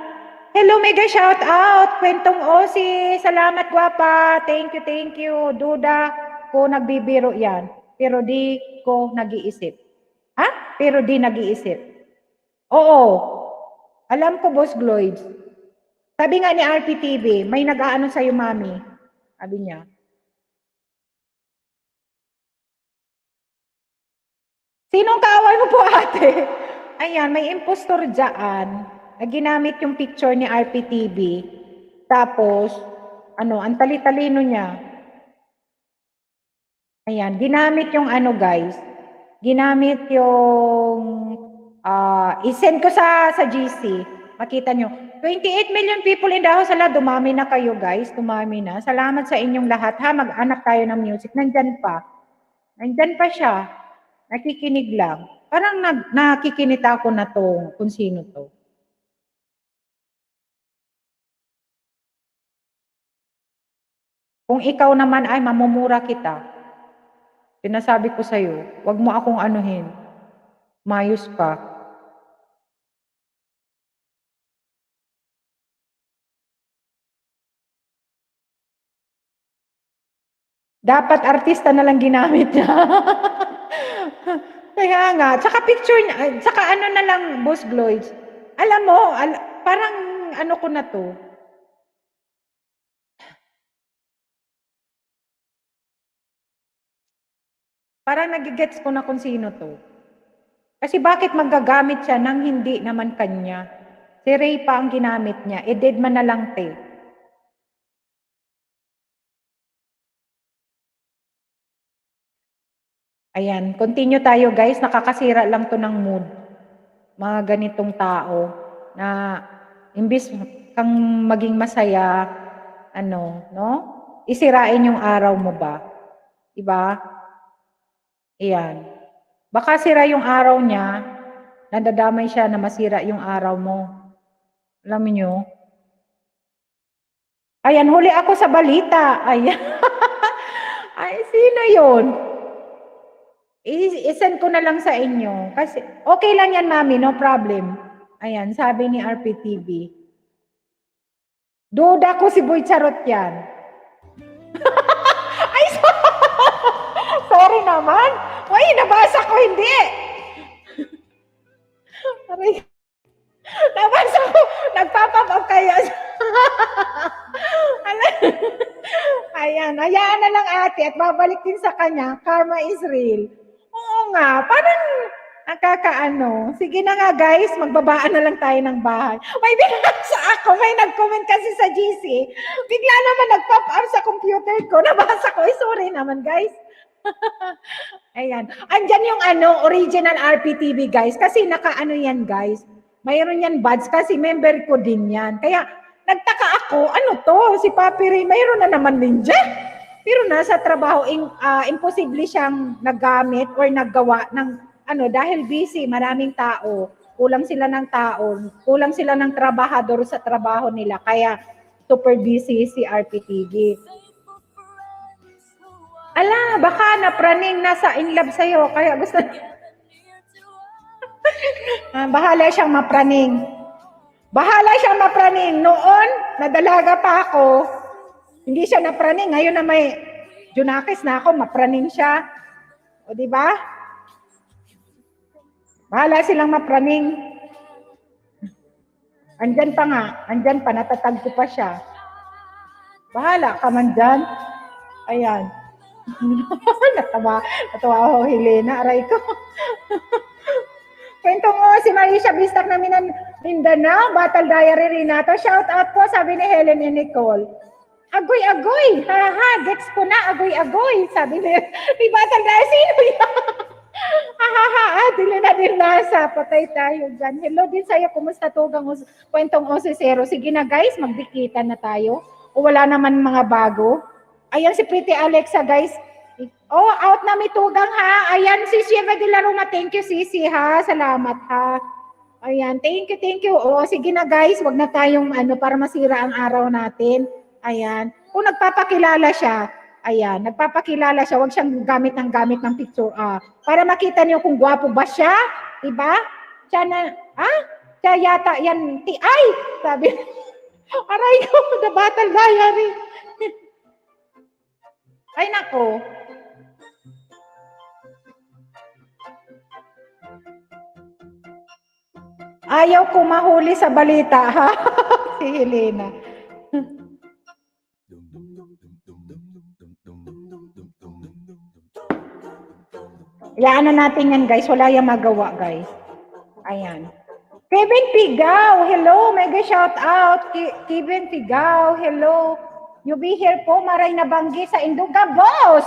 Hello, mega shout out. Kwentong Osi. Salamat, guwapa. Thank you. Duda ko nagbibiro yan. Pero di ko nag-iisip. Ha? Pero di nag-iisip. Oo. Alam ko, Boss Gloyd. Sabi nga ni RPTV, may nag-aano sa'yo, mami. Sabi niya. Sinong kaaway mo po, ate? Ayan, may impostor dyan na ginamit yung picture ni RPTV. Tapos, ang tali-talino niya. Ayan, ginamit yung guys. Ginamit yung, isend ko sa GC. Makita nyo. 28 million people in the house. Dumami na kayo, guys. Dumami na. Salamat sa inyong lahat, ha. Mag-anak tayo ng music. Nandyan pa siya. Nakikinig lang. Parang nakikinita ako na to, kung sino to. Kung ikaw naman ay mamumura kita, sinasabi ko sa'yo, wag mo akong anuhin. Mayos pa. Dapat artista na lang ginamit niya. Kaya nga, tsaka picture niya, tsaka na lang, Boss Gloyd. Alam mo, parang ko na to. Parang nagigets ko na kung sino to. Kasi bakit magagamit siya ng hindi naman kanya? Si Ray pa ang ginamit niya. Dead man na lang, te. Ayan, continue tayo guys. Nakakasira lang to ng mood. Mga ganitong tao na imbis kang maging masaya, no? Isirain yung araw mo ba? Diba? Ayan. Baka sira yung araw niya, nadadamay siya na masira yung araw mo. Alam niyo? Ayan, huli ako sa balita. Ayan. Ay, sino yun? I-send ko na lang sa inyo. Kasi, okay lang yan, mami, no problem. Ayan, sabi ni RPTV. Duda ko si Boy Charot yan. Ay, sorry naman. Ay, nabasa ko, hindi. Aray. Nabasa ko, nagpapabab kaya. Ayan, hayaan na lang ate at babalik din sa kanya, karma is real. Oo nga, parang nakakaano. Sige na nga guys, magbabaan na lang tayo ng bahay. May binasa ako, may nag-comment kasi sa GC. Bigla naman nag-pop up sa computer ko. Nabasa ko, sorry naman guys. Ayan. Andyan yung original RPTV guys. Kasi naka-ano yan guys. Mayroon yan badge kasi member ko din yan. Kaya nagtaka ako, ano to? Si Papi Ray, mayroon na naman din dyan. Pero nasa trabaho, imposible siyang naggamit or naggawa ng dahil busy, maraming tao. Kulang sila ng tao. Kulang sila ng trabahador sa trabaho nila. Kaya super busy si RPTV. Ala, baka napraning nasa in love sa'yo. Kaya gusto niya. Bahala siyang mapraning. Bahala siyang mapraning. Noon, nadalaga pa ako. Hindi siya napraning. Ngayon na may Junakis na ako, mapraning siya. O, di ba? Bahala silang mapraning. Andyan pa nga. Andyan pa, natatag ko pa siya. Bahala ka man dyan. Ayan. Natawa ako, Helena. Aray ko. Kwentong si Marisha Bistak namin ng Mindanao, Battle Diary Renato. Shout out po, sabi ni Helen and Nicole. Agoy-agoy. Ha, gets ko na, agoy-agoy. Sabi ni Battle Diary, sino yan? Dili na din nasa. Patay tayo dyan. Hello din sa'yo. Kumusta tugang kwentong 11-0? Sige na guys, magdikitan na tayo. O wala naman mga bago. Ayan si Pretty Alexa guys. Oh, out na may tugang ha. Ayan, si Shiva de la Roma. Thank you, Sisi ha. Salamat ha. Ayan, thank you. Oh, sige na guys, wag na tayong para masira ang araw natin. Ayan. Kung nagpapakilala siya, wag siyang gamit ng picture. Para makita niyo kung gwapo ba siya. Diba? Siya na, siya yata yan. Ay! Sabi, aray ko, the Battle Diary. Ay, nako. Ayaw ko mahuli sa balita, ha? Si Helena. Iyaan na natin yan, guys. Wala yung magawa, guys. Ayan. Kevin Pigaw, hello. Mega shout out. Kevin Pigaw, hello. You be here po, maray na banggi sa Induga, boss.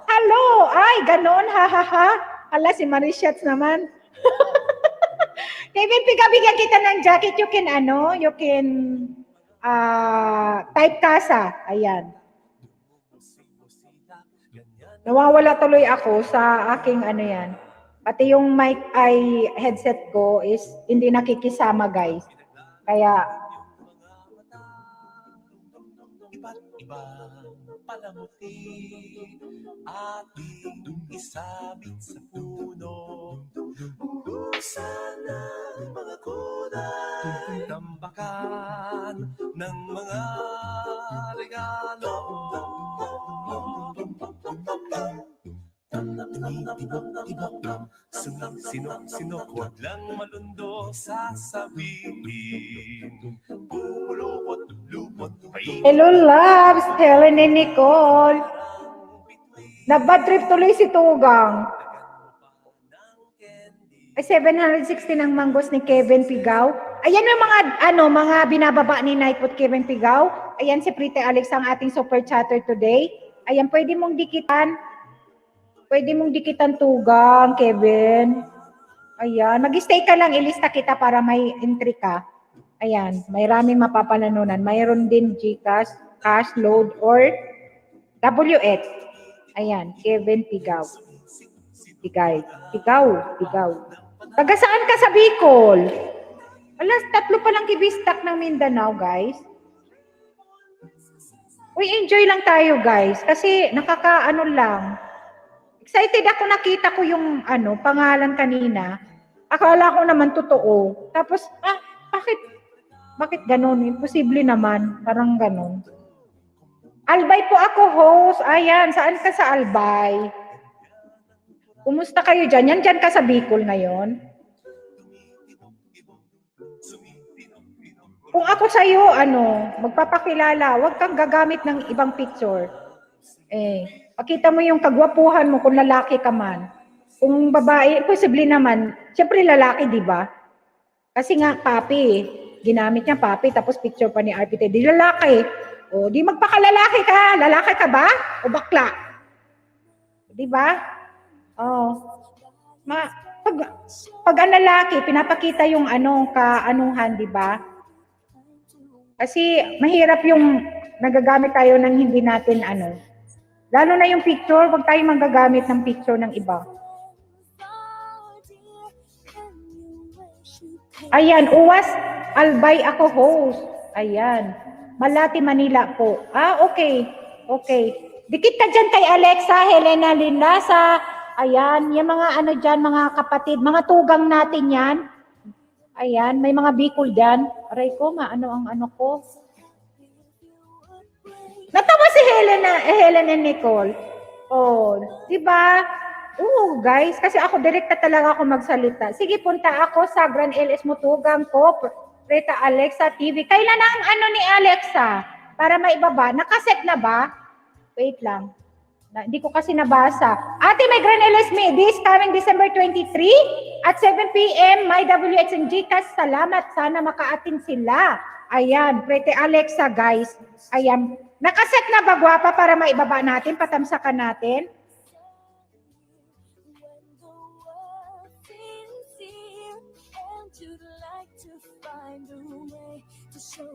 Hello. Ay, ganon, ha. Hala, si Marishats naman. Kevin, bigyan kita ng jacket. You can type kasa. Ayan. Nawawala tuloy ako sa aking yan. Pati yung mic headset ko is hindi nakikisama, guys. Kaya palamuti ating isabit sa puno. Sana mga kulay tambakan ng mga regalo. Sinok, wag lang malundo sasabihin. Lupot. Hello, loves. Helen and Nicole. Na-bad trip tuloy si Tugang. Ay, 760 ng manggos ni Kevin Pigaw. Ayan yung mga binababa ni Nightwood Kevin Pigaw. Ayan si Pretty Alex ang ating super chatter today. Ayan, pwede mong dikitan. Pwede mong dikitan Tugang, Kevin. Ayan, mag-stay ka lang, ilista kita para may entry ka. Ayan, may raming mapapananunan. Mayroon din GCash, cash load, or WX. Ayan, Kevin Pigaw. Pigaw. Taga saan ka sa Bicol? Alas, 3 pa lang kibistak ng Mindanao, guys. Uy, enjoy lang tayo, guys. Kasi nakakaano lang. Excited ako, nakita ko yung pangalan kanina. Akala ko naman totoo. Tapos, bakit ganun? Imposible naman. Parang ganun. Albay po ako, host. Ayan, saan ka sa Albay? Kumusta kayo dyan? Yan dyan ka sa Bicol ngayon? Kung ako sa'yo, magpapakilala, huwag kang gagamit ng ibang picture. Pakita mo yung kagwapuhan mo kung lalaki ka man. Kung babae, posible naman. Siyempre lalaki, di ba? Kasi nga, papi. Ginamit niya papi, tapos picture pa ni RPT. Di lalaki. O, di magpakalalaki ka. Lalaki ka ba? O bakla? Di ba? Pag ang lalaki, pinapakita yung kaanuhan, di ba? Kasi mahirap yung nagagamit tayo ng hindi natin Lalo na yung picture, wag tayo magagamit ng picture ng iba. Ayan, Uwas Albay ako host. Ayan. Malati, Manila po. Okay. Dikit ka dyan kay Alexa, Helena Linlasa. Ayan, yung mga dyan, mga kapatid, mga tugang natin yan. Ayan, may mga Bicol dyan. Aray ko, ang ko. Natawa si Helen and Nicole. Di ba? Guys, kasi ako direkta talaga ako magsalita. Sige, punta ako sa Grand LS Mutugang ko, Rita Alexa TV. Kailan ang ni Alexa? Para maibaba. Nakaset na ba? Wait lang. Hindi ko kasi nabasa. Ate, may Grand LS me this coming December 23 at 7 p.m. My WX and GCash. Salamat. Sana makaatin sila. Ayan, Pretty Alexa, guys. Ayan. Nakaset na ba, gwapa, para maibaba natin, patamsakan natin?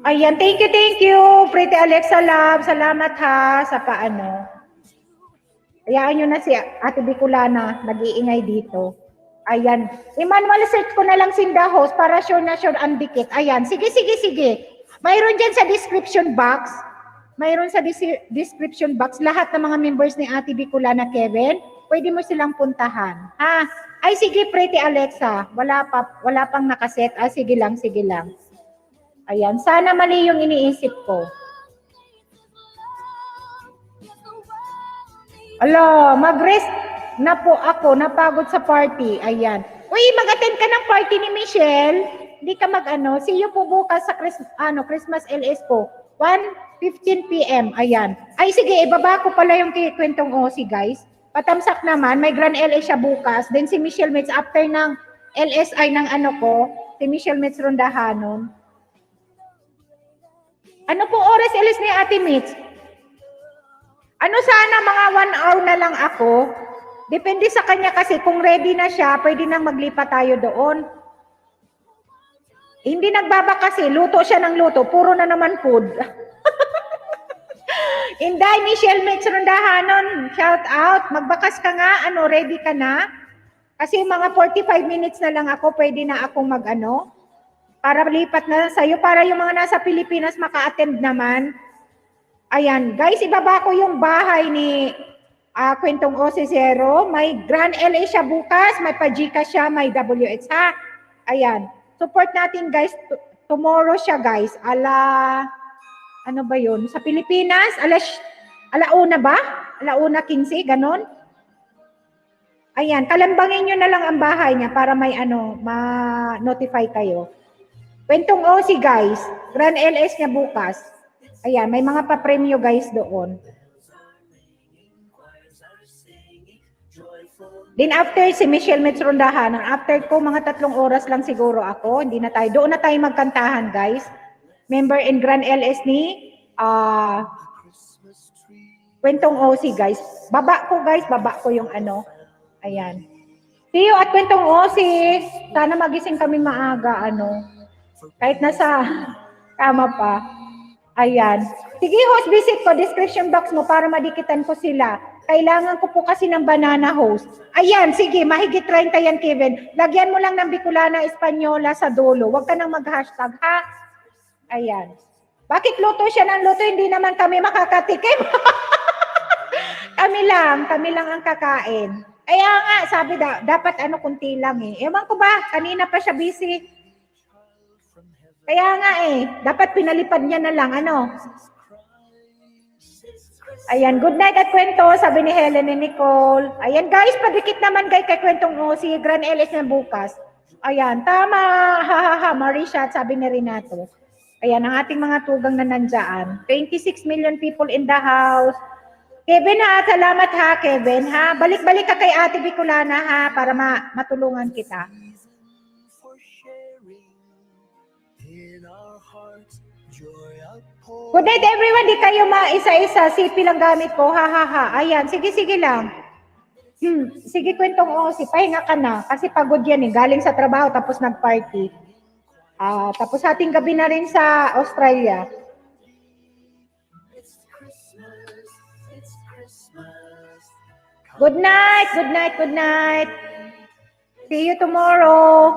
Ayan, thank you, Pretty Alexa Love. Salamat ha, sa paano. Hayaan nyo na si Ate Bicolana, nag-iingay dito. Ayan, Emmanuel, search ko na lang Sinda host para sure na sure ang dikit. Ayan, sige. Mayroon dyan sa description box. Lahat ng mga members ni Ate Bicolana Kevin, pwede mo silang puntahan. Ay sige, Pretty Alexa, wala pang nakaset. Sige lang. Ayan, sana mali yung iniisip ko. Mag-rest na po ako, napagod sa party. Ayan. Uy, mag-attend ka ng party ni Michelle. Hindi ka see you po bukas sa Christmas LS po. 1:15 p.m. Ayan. Ay sige, ibaba ko pala yung kwentong OC, guys. Patamsak naman, may Grand LS siya bukas. Then si Michelle Metz after ng LSI ng si Michelle Metz Rondahanon. Ano po oras LS ni Ate Metz? Sana mga 1 hour na lang ako. Depende sa kanya kasi kung ready na siya, pwede nang maglipat tayo doon. Hindi nagbaba kasi, luto siya ng luto, puro na naman food. Inday, Michelle Metz Rondahanon, shout out. Magbakas ka nga, ready ka na? Kasi mga 45 minutes na lang ako, pwede na akong para lipat na sa'yo, para yung mga nasa Pilipinas maka-attend naman. Ayan, guys, ibaba ko yung bahay ni Kwentong OC0. May Grand LA siya bukas, may Pajika siya, may WX ha. Ayan, support natin guys, tomorrow siya guys, ano ba yun? Sa Pilipinas, alauna ba? Alauna 15, ganon? Ayan, kalambangin nyo na lang ang bahay niya para may ma-notify kayo. Kwentong OC guys, Grand LS niya bukas. Ayan, may mga pa-premyo guys doon. Then after si Michelle Metrondahan, after ko mga 3 oras lang siguro ako, hindi na tayo, doon na tayo magkantahan guys. Member in Grand LS ni Kwentong OC guys. Baba ko yung ano. Ayan. See you at Kwentong OC. Sana magising kami maaga ano. Kahit nasa kama pa. Ayan. Sige host, visit ko description box mo para madikitan ko sila. Kailangan ko po kasi ng banana host. Ayan, sige, mahigit 30 yan, Kevin. Lagyan mo lang ng Bicolana Espanyola sa dulo. Huwag ka nang mag-hashtag, ha? Ayan. Bakit luto siya ng luto? Hindi naman kami makakatikim. kami lang ang kakain. Kaya nga, sabi dapat ano, kunti lang eh. Ewan ko ba, kanina pa siya busy. Kaya nga eh, dapat pinalipad niya na lang, ano. Ayan, good night at kwento, sabi ni Helen and Nicole. Ayan guys, padikit naman kay Kwentong si Grand LS na bukas. Ayan, tama, hahaha, Marisha, sabi ni Renato. Ayan, ang ating mga tugang na nandyan. 26 million people in the house. Kevin ha, salamat ha, Kevin ha. Balik-balik ka kay Ate Bicolana ha, para matulungan kita. Good night everyone, di kayo isa-isa, CP lang gamit ko, ha ha ha. Ayan, sige lang. Sige Kwentong OC, pahinga ka na, kasi pagod yan eh, galing sa trabaho tapos nag-party. Tapos ating gabi na rin sa Australia. Good night, good night, good night. See you tomorrow.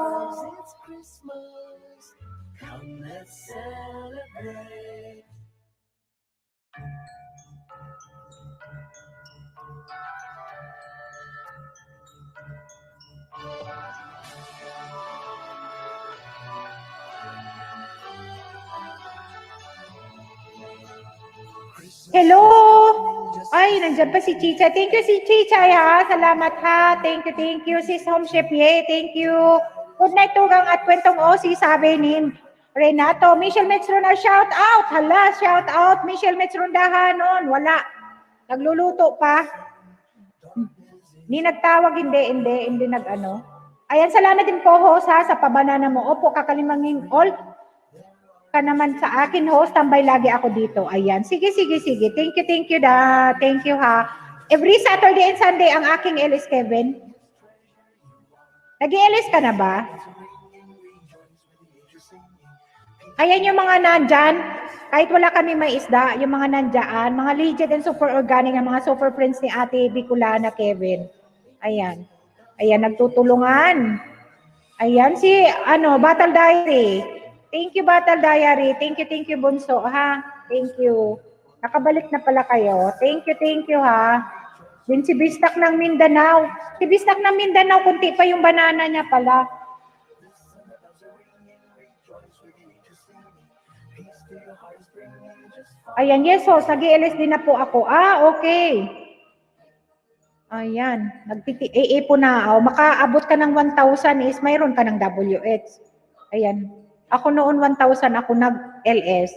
Hello! Ay, nandiyan pa si Chicha. Thank you si Chicha ha. Salamat ha. Thank you. Sis Home Chef Ye. Thank you. Good night tugang at Kwentong OC, sabi ni Renato. Michelle Metzrona, shout out. Hala, shout out. Michelle Metzrondahan noon. Wala. Nagluluto pa. Hindi nagtawag, hindi nag-ano. Ayan, salamat din po host ha sa pabanana mo. Opo, kakalimangin all ka naman sa akin host, tambay lagi ako dito. Ayan, sige. Thank you da. Thank you ha. Every Saturday and Sunday ang aking LS Kevin. Nag-LS ka na ba? Ayan yung mga nandyan. Kahit wala kami may isda, yung mga nandyan, mga legit and super organic, ang mga super friends ni Ate Bicolana Kevin. Ayan. Ayan, nagtutulungan. Ayan, si, Battle Diary. Thank you, Battle Diary. Thank you, Bunso, ha? Thank you. Nakabalik na pala kayo. Thank you, ha? Din si Bistak ng Mindanao. Si Bistak ng Mindanao, kunti pa yung banana niya pala. Ayan, yes, so, nag-i-LS din na po ako. Okay. Ayan, po na. Makaabot ka ng 1,000 is mayroon ka ng WH. Ayan. Ako noon 1,000 ako nag-LS.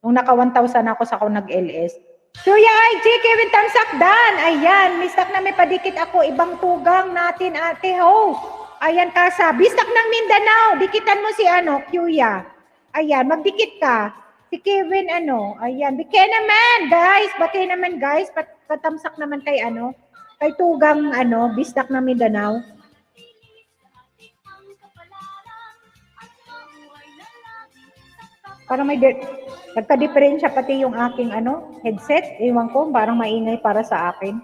Nung naka 1,000 ako sa ako nag-LS. Kuya IG, Kevin Tamsakdan. Ayan, mistak na may padikit ako. Ibang tugang natin, ate host. Ayan, kasa. Bistak ng Mindanao. Dikitan mo si Kuya. Ayan, magdikit ka. Si Kevin, ayan. Bikay naman, guys. Patamsak naman kay kay tugang, Bistak ng Mindanao. Parang may nagka-diferensya pati yung aking headset. Ewan ko, parang maingay para sa akin.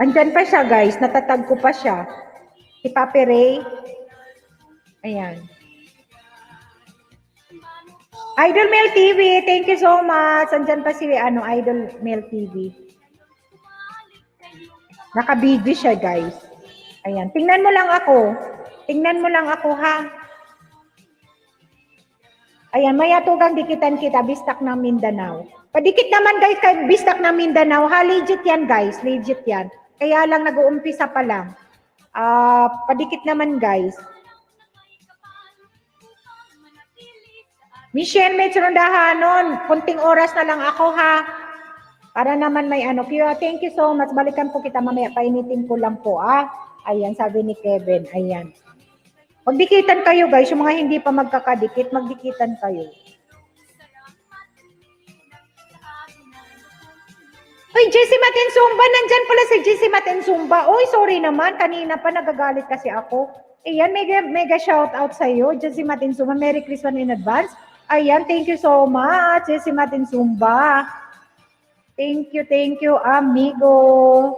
Andyan pa siya guys, natatag ko pa siya. Si Papi Ray. Ayan. Idol Mel TV, thank you so much. Andyan pa si Idol Mel TV. Naka-video siya guys. Ayan, tingnan mo lang ako ha. Ayan, maya tugang dikitan kita, Bistak ng Mindanao. Padikit naman guys kay Bistak ng Mindanao ha. Legit yan guys, legit yan. Kaya lang nag-uumpisa pa lang. Padikit naman guys. Michelle, may tsundahan nun. Kunting oras na lang ako ha. Para naman may ano. Kaya thank you so much. Balikan po kita mamaya. Painitin ko lang po Ayan, sabi ni Kevin. Ayan. Magdikitan kayo guys. Yung mga hindi pa magkakadikit, magdikitan kayo. Uy, Jessie Matensumba, nandyan pala si Jessie Matensumba. Uy, sorry naman, kanina pa nagagalit kasi ako. Ayan, mega shout out sa iyo, Jessie Matensumba. Merry Christmas in advance. Ayan, thank you so much, Jessie Matensumba. Thank you, amigo.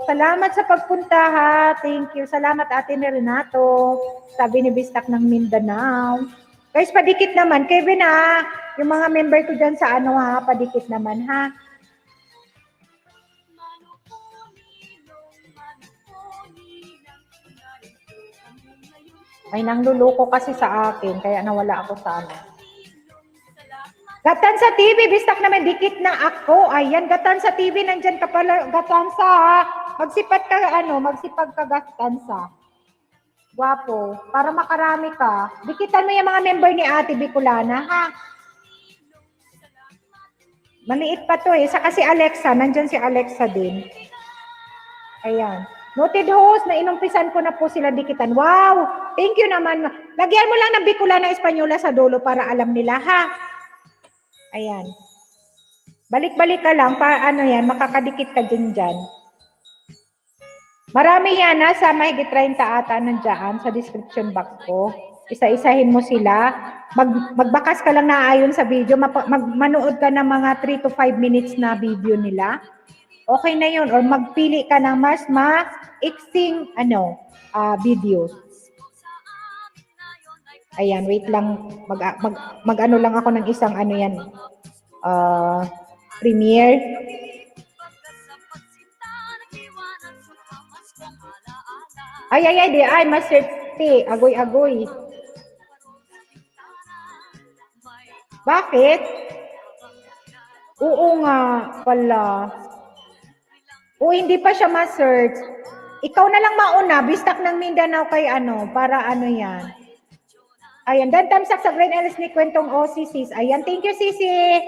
Salamat sa pagpunta ha. Thank you. Salamat Ate Renato. Sabi ni Bistak ng Mindanao. Guys, padikit naman. Kevin yung mga member ko dyan sa padikit naman ha. Ay, nangluluko kasi sa akin, kaya nawala ako sa Gatansa TV, Bistak naman, dikit na ako. Ayan, Gatansa TV, nandyan ka pala, Gatansa ha. Magsipag ka Gatansa. Guwapo, para makarami ka. Dikitan mo yung mga member ni Ate Bicolana, ha? Maliit pa to Saka si Alexa, nandyan si Alexa din. Ayan. Noted host, na inumpisan ko na po sila dikitan. Wow! Thank you naman. Lagyan mo lang ng Bicolana Espanyola sa dulo para alam nila, ha? Ayan. Balik-balik ka lang, makakadikit ka dyan. Marami yan, nasa mahigit 30 ata nandiyan sa description box ko. Isa-isahin mo sila. Magbakas ka lang na ayon sa video. Manood ka ng mga 3 to 5 minutes na video nila. Okay na yun. Or magpili ka ng mas iksing videos. Ayan, wait lang. Mag-ano lang ako ng isang premiere. Ay, maserte. Agoy. Bakit? Oo nga, pala. Hindi pa siya ma-search. Ikaw na lang mauna, Bistak ng Mindanao kay para yan. Ayan, dan tamsak sa Green Ellis ni Kwentong Sis. Ayan, thank you, Sisi.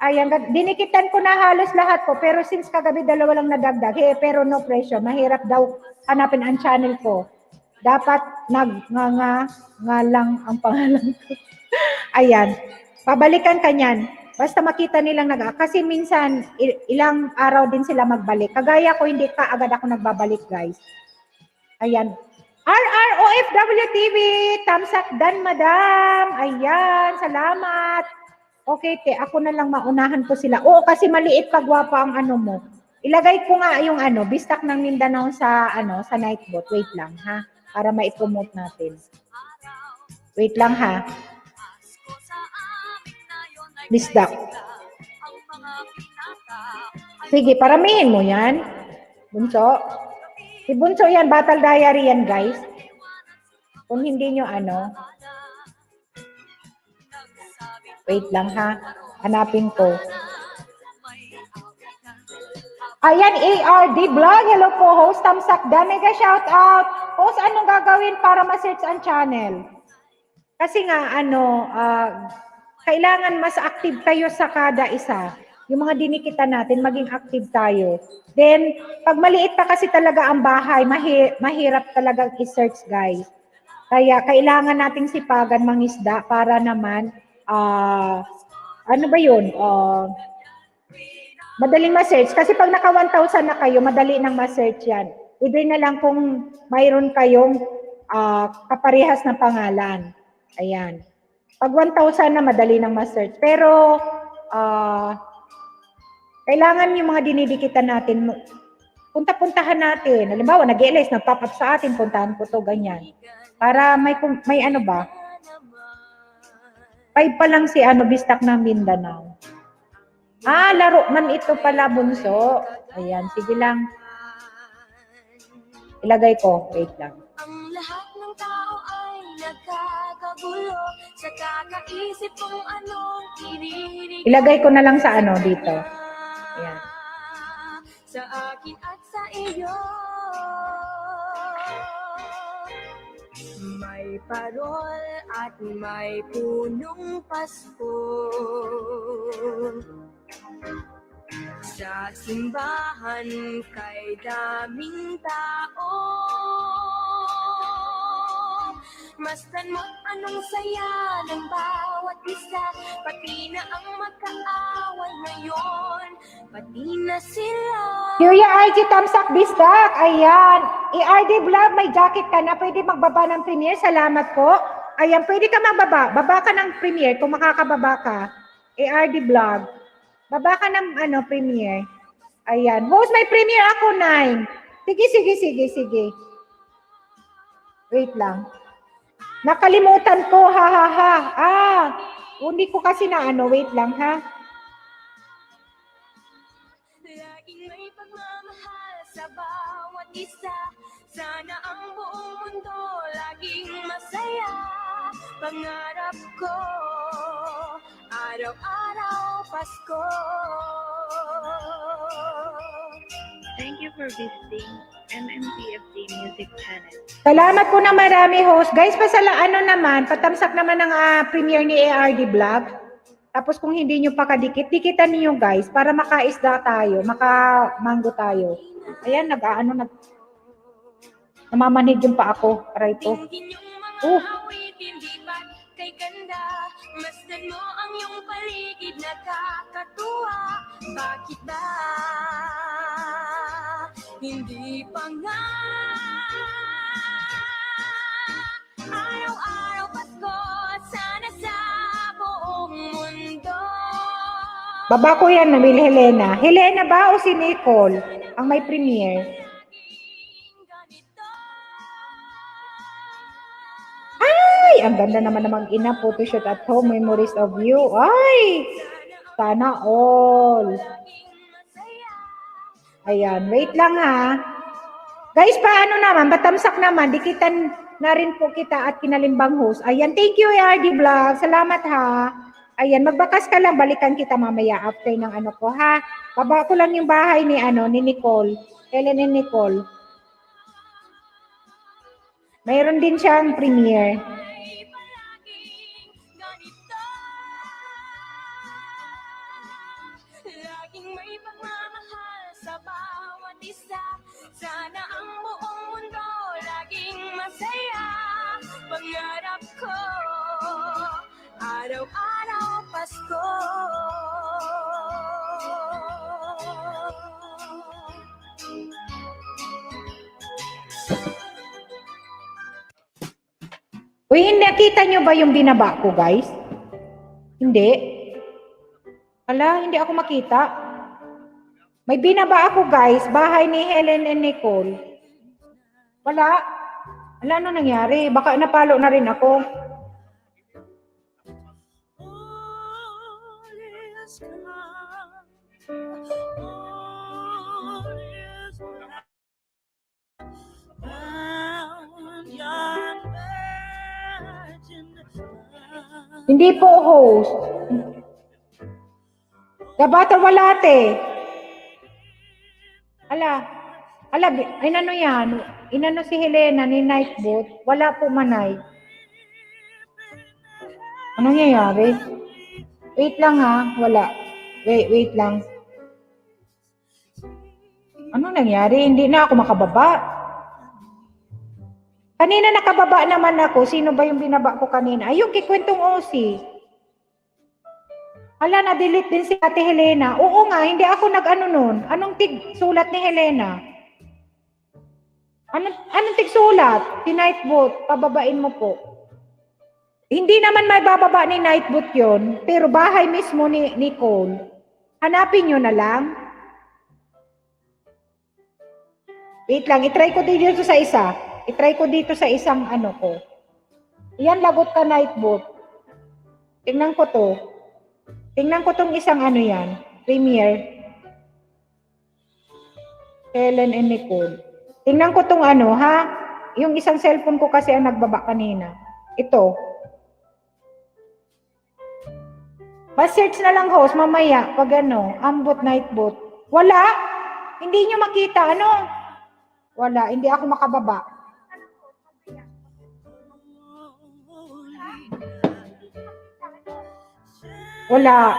Ayan, dinikitan ko na halos lahat po, pero since kagabi dalawa lang nadagdag, pero no pressure, mahirap daw hanapin ang channel ko. Dapat nga lang ang pangalan ko. Ayan, pabalikan ka niyan. Basta makita nilang kasi minsan ilang araw din sila magbalik. Kagaya ko, hindi ka agad ako nagbabalik, guys. Ayan. RROFW TV, tamsak dan madam. Ayan, salamat. Okay, ako na lang maunahan ko sila. Oo, kasi maliit pa gwapa ang mo. Ilagay ko nga yung Bistak ng Mindanao sa sa Nightbot. Wait lang ha, para ma-promote natin. Wait lang ha. Bistak. Sige, paramihin mo yan. Bunso. Si Bunso yan, Battle Diary yan, guys. Kung hindi nyo wait lang ha. Hanapin ko. Ayan, ARD Vlog. Hello po, host Tamsak Dan. Mega shout out. Host, anong gagawin para ma-search ang channel? Kasi nga, kailangan mas active tayo sa kada isa. Yung mga dinikitan natin, maging active tayo. Then, pag maliit pa kasi talaga ang bahay, mahirap talagang i-search, guys. Kaya, kailangan nating sipagan mangisda para naman, madaling ma-search. Kasi pag naka 1,000 na kayo, madali nang ma-search yan. Either na lang kung mayroon kayong kaparehas na pangalan. Ayan. Pag 1,000 na, madali nang ma-search. Pero, kailangan yung mga dinidikitan natin, punta-puntahan natin. Halimbawa, nag-LS, nag-pop up sa atin, puntahan ko to, ganyan. Para may 5 pa lang si Bistak ng Mindanao. Laro man ito pala, Bunso. Ayan, sige lang. Ilagay ko, wait lang. Ang lahat ng tao ay nagkakagulo sa kakaisip kung anong inihinig. Ilagay ko na lang sa dito. Ayan. Sa akin at sa iyo. May parol at may punong Pasko. Sa simbahan kay daming tao, masdan mo anong saya ng bawat isa, pati na ang magkaaway ngayon, pati na sila. Kuya IG Tamsak Bistak, ayan. ARD Vlog, may jacket ka na. Pwede magbaba ng premiere. Salamat po. Ayan, pwede ka magbaba. Baba ka ng premiere kung makakababa ka. ARD Vlog. Baba ka ng premiere. Ayan. Host, may premiere ako, 9. Sige. Wait lang. Nakalimutan ko, ha. Hindi ko kasi na wait lang, ha. Laging may pagmamahal sa bawat isa, sana ang buong mundo laging masaya. Pangarap ko, araw-araw Pasko. Thank you for visiting MMTFD Music Channel. Salamat po na marami, host. Guys, patamsak naman ng premiere ni ARD Vlog. Tapos kung hindi nyo pa kadikit, dikitan niyo guys para makaisda tayo, makamanggo tayo. Ayan, namamanhid yung pa ako. Aray po. Tingin yung mga awitin, di ba't kay ganda, masdan mo ang iyong paligid, nakakatuwa. Bakit ba hindi pa nga araw-araw Pasko, sana sa buong mundo. Baba ko yan, Nabil Helena. Helena ba o si Nicole ang may premiere? Ay, ang ganda naman namang ina. Photoshoot at home, memories of you. Ay, sana all. Ayan, wait lang ha. Guys, paano naman? Batamsak naman. Dikitan na rin po kita at kinalimbang host. Ayan, thank you, ARD Vlog. Salamat ha. Ayan, magbakas ka lang. Balikan kita mamaya after ng ko ha. Baba ko lang yung bahay ni Nicole. Helen and Nicole. Mayroon din siyang premiere. Laging may pagmamahal sa bawat isa, sana ang buong mundo laging masaya. Pangarap ko, araw-araw Pasko. Uy, nakita nyo ba yung binaba ko, guys? Hindi. Ala, hindi ako makita. May binaba ako, guys. Bahay ni Helen and Nicole. Wala. Wala na nangyari. Baka napalo na rin ako. Hindi po host. Gabata walate. Ala, inano yan? Inano si Helena ni Nightbot? Wala po manay. Anong nangyayari? Wait lang ha, wala. Wait lang. Anong nangyari? Hindi na ako makababa. Kanina nakababa naman ako. Sino ba yung binaba ko kanina? Ay, yung kikwentong OC. Hala, na-delete din si Ate Helena. Oo nga, hindi ako nag-ano nun. Anong sulat ni Helena? Anong sulat? Si Nightbot, pababain mo po. Hindi naman may bababa ni Nightbot yon, pero bahay mismo ni Nicole. Hanapin nyo na lang. Wait lang, itry ko dito sa isa. I-try ko dito sa isang ko. Yan, lagot ka Nightbot. Tingnan ko to. Tingnan ko tong isang yan. Premiere. Helen and Nicole. Tingnan ko tong ha. Yung isang cellphone ko kasi ang nagbaba kanina. Ito. Bas-search na lang host mamaya. Pag ambot Nightbot. Wala. Hindi nyo makita. Wala. Hindi ako makababa. Wala.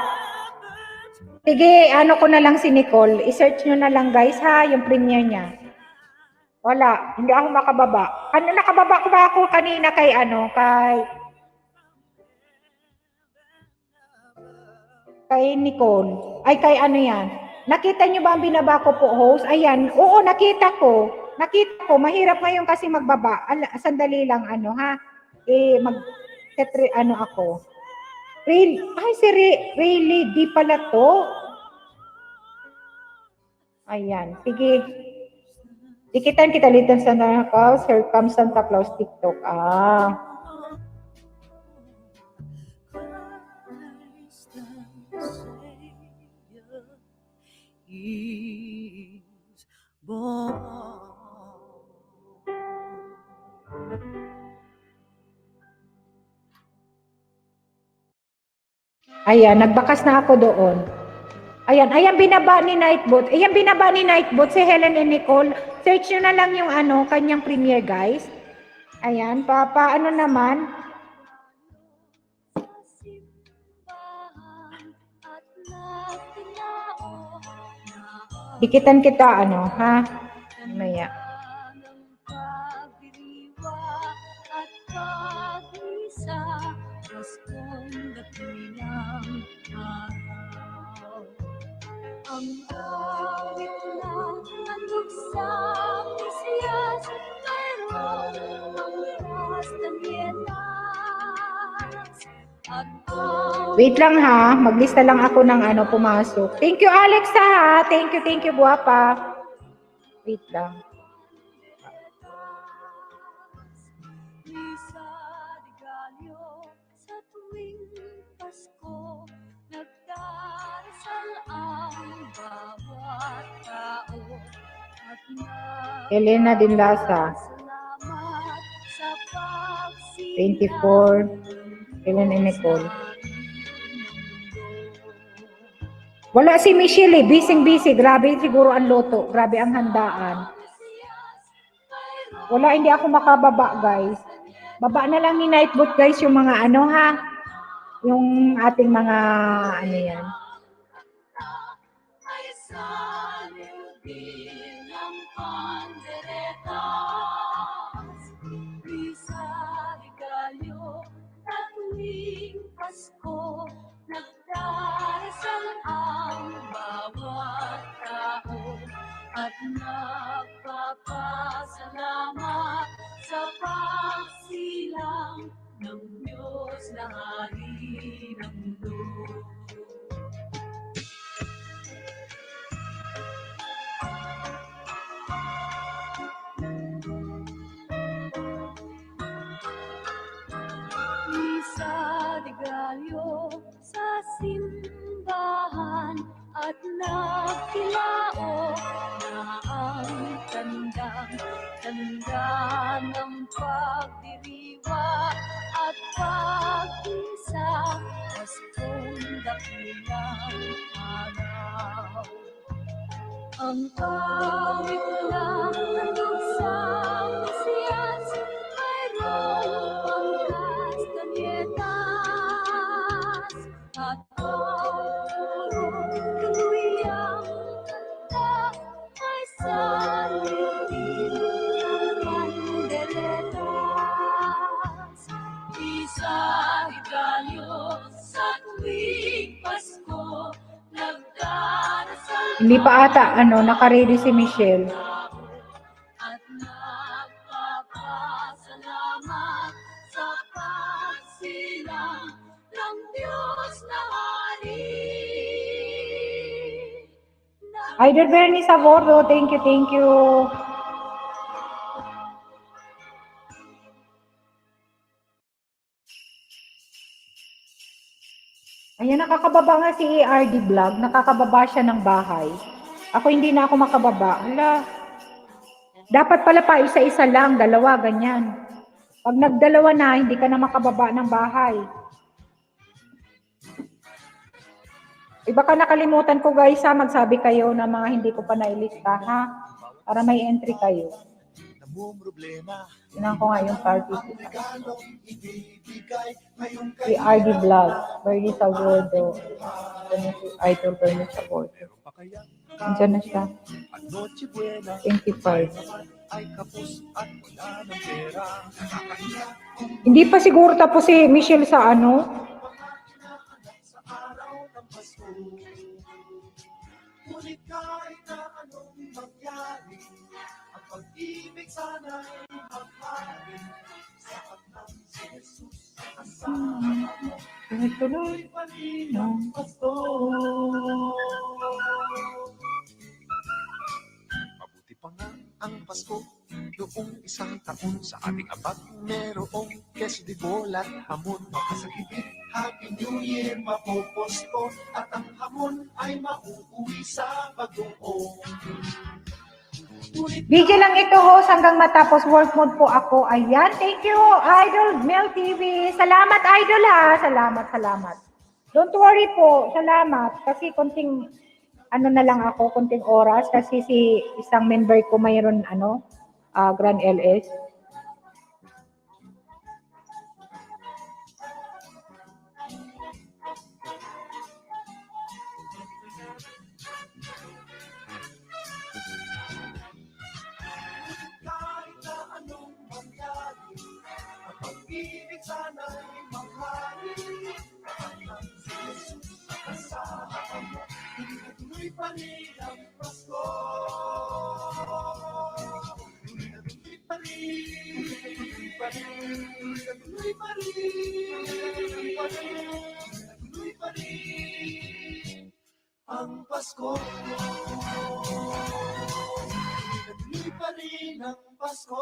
Sige, ano ko na lang si Nicole. I-search nyo na lang guys ha, yung premiere niya. Wala, hindi ako makababa. Ano, nakababa ko ba ako kanina kay ano, kay Nicole. Ay, kay ano yan. Nakita nyo ba ang binaba ko po, host? Ayan, oo, nakita ko. Nakita ko, mahirap ngayon kasi magbaba. Sandali lang, ano ha. Ano ako. Ay, si Rayleigh, di pala to. Ayan, sige. Dikitan kita litan sa Narakaw, Here Comes Santa Claus TikTok. Ayan, nagbakas na ako doon. Ayan, binaba ni Nightbot. Ayan, binaba ni Nightbot si Helen and Nicole. Search nyo na lang yung ano, kanyang premiere, guys. Ayan, ano naman. Dikitan kita, ano, ha? Maya. Ang awit na handog sa Mesiyas, mayroon ang Castañedas. Wait lang ha, maglista lang ako ng ano pumasok. Thank you Alexa ha, thank you guwapa. Wait lang. Sa tuwing Pasko, nagdarasal ang bawat tao at Elena Dinlasa. salamat sa 24. Helen and Nicole. Wala si Michelle eh, busy. Grabe siguro ang loto. Grabe ang handaan. Wala, hindi ako makababa guys. Baba na lang ni Nightbot guys yung mga ano ha. Yung ating mga ano yan. Pasko, nagdarasal ang bawat tao at nagpapasalamat sa pagsilang ng Diyos na Hari ng mundo. Misa de Gallo sa simbahan at nagkilao na ang tanda ng pagdiriwa at pag-isa, Paskong dakilang araw. Ang awit na handog sa Mesiyas, mayroon ang Castañedas at tuluyang kanta ay salubin ng panderetas. Misa de Gallo sa tuwing Pasko, nagdarasal Hindi pa ata ano, naka-ready si Michelle. at nagpapasalamat sa pagsilang ng Diyos na Hari. Idol Bernie Sabordo, thank you. Ayan, nakakababa nga si ARD Vlog. Nakakababa siya ng bahay. Ako hindi na ako makababa. Hala. Dapat pala pa isa-isa lang, dalawa, ganyan. Pag nagdalawa na, hindi ka na makababa ng bahay. Baka nakalimutan ko guys ha, magsabi kayo na mga hindi ko pa nailista ha. Para may entry kayo. Namumroblema Tinan ko nga yung participant. Si RD Vlog, Bernie Sagudo, ano si Idol Bernie Sagudo. Andiyan na siya. 25. Hindi pa siguro tapos si Michelle sa ano. Tuloy pa rin ang gusto. Mabuti pa nga ang Pasko noong isang taon sa ating abad merong queso de bola at hamon. Makasakit, Happy New Year mapoposto at ang hamon ay mauuwi sa pag-uong. Video lang ito host hanggang matapos work mode po ako. Ayan, thank you Idol Mel TV. Salamat Idol ha. Salamat. Don't worry po. Salamat. Kasi konting ano na lang ako, konting oras kasi si isang member ko mayroon Grand LS. Ang Pasko, tuloy pa rin ang Pasko.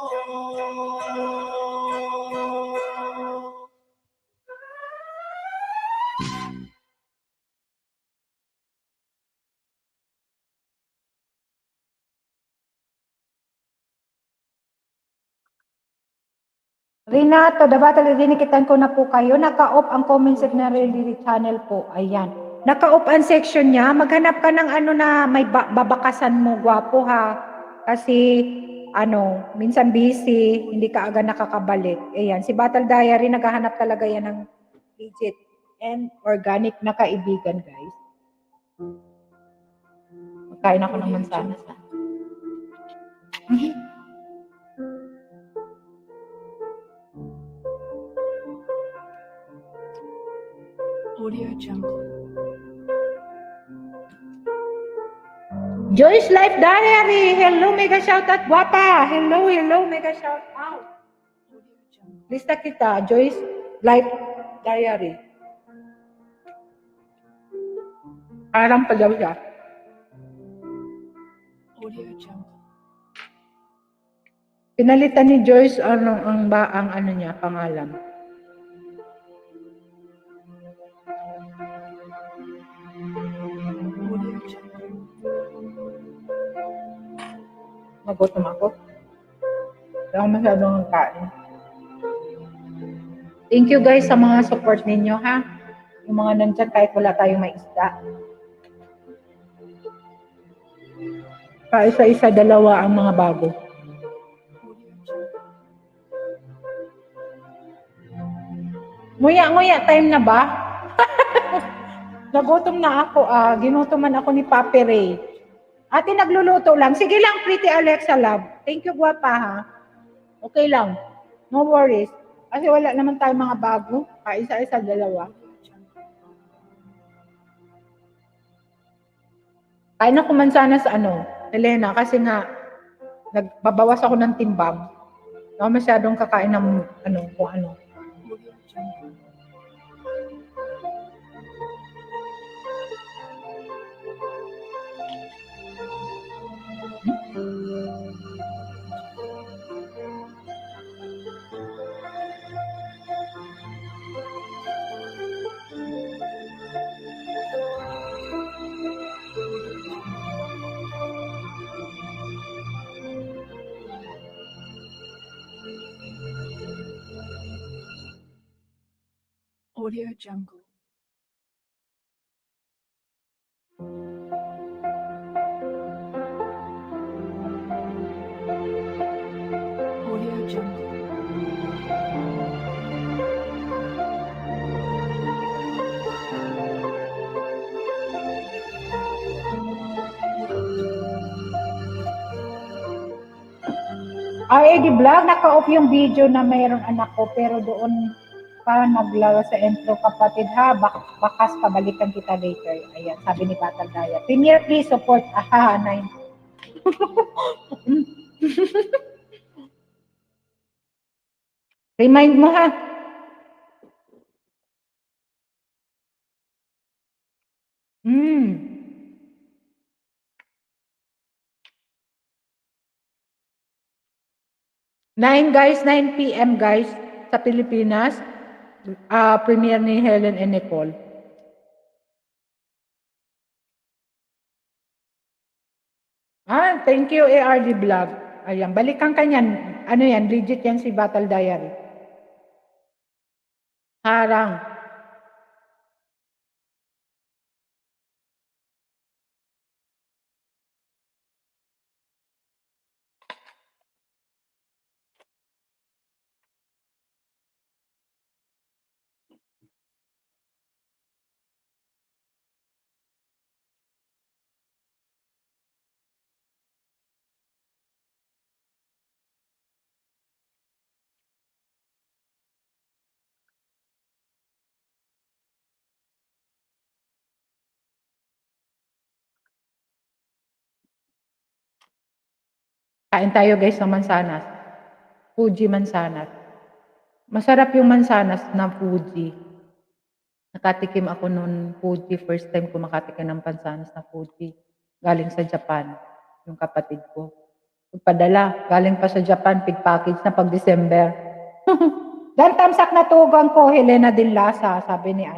Renato, dapat dinikitan ko na po kayo. Naka-off ang comment section na Relly Channel po. Ayan. Naka-off ang section niya. Maghanap ka ng na may babakasan mo. Gwapo ha. Kasi, minsan busy. Hindi ka agad nakakabalik. Ayan. Si Battle Diary, naghahanap talaga yan ng legit and organic na kaibigan, guys. Magkain ako ng mansanas. Audio Jungle. Joyce Life Diary. Hello, mega shoutout. Guapa. Hello, mega shoutout. Lista kita. Joyce Life Diary. Parang pa daw siya. Audio Jungle. Pinalitan ni Joyce ang niya, pangalan. Nagutom ako. Hindi ako masyadong kain. Thank you guys sa mga support ninyo ha. Yung mga nandyan kahit wala tayong may isda. Isa-isa, dalawa ang mga bago. Nguya, time na ba? Nagutom na ako. Ginutoman ako ni Papi Ray. Ate, nagluluto lang. Sige lang, Pretty Alexa Love. Thank you, guwapa ha. Okay lang. No worries. Kasi wala naman tayong mga bago. Isa-isa, dalawa. Kain ako mansana sa Elena, kasi nga, nagbabawas ako ng timbang. Hindi ako masyadong kakain ng kung ano. Audio Jungle. Audio Jungle. RAD Vlog, naka-off yung video na mayroong anak ko, pero doon pa naglaro sa intro, kapatid ha, bakas pabalikan kita later. Ayan, sabi ni Batang Daya. Premier, please support. Aha, 9. Remind mo ha. Hmm. 9 guys, 9 p.m. guys, sa Pilipinas, premiere ni Helen and Nicole. Thank you, ARD Vlog. Ayan, balikan ka niyan. Ano yan, legit yan si Battle Diary. Harang. Kain tayo guys ng mansanas. Fuji mansanas. Masarap yung mansanas na Fuji. Nakatikim ako noon Fuji. First time ko makatikim ng mansanas na Fuji. Galing sa Japan. Yung kapatid ko. Pagpadala. Galing pa sa Japan. Big package na pag December. Dan tamsak na tugang ko. Helena Din Lasa. Sabi ni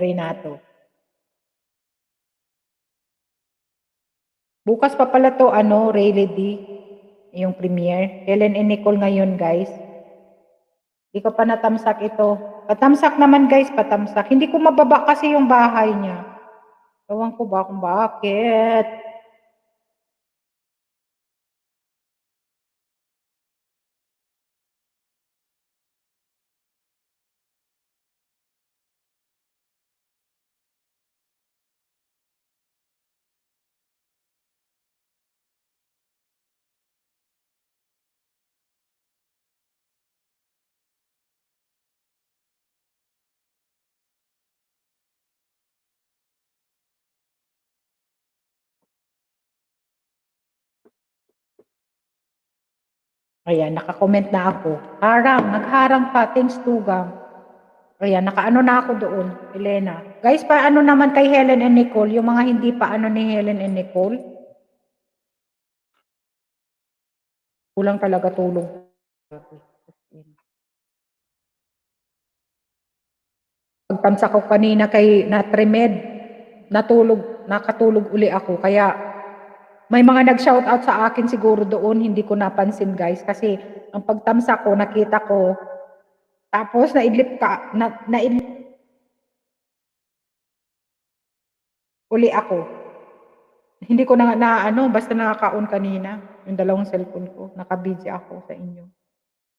Renato. Bukas pa pala to, Rayleigh D. Yung premiere. Helen and Nicole ngayon, guys. Hindi ko pa natamsak ito. Patamsak naman, guys, patamsak. Hindi ko mababa kasi yung bahay niya. Ewan ko ba kung bakit. Ayan, naka-comment na ako. Nagharang pa. Thanks, Tugang. Ayan, naka-ano na ako doon, Elena. Guys, paano naman kay Helen and Nicole? Yung mga hindi pa ni Helen and Nicole? Kulang talaga tulong. Pagtamsak ko kanina kay Natremed, nakatulog uli ako. Kaya may mga nag-shoutout sa akin siguro doon, hindi ko napansin guys. Kasi ang pagtamsak ko, nakita ko, tapos naidlip uli ako. Hindi ko basta nakaka-on kanina, yung dalawang cellphone ko, naka-busy ako sa inyo.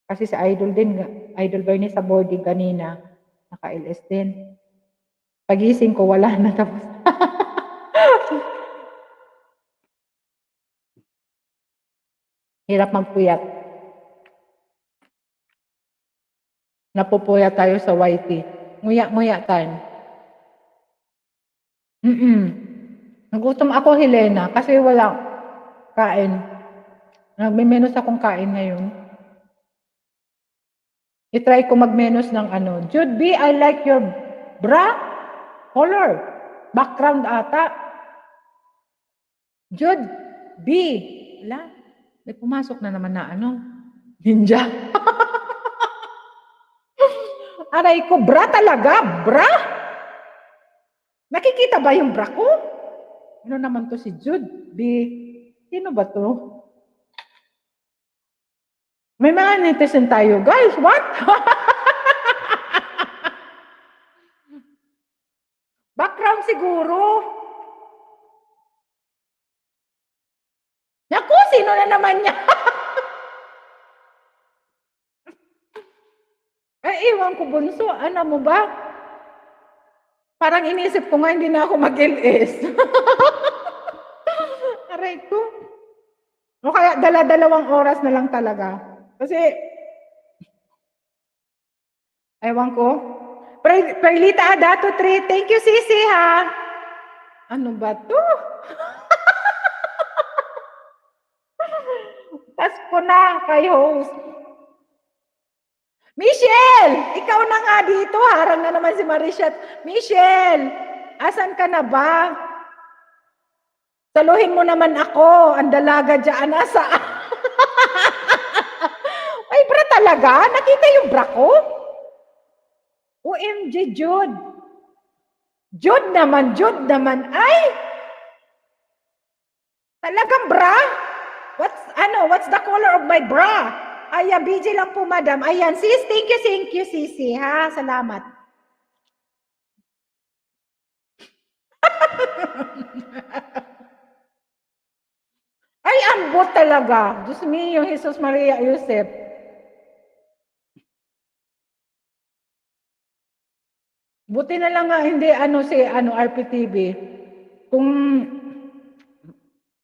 Kasi sa Idol din, Idol Bernie sa boarding kanina, naka-LS din. Pagising ko, wala na tapos. Hirap magpuyat. Napupuyat tayo sa YT. Nguya-nguya tayo. Nagutom ako, Helena, kasi wala kain. Nagme-menos akong kain ngayon. I-try ko mag-menos ng Jude B, I like your bra color. Background ata. Jude B. Wala. May pumasok na naman na ninja. Aray ko, bra talaga? Bra? Nakikita ba yung bra ko? Ano naman to si Jude B? Sino ba to? May mga netizen tayo. Guys, what? Background siguro. Naku, sino na naman niya? Iwan ko, bunso. Ano mo ba? Parang inisip ko nga, hindi na ako mag-LS. Aray ko. O kaya dala-dalawang oras na lang talaga. Kasi, ewan ko. Perlita Adato 3, thank you, Sisi, ha? Ano ba to? Pasko na kay host. Michelle! Ikaw na nga dito. Harang na naman si Marichat. Michelle! Asan ka na ba? Saluhin mo naman ako. Ang dalaga dyan. Asa? Ay, bra talaga? Nakita yung bra ko? OMG, Jude. Jude naman. Ay! Talagang bra? What's the color of my bra? Ayan, BJ lang po, madam. Ayan, sis, thank you, sisi, ha? Salamat. Ay, ambot talaga. Diyos mio, Jesus Maria Joseph. Buti na lang nga, hindi, RPTV. Kung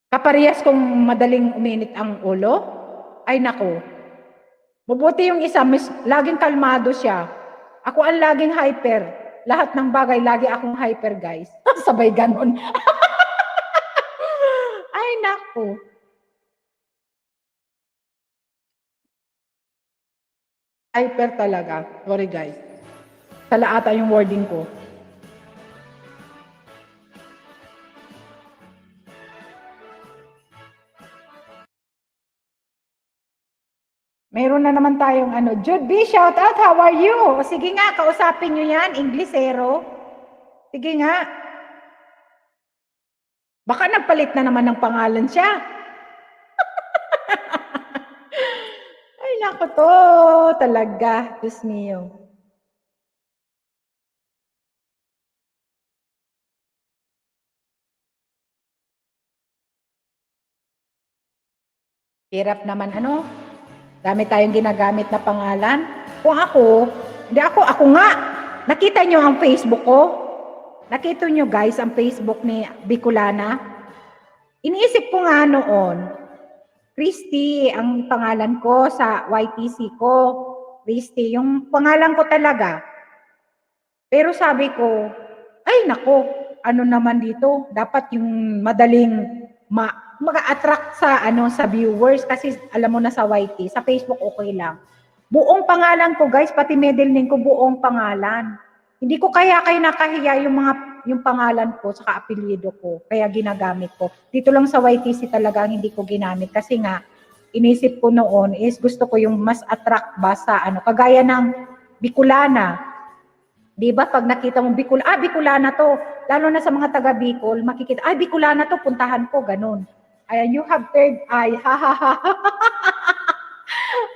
kaparehas kung madaling uminit ang ulo, ay nako. Mabuti yung isa, laging kalmado siya. Ako ang laging hyper. Lahat ng bagay, lagi akong hyper, guys. Sabay ganon. Ay, nako. Hyper talaga. Sorry, guys. Sala ata yung wording ko. Meron na naman tayong Jude B, shout out, how are you? O, sige nga, kausapin nyo yan, Inglesero. Sige nga. Baka nagpalit na naman ng pangalan siya. Ay, nako to, talaga, Diyos mio. Hirap naman, dami tayong ginagamit na pangalan. Kung ako nga. Nakita nyo ang Facebook ko? Nakita nyo guys ang Facebook ni Bicolana? Iniisip ko nga noon, Christy ang pangalan ko sa YTC ko. Christy, yung pangalan ko talaga. Pero sabi ko, ay nako, ano naman dito? Dapat yung madaling mag-attract sa viewers kasi alam mo na sa YT, sa Facebook okay lang. Buong pangalan ko guys, pati middle name ko buong pangalan. Hindi ko kaya nakahiya yung pangalan ko sa apelyido ko, kaya ginagamit ko. Dito lang sa YTC talaga hindi ko ginamit kasi nga inisip ko noon is gusto ko yung mas attract ba sa kagaya ng Bicolana. 'Di ba pag nakita mo Bicolana to, lalo na sa mga taga Bicol, makikita, Bicolana to, puntahan ko, ganun. Ayan, you have third eye.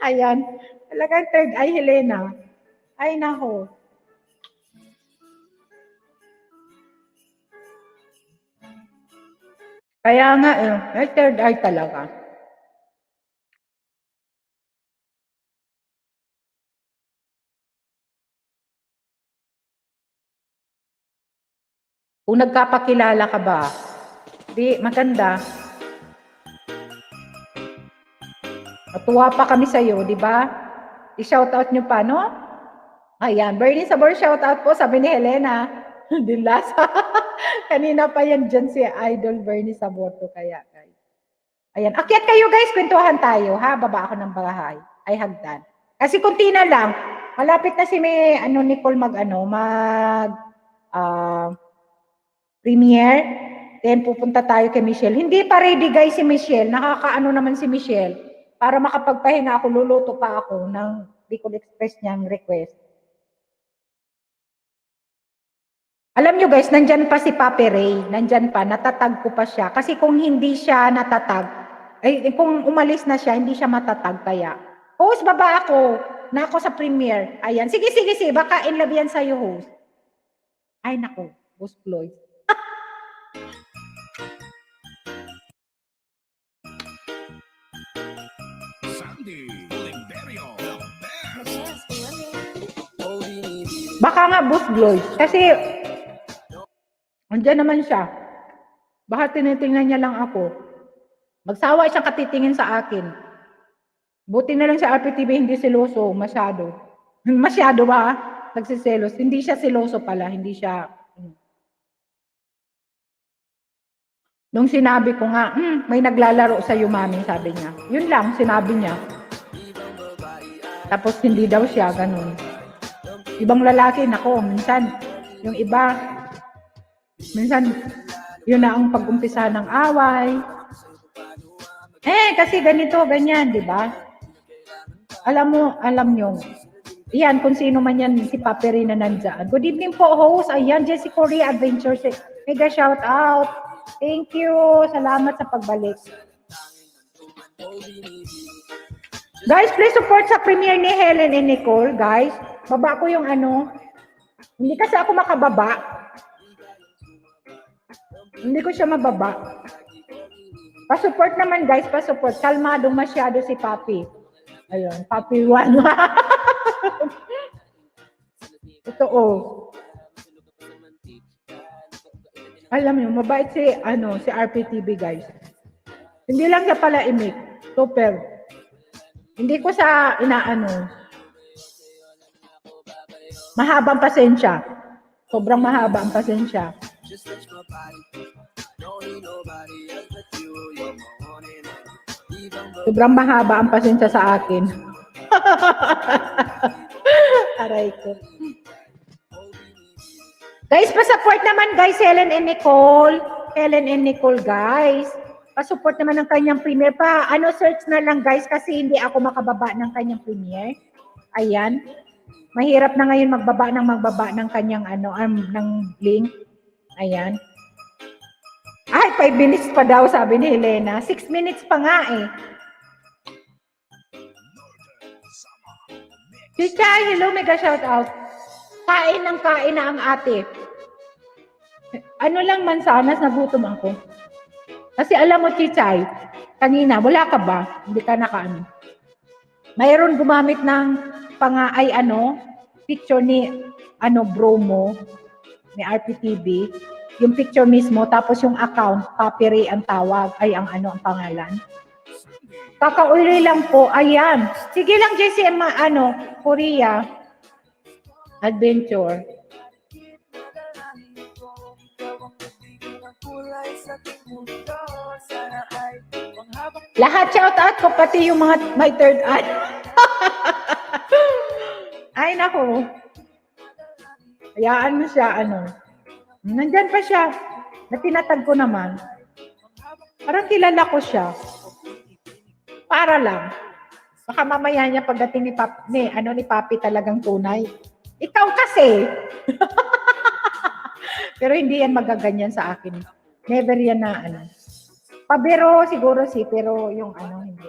Ayan, talagang third eye, Helena. Ay, naho. Kaya nga, third eye talaga. Kung nagkapakilala ka ba, di maganda. Natuwa pa kami sa iyo, di ba? I-shoutout nyo pa, no? Ayan, Bernie Sabor, shoutout po, sabi ni Helena. Dilasa. Kanina pa yan dyan si Idol Bernie Sabor to kaya, guys. Ayan, akyat kayo guys, kwentuhan tayo, ha? Baba ako ng bahay. Ay, hagdan. Kasi kunti na lang, malapit na si Nicole premiere. Then pupunta tayo kay Michelle. Hindi pa ready guys si Michelle. Nakakaano naman si Michelle. Para makapagpahinga ako, luluto pa ako ng Bicol Express niyang request. Alam nyo guys, nandyan pa si Papi Ray. Nandyan pa, natatag ko pa siya. Kasi kung hindi siya natatag, kung umalis na siya, hindi siya matatag kaya. Host, baba ako. Na ako sa premiere. Ayan. Sige. Baka in love yan sa'yo, host. Ay, nako. Host Floyd. Baka nga Boss Gloy. Kasi, andyan naman siya. Baka tinitingnan niya lang ako. Magsawa siyang katitingin sa akin. Buti na lang sa RPTV hindi seloso, masyado. Masyado ba? Nagsiselos. Hindi siya seloso pala, hindi siya. Nung sinabi ko nga, may naglalaro sa iyo, mami, sabi niya. Yun lang, sinabi niya. Tapos hindi daw siya, ganun. Ibang lalaki, nako, minsan, yung iba, minsan, yun na ang pag-umpisa ng away. Kasi ganito, ganyan, di ba? Alam nyo, yan, kung sino man yan, si Papi rin na nandyan. Good evening po, host. Ayan, Jessie Korea Adventures. Mega shout out. Thank you. Salamat sa pagbalik. Guys, please support sa premiere ni Helen and Nicole, guys. Baba ko yung ano. Hindi kasi ako makababa. Hindi ko siya mababa. Pa-support naman, guys. Pa-support. Kalmadong masyado si Papi. Ayun, Papi 1. Ito, Alam niyo, mabait si RPTV, guys. Hindi lang siya pala imik. Super. Hindi ko sa mahabang pasensya. Sobrang mahaba ang pasensya. Sobrang mahaba ang pasensya sa akin. Aray ko. Guys, pa-support naman, guys, Helen and Nicole. Helen and Nicole, guys. Pa-support naman ng kanyang premiere pa. Search na lang, guys, kasi hindi ako makababa ng kanyang premiere. Ayan. Mahirap na ngayon magbaba ng kanyang ng link. Ayan. Ay, 5 minutes pa daw, sabi ni Helena. 6 minutes pa nga eh. Chichay, hello, mega shout out. Kain na ang ate. Ano lang man sana, nagutom ako. Kasi alam mo, Chichay, kanina, wala ka ba? Hindi ka nakaano. Mayroon gumamit ng picture ni bro mo, ni RPTV. Yung picture mismo, tapos yung account, Papi Ray ang tawag, ay ang pangalan. Kakauli lang po, ayan. Sige lang, Jessie, Korea Adventure. Lahat shout out ko, pati yung mga my third eye. Ay, naku. Hayaan mo siya, nandyan pa siya. Na tinatag ko naman. Parang kilala ko siya. Para lang. Baka mamaya niya pagdating ni Papi talagang tunay. Ikaw kasi. Pero hindi yan magaganyan sa akin. Never yan na Pabiro siguro pero yung hindi.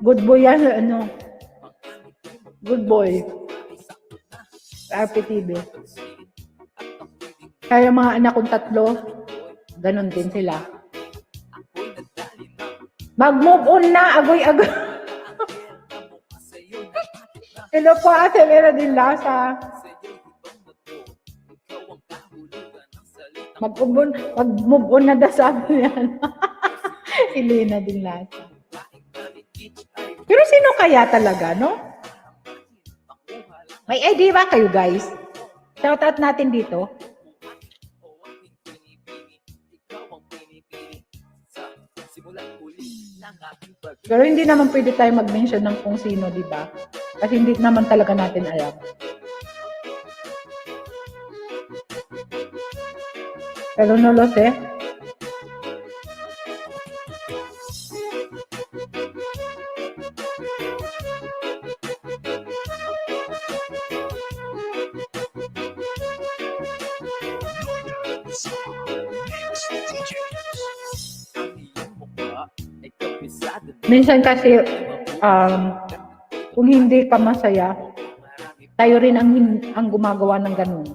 Good boy yan, Good boy. RPTV. Kaya mga anak kong 3, ganun din sila. Mag-move on na, agoy-agoy. Hello po, Acelera din Lasa. Mag-move on na daw, sabi yan. Elena din Lasa. Pero sino kaya talaga, no? May idea ba kayo, guys? Shout out natin dito. Pero hindi naman pwede tayo mag-mention ng kung sino, di ba? Kasi hindi naman talaga natin alam. Pero no lo sé. Minsan kasi, kung hindi ka masaya, tayo rin ang gumagawa ng ganun.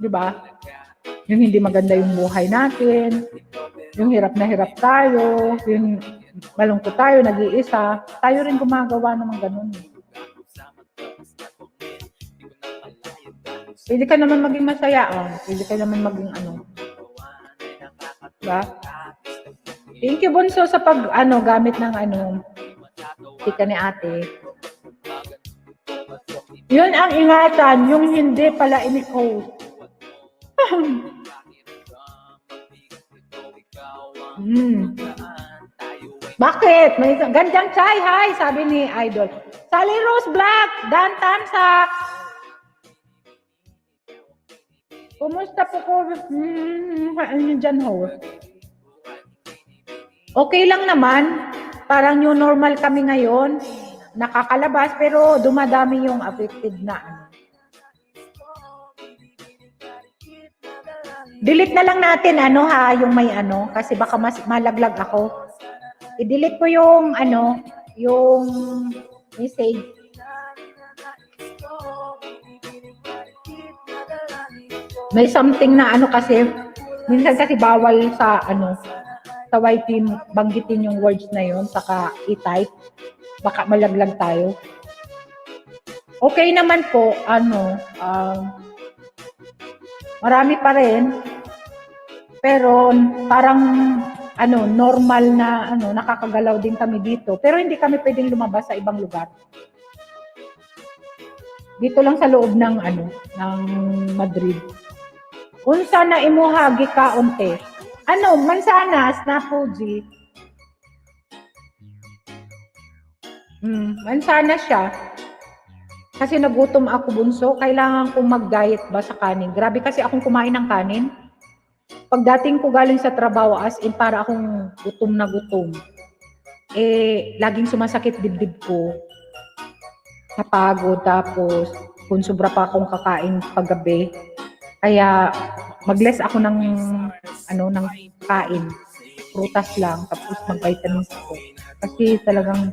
Di ba? Yung hindi maganda yung buhay natin, yung hirap na hirap tayo, yung malungkot tayo, nag-iisa, tayo rin gumagawa ng ganun. Pwede ka naman maging masaya, oh. Pwede ka naman maging ano. Diba? Thank you, Bunso, sa gamit ng tika ni ate. Yun ang ingatan, yung hindi pala ini-code. Bakit? May gandang chai, hi, sabi ni Idol. Sally Rose Black, Dan Tansak. Kumusta po ko? Ano dyan ho? Okay lang naman. Parang new normal kami ngayon. Nakakalabas, pero dumadami yung affected na Delete na lang natin yung may kasi baka mas malaglag ako. I-delete ko yung yung message. May something na kasi minsan kasi bawal sa sa YT banggitin yung words na yon saka i-type, baka malaglag tayo. Okay naman po, marami pa rin, pero parang normal na nakakagalaw din kami dito, pero hindi kami pwedeng lumabas sa ibang lugar. Dito lang sa loob ng ng Madrid. Unsa na imuhagi ka unte? Mansanas na Fuji. Mansanas siya. Kasi nagutom ako, Bunso. Kailangan kong mag-diet ba sa kanin? Grabe kasi akong kumain ng kanin. Pagdating ko galing sa trabaho, as in para akong gutom na gutom. Laging sumasakit dibdib ko. Napagod, tapos kung sobra pa akong kakain paggabi. Kaya mag-less ako ng ng kain. Prutas lang, tapos mag-vitamins ako. Kasi talagang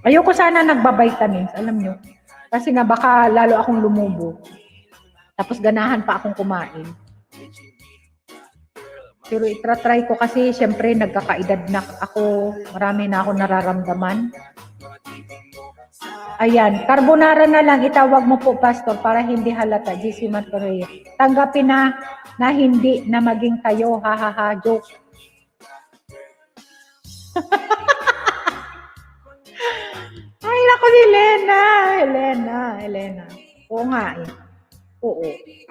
ayoko sana nagba-vitamins, alam nyo. Kasi nga baka lalo akong lumubo. Tapos ganahan pa akong kumain. Pero itra-try ko kasi syempre nagkakaedad na ako, marami na ako nararamdaman. Ayan, carbonara na lang, itawag mo po, Pastor, para hindi halata. GC Mantoria. Tanggapin na hindi na maging kayo, ha, joke. Ay, naku ni Helena. Oo nga eh. Oo.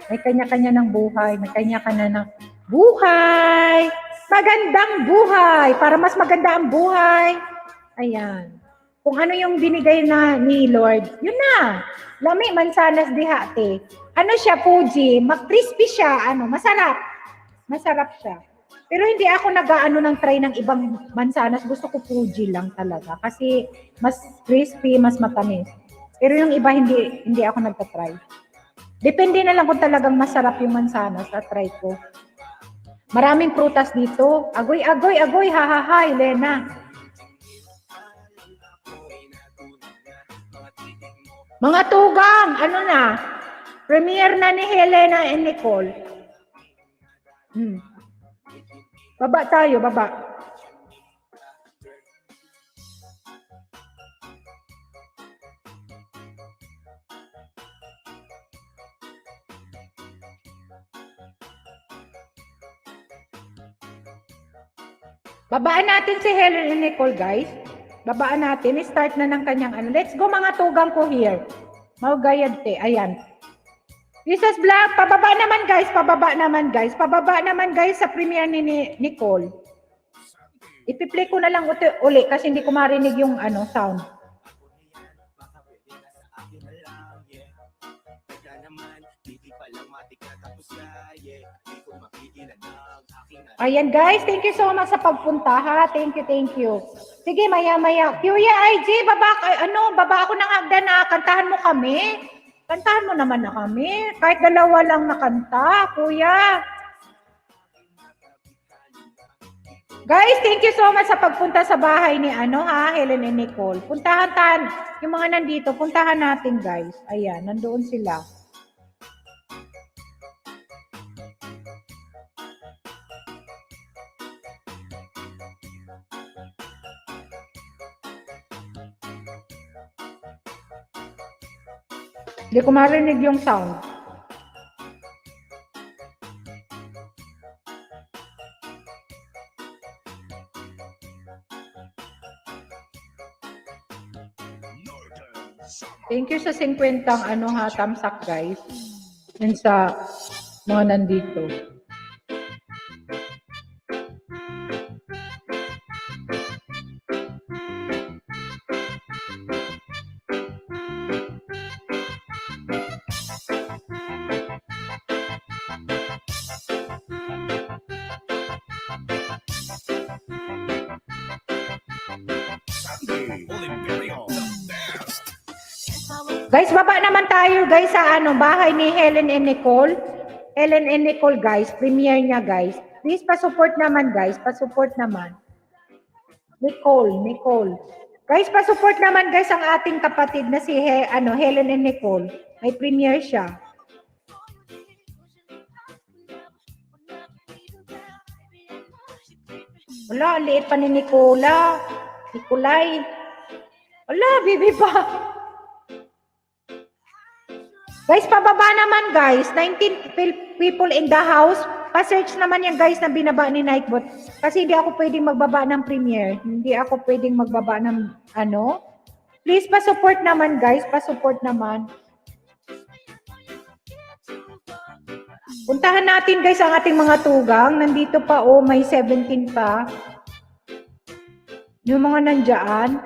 May kanya-kanya ng buhay, may kanya-kanya ng buhay. Magandang buhay, para mas maganda ang buhay. Ayan. Kung ano yung binigay na ni Lord, yun na. Lami, mansanas dihate. Siya, Fuji, crispy siya, masarap. Masarap siya. Pero hindi ako ng try ng ibang mansanas. Gusto ko Fuji lang talaga. Kasi mas crispy, mas matamis. Pero yung iba, hindi ako nagtatry. Depende na lang kung talagang masarap yung mansanas at try ko. Maraming prutas dito. Agoy, ha, Elena. Mga tugang, na? Premiere na ni Helena and Nicole. Baba tayo, baba. Babaan natin si Helen and Nicole, guys. Babaan natin. Start na ng kanyang Let's go, mga tugang ko here. Maugayad te. Ayan. Jesus Vlog, pababa naman guys sa premiere ni Nicole. Ipi-play ko na lang uli kasi hindi ko marinig yung sound. Ayan guys, thank you so much sa pagpunta ha. Thank you. Sige, maya-maya. Kuya IG, baba ako ng hagdan na. Kantahan mo kami. Kantahan mo naman na kami. Kahit dalawa lang na kanta, kuya. Guys, thank you so much sa pagpunta sa bahay ni Helen and Nicole. Puntahan yung mga nandito, puntahan natin guys. Ayan, nandoon sila. Hindi ko marinig yung sound. Thank you sa 50 ano ha, thumbs up guys. Yun sa mga nandito. Guys, baba naman tayo guys sa ano, bahay ni Helen and Nicole. Helen and Nicole guys, premiere niya guys. Please pa-support naman guys, pa-support naman. Nicole. Guys, pa-support naman guys ang ating kapatid na si Helen and Nicole. May premiere siya. Wala, ang liit pa ni Nicolay. Wala, bibi pa. Guys, pababa naman guys. 19 people in the house. Pa-search naman yan guys na binaba ni Nightbot. Kasi hindi ako pwedeng magbaba ng premiere. Hindi ako pwedeng magbaba ng ano. Please pa-support naman guys. Pa-support naman. Puntahan natin guys ang ating mga tugang. Nandito pa may 17 pa. Yung mga nandyan.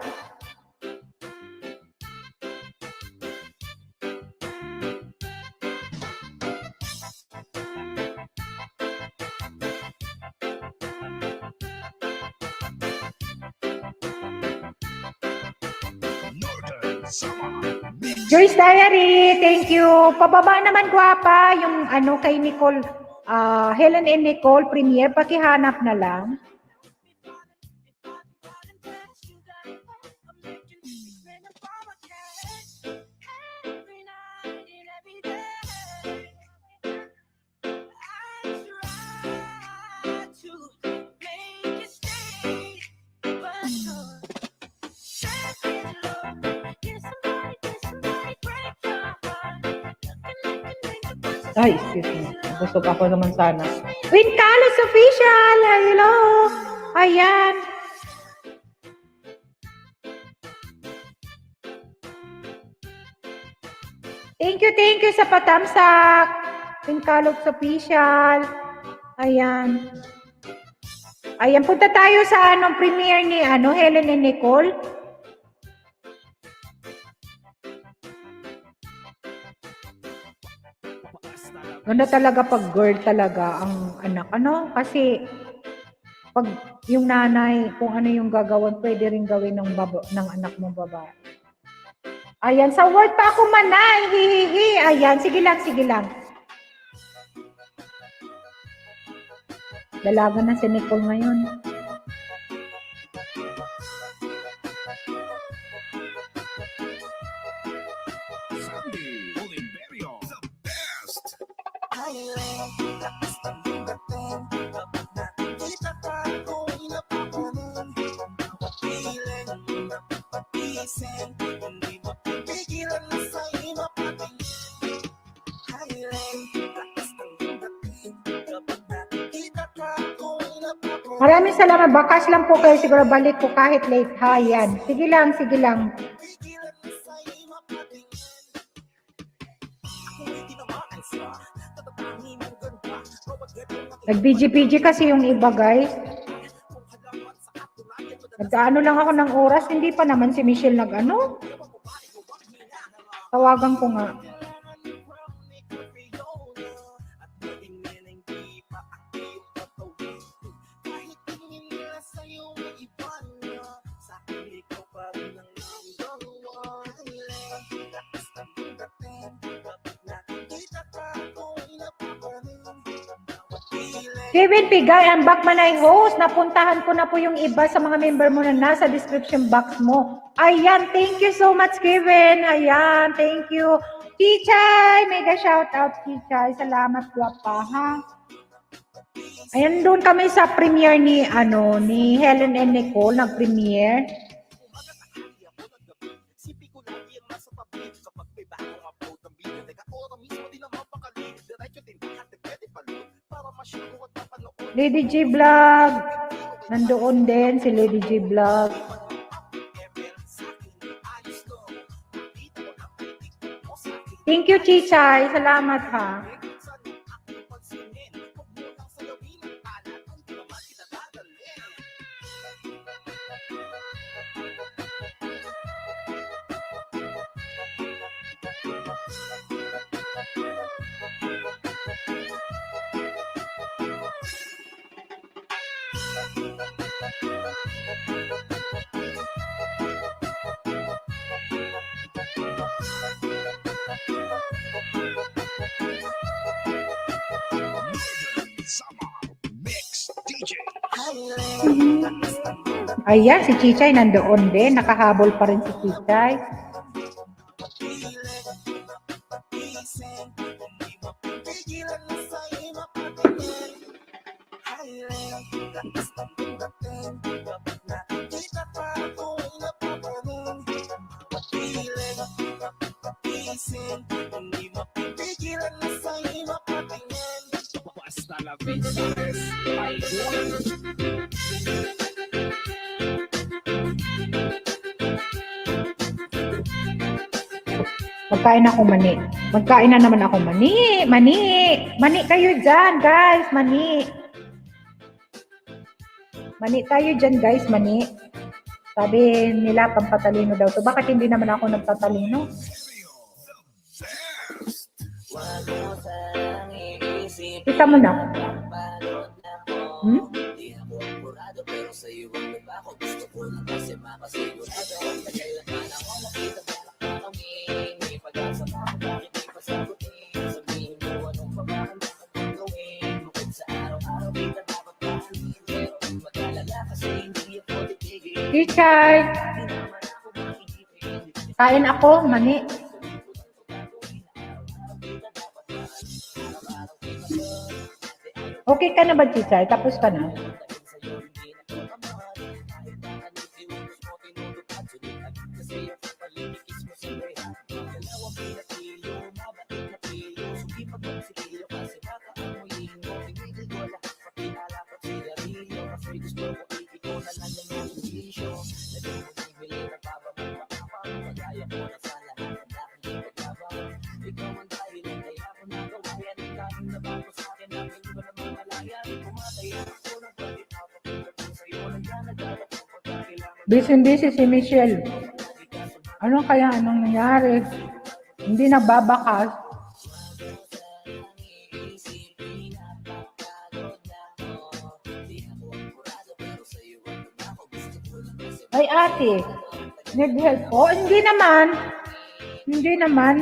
Joyce Diary, thank you. Pababa naman guwapa yung ano kay Nicole, Helen and Nicole premiere, pakihanap na lang. Ay, excuse me. Busog ako naman sana. Win Carlos Official! Hello! Ayan. Thank you sa patamsak. Win Carlos Official. Ayan. Ayan, punta tayo sa premiere ni Helen and Nicole. Ganda talaga pag girl talaga ang anak. Kasi pag yung nanay, kung ano yung gagawin, pwede rin gawin ng anak mong babae. Ayan, sa word pa ako manay. Hihihi. Ayan, sige lang. Dalaga na si Nicole ngayon. Maraming salamat. Bakas lang po kayo. Siguro balik ko kahit late. Ha, yan. Sige lang. Nag-BG kasi yung iba, guys. Nagkaano lang ako ng oras. Hindi pa naman si Michelle Tawagan ko nga. Kevin Pigay, ang Backmanay host. Napuntahan ko na po yung iba sa mga member mo na nasa description box mo. Ayan, thank you so much, Kevin. Ayan, thank you. Chichay, mega shout out, Chichay. Salamat, guwapa, ha? Ayan, doon kami sa premiere ni Helen and Nicole, nag-premiere. Lady G Vlog. Nandoon din si Lady G Vlog. Thank you, Chichay. Salamat ha. Ayan, si Chichay nandoon din. Nakahabol pa rin si Chichay. Magkain ako mani. Magkain na naman ako mani. Mani. Mani kayo dyan, guys. Mani. Mani tayo dyan, guys. Mani. Sabi nila, pampatalino daw to. Bakit hindi naman ako nagtatalino? Kita mo na. Hmm? Chichay. Kain ako, mani. Okay ka na ba, Chichay? Tapos ka na? Busy si Michelle. Anong nangyari? Hindi nagbabakas. Ay, ate. Nag-help ko? Hindi naman. Hindi naman.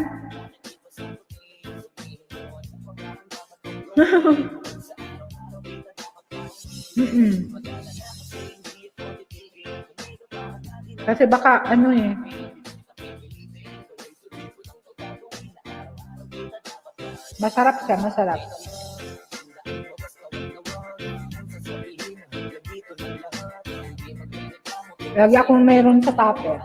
Kasi baka masarap siya, masarap. Lagi akong meron sa tapo.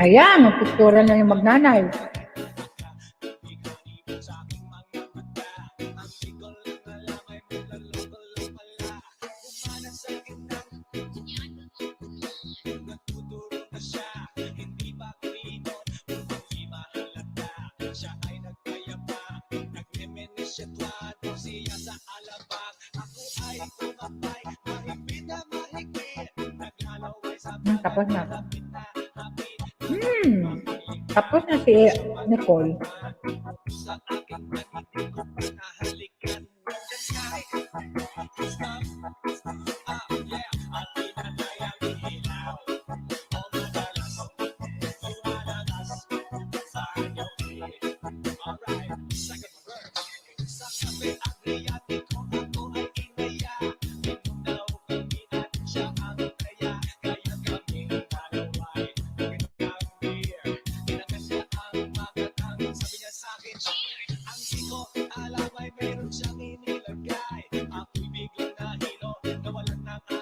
Ayan, magpictura na yung magnanay. Siya sa alabang, ako ay tumapa. tapos na. Tapos na si Nicole.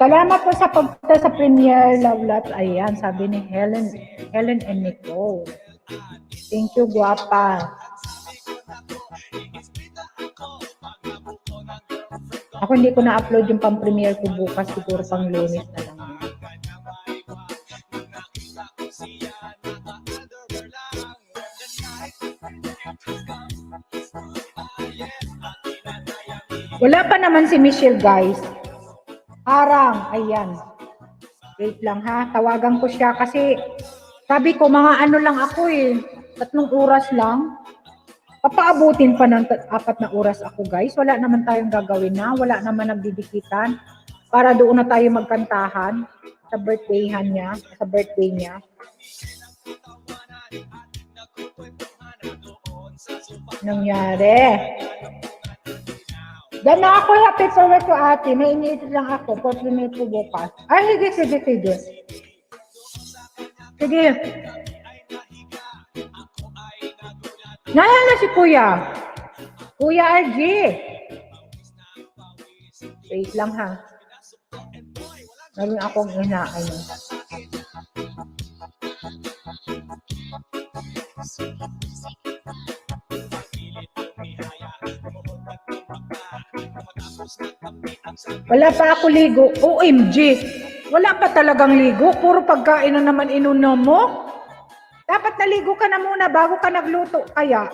Salamat po sa pagpunta sa premiere, Love Lots. Ayan, sabi ni Helen and Nicole. Thank you, guwapa. Ako hindi ko na-upload yung pang-premiere ko bukas, siguro pang Lunes na lang. Wala pa naman si Michelle, guys. Harang, ayan. Wait lang ha, tawagan ko siya kasi sabi ko mga ano lang ako 3 oras lang. Papaabutin pa ng 4 na oras ako, guys. Wala naman tayong gagawin na, wala naman nagdidikitan para doon na tayo magkantahan sa birthday niya. Nangyari. Dan na ako, happy birthday ko ate. May iniisip lang ako. 4 minutes po bukas. Ay, sige. Sige. Nayan na si Kuya. Kuya RG. Wait lang ha. Meron akong inaano. Wala pa ako ligo. OMG. Wala pa talagang ligo. Puro pagkain na naman inunom mo. Dapat naligo ka na muna bago ka nagluto. Kaya.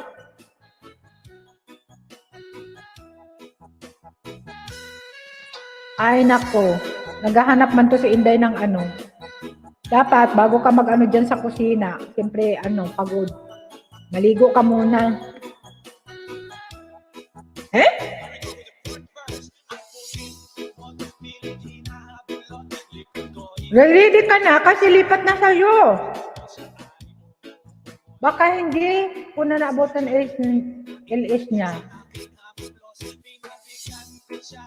Ay nako. Naghahanap man to si Inday ng ano. Dapat bago ka mag-ano dyan sa kusina. Siyempre pagod. Maligo ka muna. Ready ka na kasi lipat na sa'yo. Baka hindi ko na naabot ang LS niya.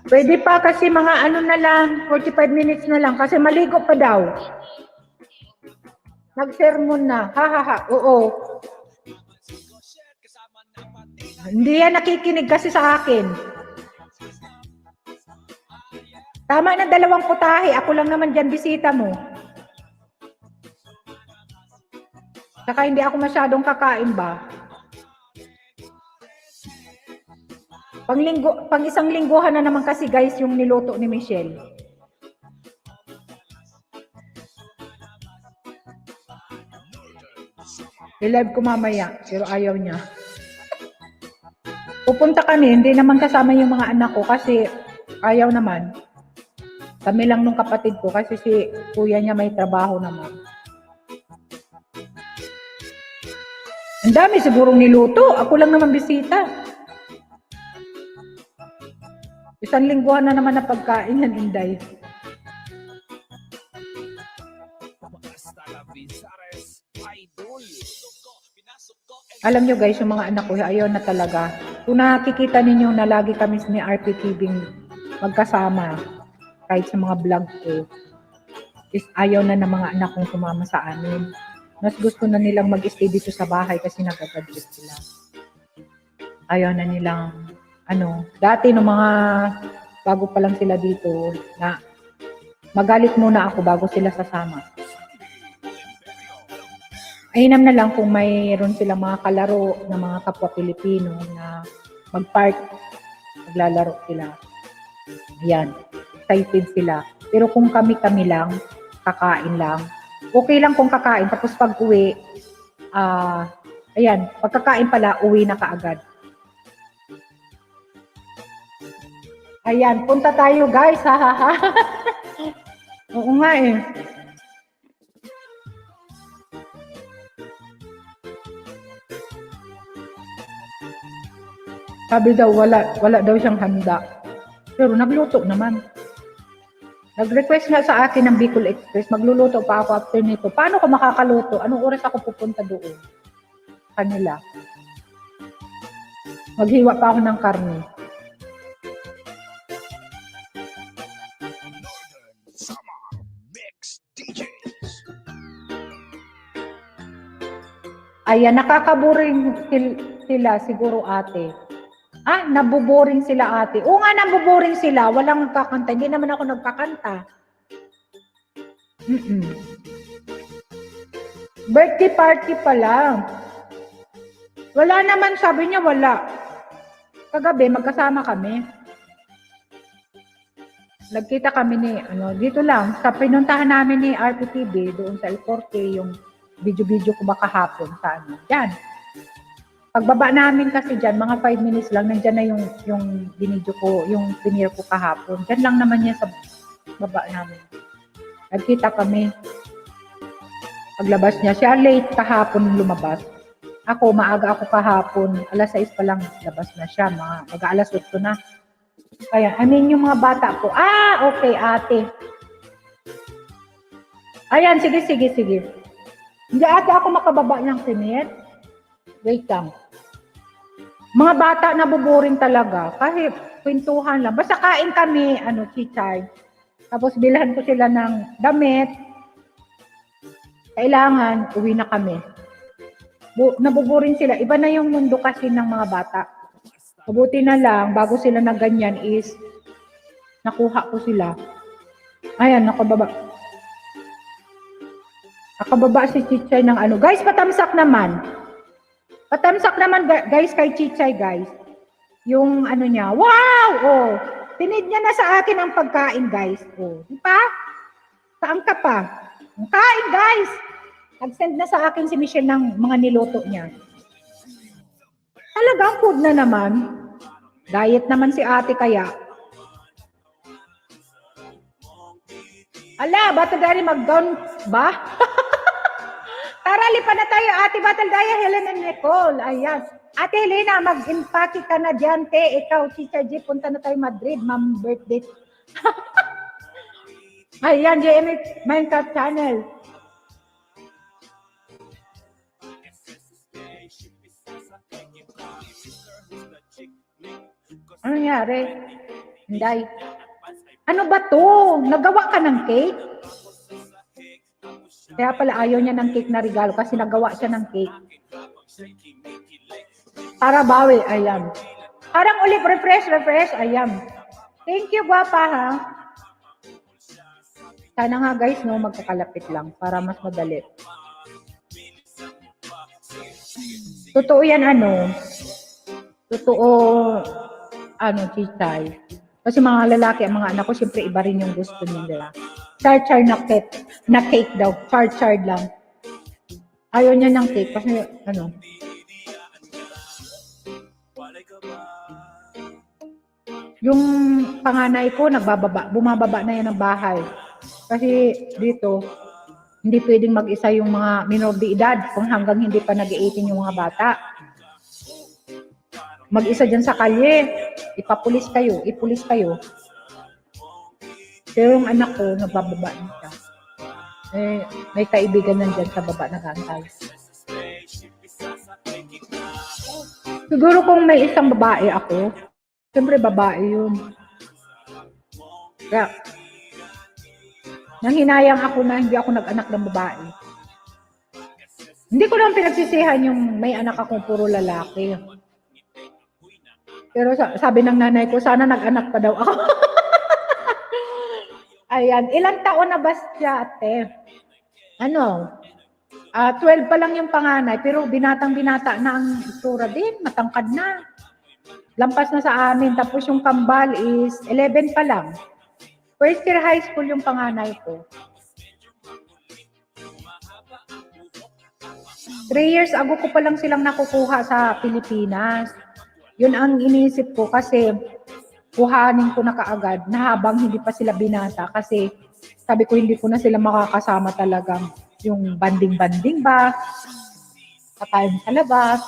Pwede pa kasi mga na lang, 45 minutes na lang kasi maligo pa daw. Nag-sermon na. Oo. Hindi yan nakikinig kasi sa akin. Tama na 2 putahe. Ako lang naman dyan bisita mo. Saka hindi ako masyadong kakain ba? Pang isang lingguhan na naman kasi guys yung niluto ni Michelle. I-live ko mamaya, pero ayaw niya. Pupunta kami, hindi naman kasama yung mga anak ko kasi ayaw naman. Kami lang nung kapatid ko kasi si kuya niya may trabaho naman. Ang dami sigurong niluto. Ako lang naman bisita. 1 lingguhan na naman na pagkain yan, Inday. Alam nyo guys, yung mga anak ko, ayaw na talaga. Kung nakikita ninyo na lagi kami ni RPTV magkasama, kahit sa mga vlog ko, is ayaw na ng mga anak kong sumama sa amin. Mas gusto na nilang mag-stay dito sa bahay kasi nag-gadget sila. Ayaw na nilang, dati nung mga bago pa lang sila dito, na magalit muna ako bago sila sasama. Ainam na lang kung mayroon silang mga kalaro na mga kapwa Pilipino na mag-park, maglalaro sila. Ayan, excited sila. Pero kung kami-kami lang, kakain lang, okay lang kung kakain. Tapos pag uwi, ayan, pagkakain pala, uwi na kaagad. Ayan, punta tayo guys, ha. Oo nga Sabi daw, wala daw siyang handa. Pero nagluto naman. Nag-request nga sa akin ng Bicol Express, magluluto pa ako after nito. Paano ko makakaluto? Anong oras ako pupunta doon? Kanila. Maghiwa pa ako ng karne. Ayan, nakakaboring sila siguro ate. Nabuboring sila ate. Oo nga, nabuboring sila. Walang nagkakanta. Hindi naman ako nagkakanta. Birthday party pa lang. Wala naman, sabi niya wala. Kagabi, magkasama kami. Nagkita kami ni, dito lang, sa pinuntahan namin ni RPTV, doon sa El Corte, yung video-video ko ba kahapon sa Diyan. Pagbaba namin kasi dyan, mga 5 minutes lang, nandyan na yung binidyo ko, yung premiere ko kahapon. Dyan lang naman yan sa baba namin. Nagkita kami. Paglabas niya, siya late kahapon lumabas. Ako, maaga ako kahapon. Alas 6 pa lang labas na siya. Mag-alas 8 na. Kaya, yung mga bata ko. Okay, ate. Ayan, sige. Hindi ate ako makababa ng sinit. Wait lang. Mga bata nabuboring talaga. Kahit kwentuhan lang. Basta kain kami, chichay. Tapos bilhan ko sila ng damit. Kailangan, uwi na kami. Nabuboring sila. Iba na yung mundo kasi ng mga bata. Mabuti na lang, bago sila na ganyan is, nakuha ko sila. Ayan, nakababa. Nakababa si Chichay ng Guys, patamsak naman. Patamsak naman, guys, kay Chichay, guys. Yung niya, wow! Oh, tinid niya na sa akin ang pagkain, guys. Oh, di ba? Saan ka pa? Kain, guys! Nag-send na sa akin si Michelle ng mga niluto niya. Talagang food na naman. Diet naman si ate kaya. Ala, Battle Diary mag-down ba? Tara, lipa na tayo, Ate Battle Diary, Helen and Nicole. Ayan. Ate Helena, mag-impake ka na dyan, te. Ikaw, Chicha G, punta na tayo Madrid, ma'am birthday. Ayan, JMX Minecraft Channel. Ano nangyari? Hinday. Ano ba to? Nagawa ka ng cake? Kaya pala ayaw niya ng cake na regalo kasi nagawa siya ng cake. Para bawi, ayan. Parang ulit, refresh, ayan. Thank you, guwapa, ha? Sana nga, guys, no, magkakalapit lang para mas madali. Totoo yan, Totoo, Chichay. Kasi mga lalaki, ang mga anak ko, siyempre iba rin yung gusto nila. Char-char na cake daw. Char-char lang. Ayaw niya ng cake kasi, yung panganay ko, bumababa na yan ng bahay. Kasi dito, hindi pwedeng mag-isa yung mga minor de edad kung hanggang hindi pa nag-18 yung mga bata. Mag-isa dyan sa kalye, ipulis kayo. Pero yung anak ko, nagbababa na siya. May kaibigan nandyan sa baba nag-aantay. Siguro kung may isang babae ako, siyempre babae yun. Kaya, nanghinayang ako na hindi ako nag-anak ng babae. Hindi ko lang pinagsisihan yung may anak akong puro lalaki. Pero sabi ng nanay ko, sana nag-anak pa daw ako. Ayan, ilang taon na ba siya, ate? 12 pa lang yung panganay, pero binatang-binata na ang itsura din, matangkad na. Lampas na sa amin, tapos yung kambal is 11 pa lang. First year high school yung panganay ko. 3 years ago ko pa lang silang nakukuha sa Pilipinas. Yun ang iniisip ko kasi kuhanin ko na kaagad na habang hindi pa sila binata kasi sabi ko hindi ko na sila makakasama talagang yung banding-banding ba, kakain sa labas.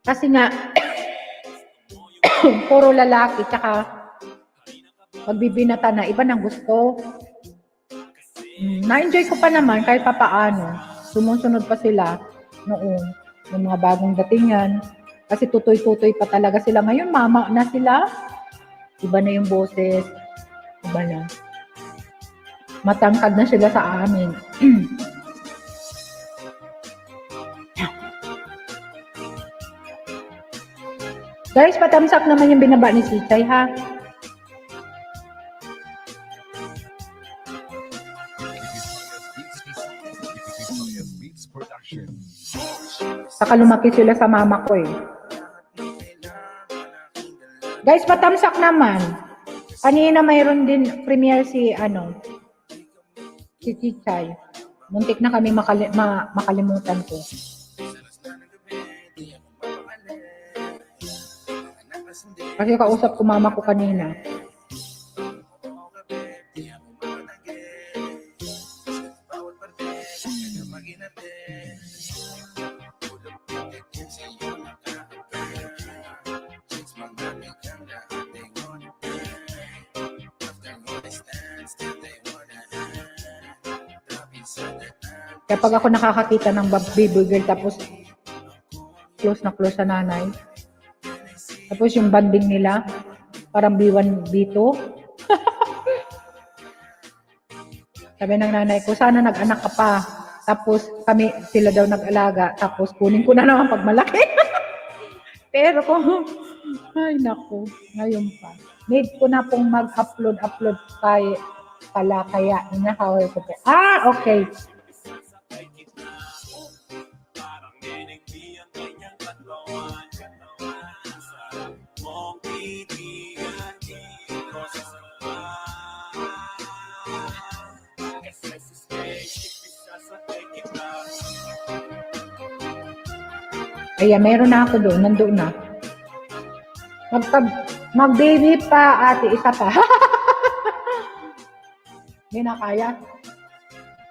Kasi nga, puro lalaki, tsaka magbibinata na, iba ng gusto. Na-enjoy ko pa naman kahit papaano. Sumusunod pa sila noong yung mga bagong datingan. Kasi tutoy-tutoy pa talaga sila. Ngayon, mama na sila. Iba na yung boses. Iba na. Matangkad na sila sa amin. Guys, patamsak naman yung binaba ni Sichay, ha? Saka lumaki sila sa mama ko, eh. Guys, patamsak naman. Kanina mayroon din premiere si Sichay. Muntik na kami makalimutan ko. Kasi kausap ko mama ko kanina. Kapag ako nakakakita ng baby girl tapos close na close sa nanay, tapos yung banding nila parang B1, B2. Sabi ng nanay ko, sana nag-anak ka pa. Tapos sila daw nag-alaga. Tapos kunin ko na naman pag malaki. Pero ay naku, ngayon pa. Need ko na pong mag-upload kaya inahawal ko. Okay. Ayan, meron na ako doon. Nandoon na. Mag-baby pa, ate. Isa pa. Hindi na kaya.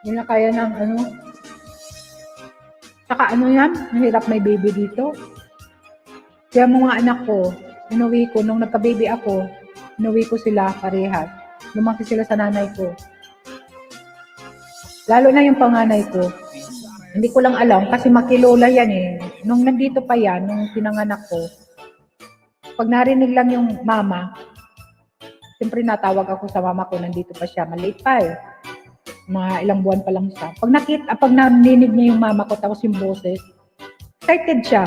Hindi na kaya ng Saka yan, mahirap may baby dito. Kaya mga anak ko, inuwi ko, nung nagka-baby ako, inuwi ko sila parehas. Lumaki sila sa nanay ko. Lalo na yung panganay ko. Hindi ko lang alam kasi makilola yan eh. Nung nandito pa yan, nung pinanganak ko, pag narinig lang yung mama, siyempre natawag ako sa mama ko, nandito pa siya, maliit pa eh. Mga ilang buwan pa lang siya. Pag narinig niya yung mama ko, tapos yung boses, excited siya.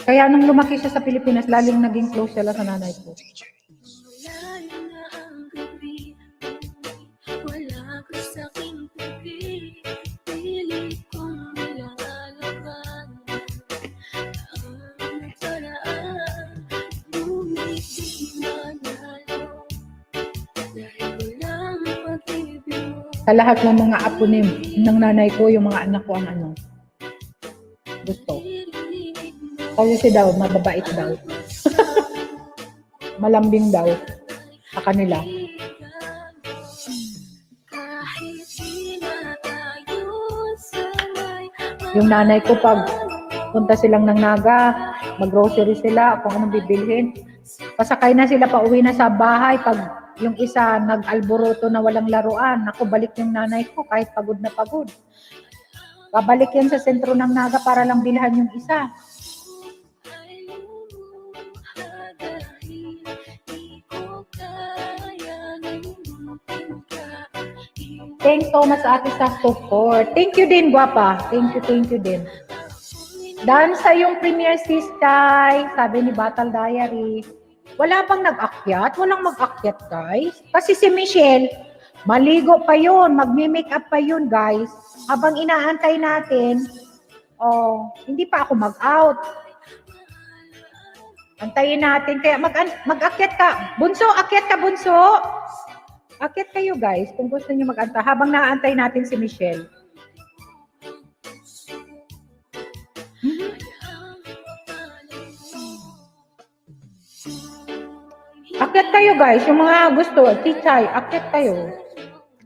Kaya nung lumaki siya sa Pilipinas, laling naging close siya sa nanay ko. Sa lahat ng mga apo ng nanay ko, yung mga anak ko ang gusto. Kasi daw, mababait daw. Malambing daw sa kanila. Yung nanay ko, pag punta silang ng Naga, mag-grocery sila, kung anong bibilhin. Pasakay na sila, pauwi na sa bahay. Pag yung isa nag-alboroto na walang laruan, ako balik yung nanay ko kahit pagod na pagod. Babalik yan sa sentro ng Naga para lang bilhan yung isa. Thanks so much ate sa support. Thank you din, guwapa. Thank you din. Dahil sa yung premiere sistay, sabi ni Battle Diary, wala pang nag-akyat? Walang mag-akyat, guys. Kasi si Michelle, maligo pa yun, magmi-make up pa yun, guys. Habang inaantay natin, hindi pa ako mag-out. Antayin natin. Kaya mag-akyat ka. Bunso, akyat ka, bunso. Akyat kayo, guys, kung gusto niyo mag-antay. Habang naantay natin si Michelle. Akyat kayo, guys. Yung mga gusto, Tichay, akyat kayo.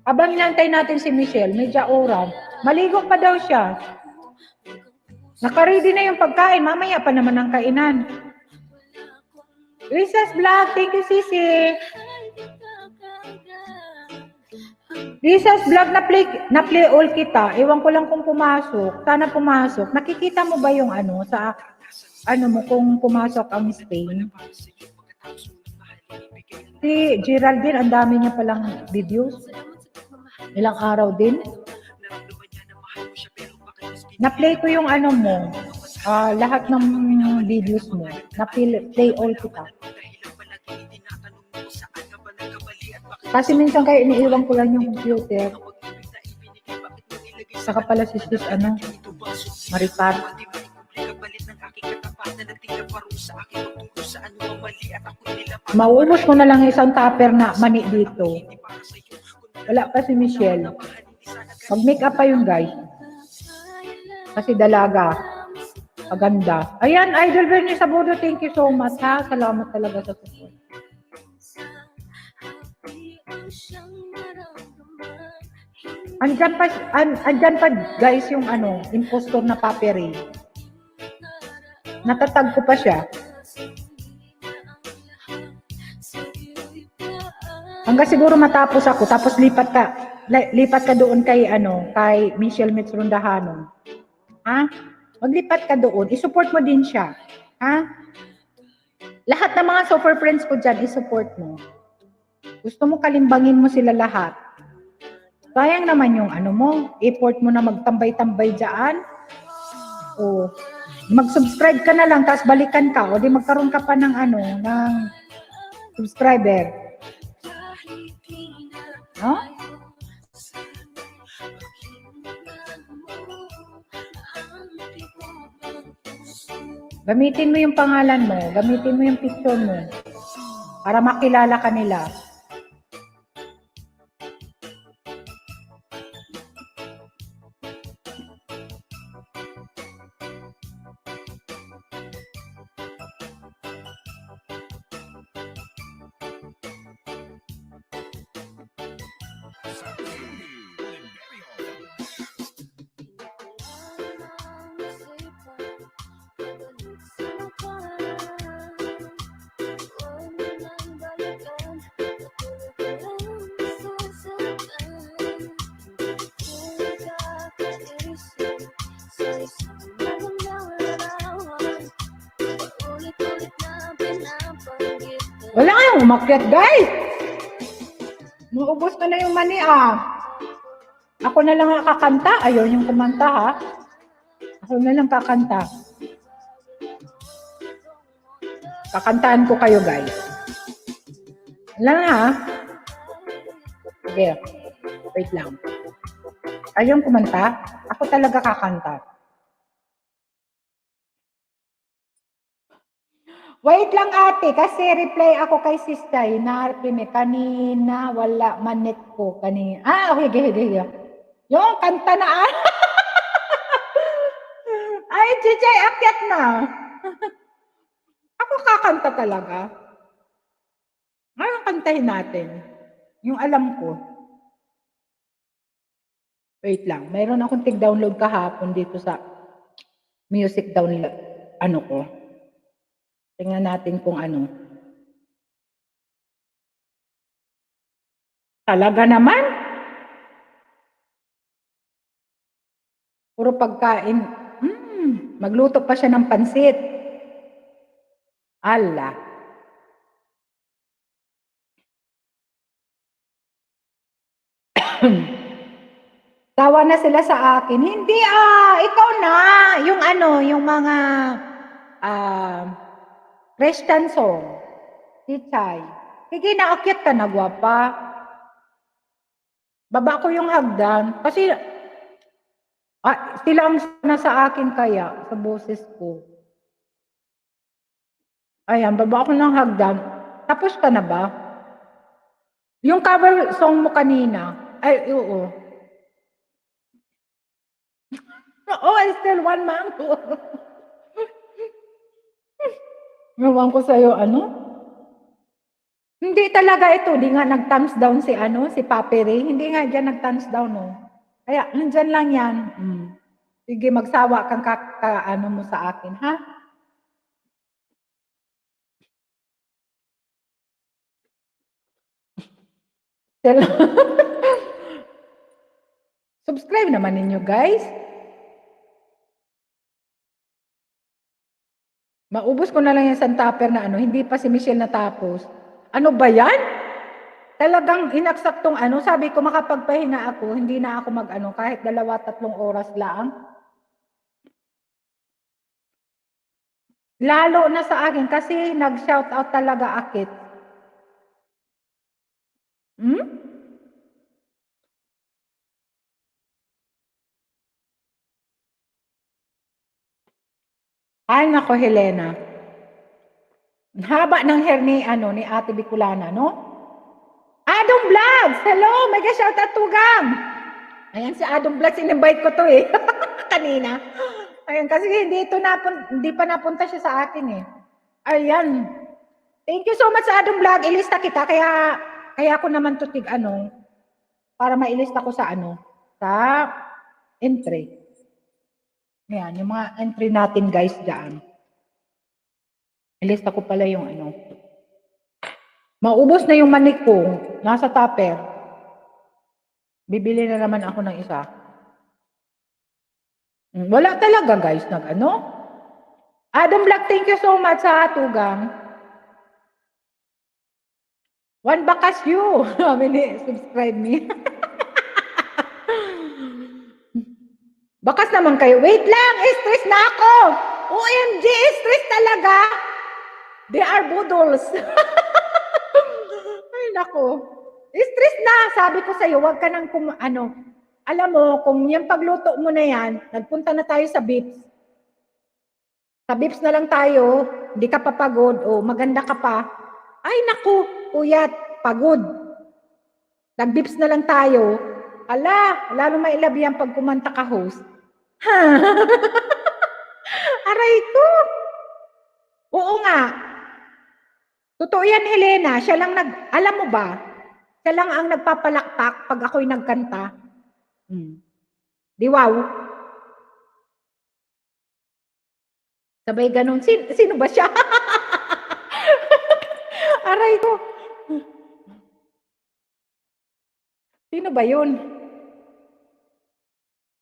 Habang inantay natin si Michelle, medyo oras. Maligo pa daw siya. Naka-ready na yung pagkain. Mamaya pa naman ang kainan. Lisa's Vlog, thank you, Sisi. Lisa's Vlog, na-play all kita. Ewan ko lang kung pumasok. Sana pumasok. Nakikita mo ba yung ano, sa ano mo, kung pumasok ang Spain? Si Geraldine, ang dami niya palang videos. Ilang araw din. Na-play ko yung ano mo, lahat ng videos mo. Na-play all kita. Kasi minsan kayo iniiwan ko lang yung computer. Saka pala si sis, ano, Maripat. Mauubos ko na lang isang tupper na mani dito. Wala pa si Michelle. Mag-make up pa yun, guys. Kasi dalaga. Paganda. Ayan, Idol Bernie Sabudo, thank you so much, ha. Salamat talaga sa support. Andyan pa, guys, yung ano, impostor na paperi. Natatag ko pa siya. Hanggang siguro matapos ako, tapos lipat ka doon kay Michelle Metsrondahanon. Ha? Maglipat ka doon, i-support mo din siya. Ha? Lahat ng mga super friends ko dyan, i-support mo. Gusto mo kalimbangin mo sila lahat. Sayang naman yung ano mo, effort mo na magtambay-tambay dyan. O, mag-subscribe ka na lang, tapos balikan ka, o di magkaroon ka pa ng ng subscriber. No? Gamitin mo yung pangalan mo, gamitin mo yung picture mo, para makilala ka nila. Wala kayong umakyat, guys. Maubos na yung mani, Ako na lang ang kakanta. Ayaw yung kumanta, ha. Ako na lang kakanta. Kakantaan ko kayo, guys. Wala na, ha. Okay. Wait lang. Ayaw yung kumanta. Ako talaga kakanta. Wait lang, ate, kasi reply ako kay Sistay na kanina wala manet ko kanina. Okay. Yung kanta na Ay, Chichay, akyat na. Ako kakanta talaga. Ngayon kantahin natin. Yung alam ko. Wait lang, mayroon akong tig-download kahapon dito sa music download, ko. Tingnan natin kung ano. Talaga naman. Puro pagkain. Magluto pa siya ng pansit. Ala. Tawa na sila sa akin. Hindi ikaw na. Yung mga Christian song. Titay. Sige, naakyat ka na, gwapa. Baba ko yung hagdan. Kasi, sila ang nasa akin kaya, sa boses ko. Ayan, baba ko ng hagdan. Tapos ka na ba? Yung cover song mo kanina. Ay, oo. I still want mango. Ngawan ko sa'yo, Hindi talaga ito. Hindi nga nag-thumbs down si Papi Ray. Hindi nga dyan nag-thumbs down, no? Kaya, nandyan lang yan. Sige, magsawa kang ano mo sa akin, ha? Subscribe naman ninyo, guys. Maubos ko na lang yung isang tupper na ano, hindi pa si Michelle natapos. Ano ba yan? Talagang inaksaktong ano, sabi ko makapagpahinga ako, hindi na ako mag-ano, kahit 2-3 oras lang. Lalo na sa akin kasi nag-shout out talaga Akit. Ay nako Helena. Ang haba ng hair ni ni Ate Bicolana, no? Adong Vlogs! Hello! Mega shout out tugang! Ayan si Adong Vlogs, in-invite ko to eh. Kanina. Ayan, kasi hindi pa napunta siya sa akin eh. Ayan. Thank you so much sa Adong Vlog. Ilista kita, kaya ako naman to para mailista ko sa sa entry. Ayan, yung mga entry natin guys dyan. Ilista ko pala yung Maubos na yung manik ko. Nasa tupper. Bibili na naman ako ng isa. Wala talaga guys Adam Black, thank you so much sa tugang. One bakas you. Subscribe me. Bakas naman kayo. Wait lang, stress na ako. OMG, stress talaga. They are boodles. Ay nako. Stress na. Sabi ko sa'yo, wag ka nang alam mo, kung yung pagluto mo na yan, nagpunta na tayo sa Bips. Sa Bips na lang tayo, hindi ka pa pagod, o maganda ka pa. Ay naku, puyat, pagod. Nag-Bips na lang tayo. Lalo mailab yan pag kumanta ka host. Aray ko. Oo nga. Totoo yan, Helena. Siya lang alam mo ba? Siya lang ang nagpapalakpak pag ako'y nagkanta. Di wow. Sabay ganun. Sino ba siya? Aray ko. Sino ba yun?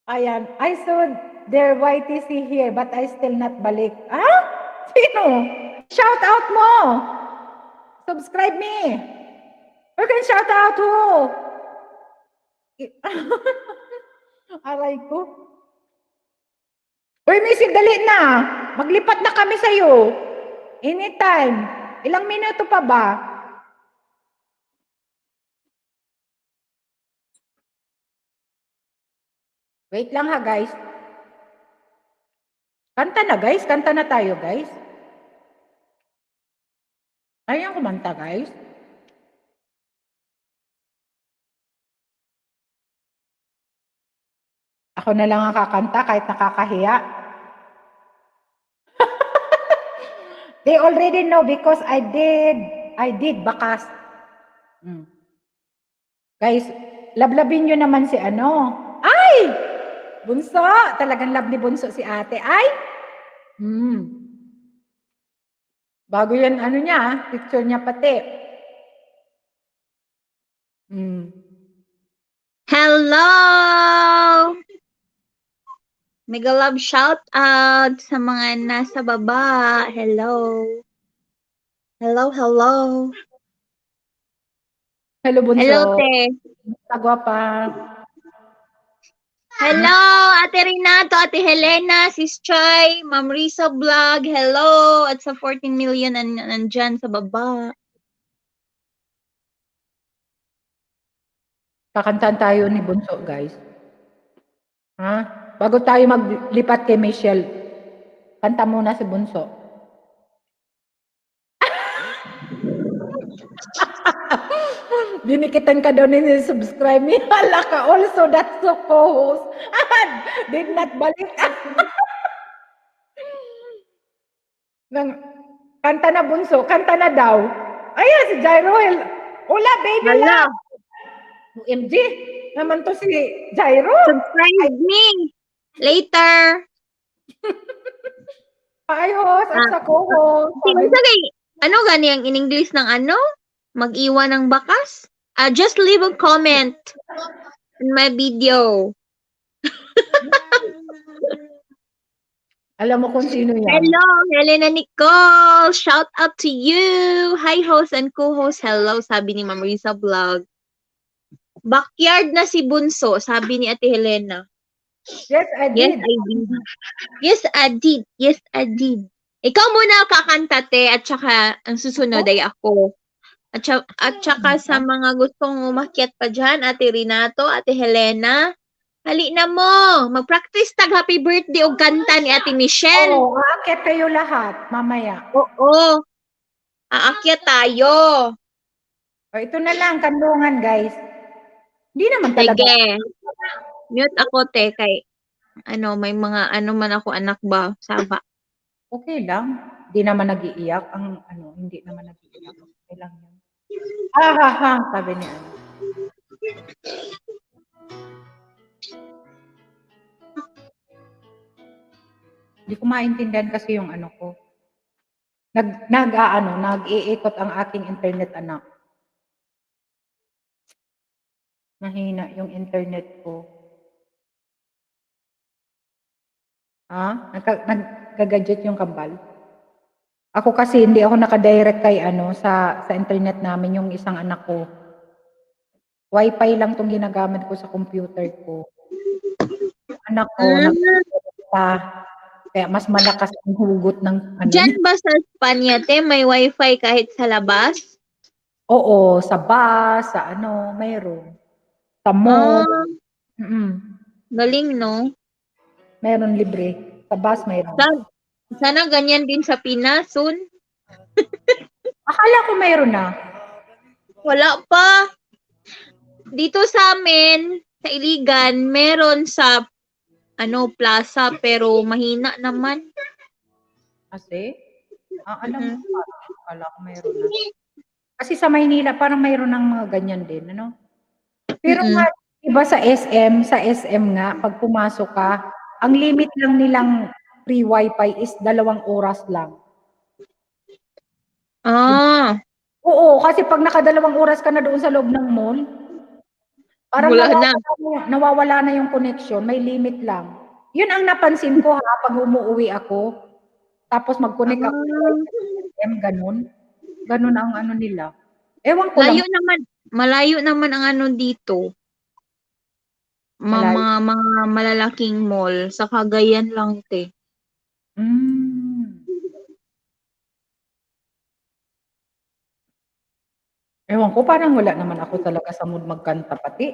Ayan. I saw their YTC here but I still not balik. Sino? Shout out mo. Subscribe me. You can shout out who? Aray ko. Uy, Missy, dali na. Maglipat na kami sa'yo. Anytime. Ilang minuto pa ba? Wait lang ha, guys. Kanta na, guys. Kanta na tayo, guys. Ayaw kumanta, guys. Ako na lang ang kakanta kahit nakakahiya. They already know because I did bakas. Guys, lablabin nyo naman si Ay! Bunso! Talagang love ni Bunso si ate. Ay! Bago yan, niya, picture niya pati. Hello! Mega love shout out sa mga nasa baba. Hello. Hello. Hello, Bunso. Hello, te. Sagwapa. Hello, Ate Renato, Ate Helena, Sis Choi, Ma'am Risa Vlog. Hello. At sa 14 million nandyan sa baba. Kakantahan tayo ni Bunso, guys. Bago tayo maglipat kay Michelle, kanta muna si Bunso. Dinikitan ka daw ni subscribe me. Hala ka also, that's so co-host. Did not balik. Kanta na Bunso, kanta na daw. Ayan, si Jairo. Hola, baby love. OMG, naman to si Jairo. Subscribe me. Later. Hi, host at sa co-host. Sino sa kay, ano gani ang in English ng ano? Mag-iwan ng bakas? Just leave a comment in my video. Alam mo kung sino yan. Hello, Helena Nicole. Shout out to you. Hi, host and co-host. Hello, sabi ni Ma'am Risa Vlog. Backyard na si Bunso, sabi ni Ate Helena. Yes, I Yes, did. I did. Yes, I did. Yes, I did. Ikaw muna kakanta, te, at saka ang susunod ay ako. At saka sa mga gustong umakyat pa dyan, Ate Renato, Ate Helena, hali na mo. Mag-practice tag happy birthday o kanta ni Ate Michelle. Oo, aakyat kayo lahat mamaya. Oo. Aakyat tayo. O, ito na lang, kandungan, guys. Hindi naman talaga. Sige. Mute ako, te, kay may mga man ako anak ba, saba. Okay lang. Hindi naman nag-iiyak. Hindi naman nag-iiyak. Okay lang yan. Ha, sabi niya. Hindi ko maintindihan kasi yung ano ko. Nag-iikot ang aking internet, anak. Mahina yung internet ko. Naggagadget yung kambal. Ako kasi hindi ako naka-direct kay sa internet namin yung isang anak ko. Wi-Fi lang tong ginagamit ko sa computer ko. Yung anak ko kaya mas malakas ang hugot ng Diyan ba sa Espanya, te, may wifi kahit sa labas? Oo, sa bus, sa mayroon. Sa mall. Galing, no? Meron libre. Sa bus mayroon. Sana ganyan din sa Pinas soon. Akala ko mayroon na. Wala pa. Dito sa amin, sa Iligan, meron sa plaza pero mahina naman. Kasi? Alam ko pa. Akala ko mayroon na. Kasi sa Maynila, parang mayroon ng mga ganyan din, Pero nga, iba sa SM nga, pag pumasok ka, ang limit lang nilang free wifi is 2 oras lang. Oo, kasi pag naka 2 oras ka na doon sa loob ng mall, parang nawawala na yung connection, may limit lang. Yun ang napansin ko pag umuwi ako, tapos mag-connect ako sa SM, ganun. Ganun ang nila. Ewan ko lang. Malayo naman ang dito. Mga malalaking mall sa Cagayan lang, te. Ewan ko, parang wala naman ako talaga sa mood magkanta pati.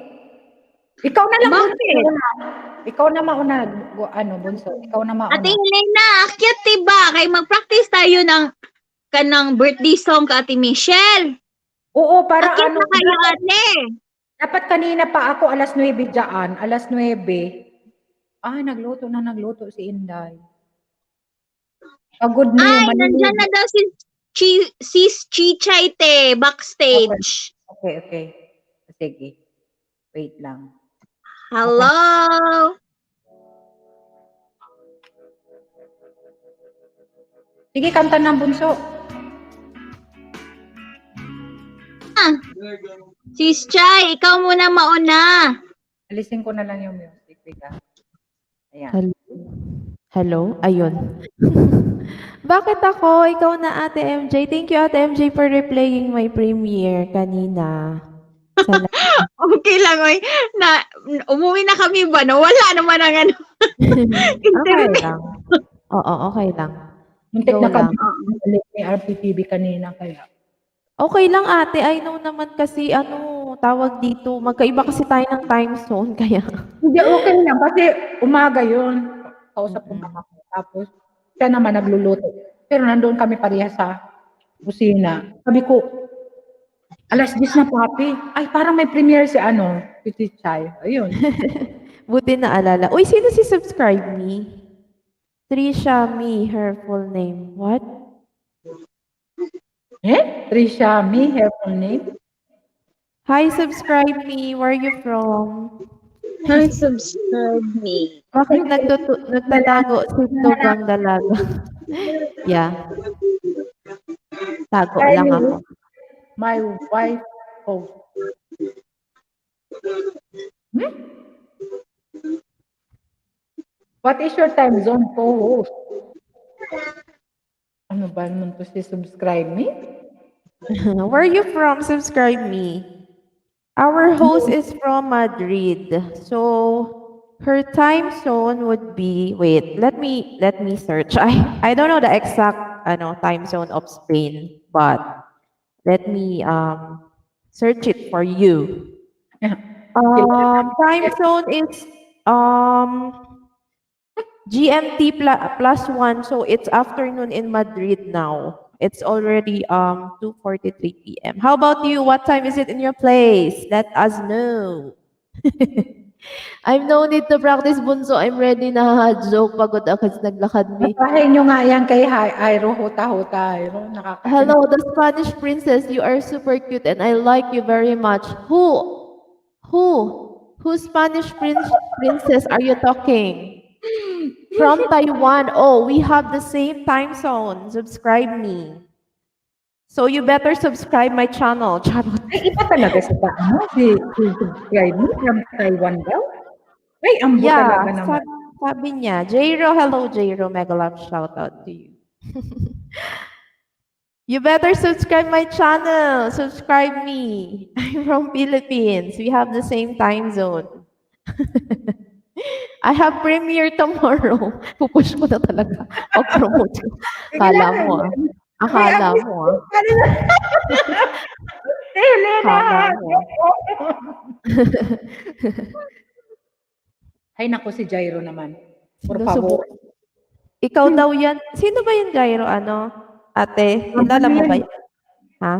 Ikaw na lang. Bakit? Ikaw na mauna, Bunso. Ikaw na mauna. Ate Helena, akyat, diba? Kay mag-practice tayo ng kanang birthday song ka Ate Michelle. Oo, para akyat na kayo, ate. Dapat kanina pa ako, 9:00 dyan. 9:00. Nagluto si Inday. Pagod na yung Ay, nandyan na daw si Chichay, te, backstage. Okay. Sige. Wait lang. Hello. Sige, kanta ng Bunso. Sis Chay, ikaw muna mauna. Alisin ko na lang yung music. Ayan. Hello? Ayun. Bakit ako? Ikaw na, Ate MJ. Thank you, Ate MJ, for replaying my premiere kanina. Okay lang, oy. Umuwi na kami ba? Wala naman ang Okay lang. Oo, okay lang. Muntik na kami may RPTV kanina kaya. Okay lang, ate. I know naman kasi, tawag dito. Magkaiba kasi tayo ng time zone, kaya. Hindi, okay lang. Kasi umaga yun. Kausap ko mama ko. Tapos, siya naman nagluluto. Pero nandoon kami pareha sa kusina. Sabi ko, 10:00 na, papi. Ay, parang may premiere si Chichay. Ayun. Buti na alala. Uy, sino si subscribe me? Trisha Me, her full name. What? Trisha Me, her full name? Hi, subscribe me. Where are you from? Subscribe me. Bakit nagtatago si Tugang Dalaga? Yeah, tago lang ako. My wife post. What is your time zone post? Ano ba naman to si subscribe me? Where are you from? Subscribe me. Our host is from Madrid. So her time zone would be, wait, let me search. I don't know the exact time zone of Spain, but let me search it for you. Time zone is GMT +1, so it's afternoon in Madrid now. It's already 2:43 p.m. How about you? What time is it in your place? Let us know. I've no need to practice, Bunso. I'm ready na. Joke, pagod ako sa naglakad me. Basahin nyo nga yan kay Airo, huta-huta, Airo. Hello, the Spanish princess. You are super cute and I like you very much. Who's Spanish princess are you talking? From Taiwan. Oh, we have the same time zone. Subscribe me. So you better subscribe my channel. Charot. Ay, iba talaga sa si subscribe me from Taiwan daw? Ay, ambo talaga naman. Sabi niya. Jairo, hello Jairo. Mega love shout out to you. You better subscribe my channel. Subscribe me. I'm from Philippines. We have the same time zone. I have premiere tomorrow. Pupush ko na talaga. Pag-promote ko. Akala mo. Akala mo. Ay, naku, si Jairo naman. Por Sino favor. Ikaw daw yan. Sino ba yan, Jairo? Ate? Kilala mo ba yan? Ha?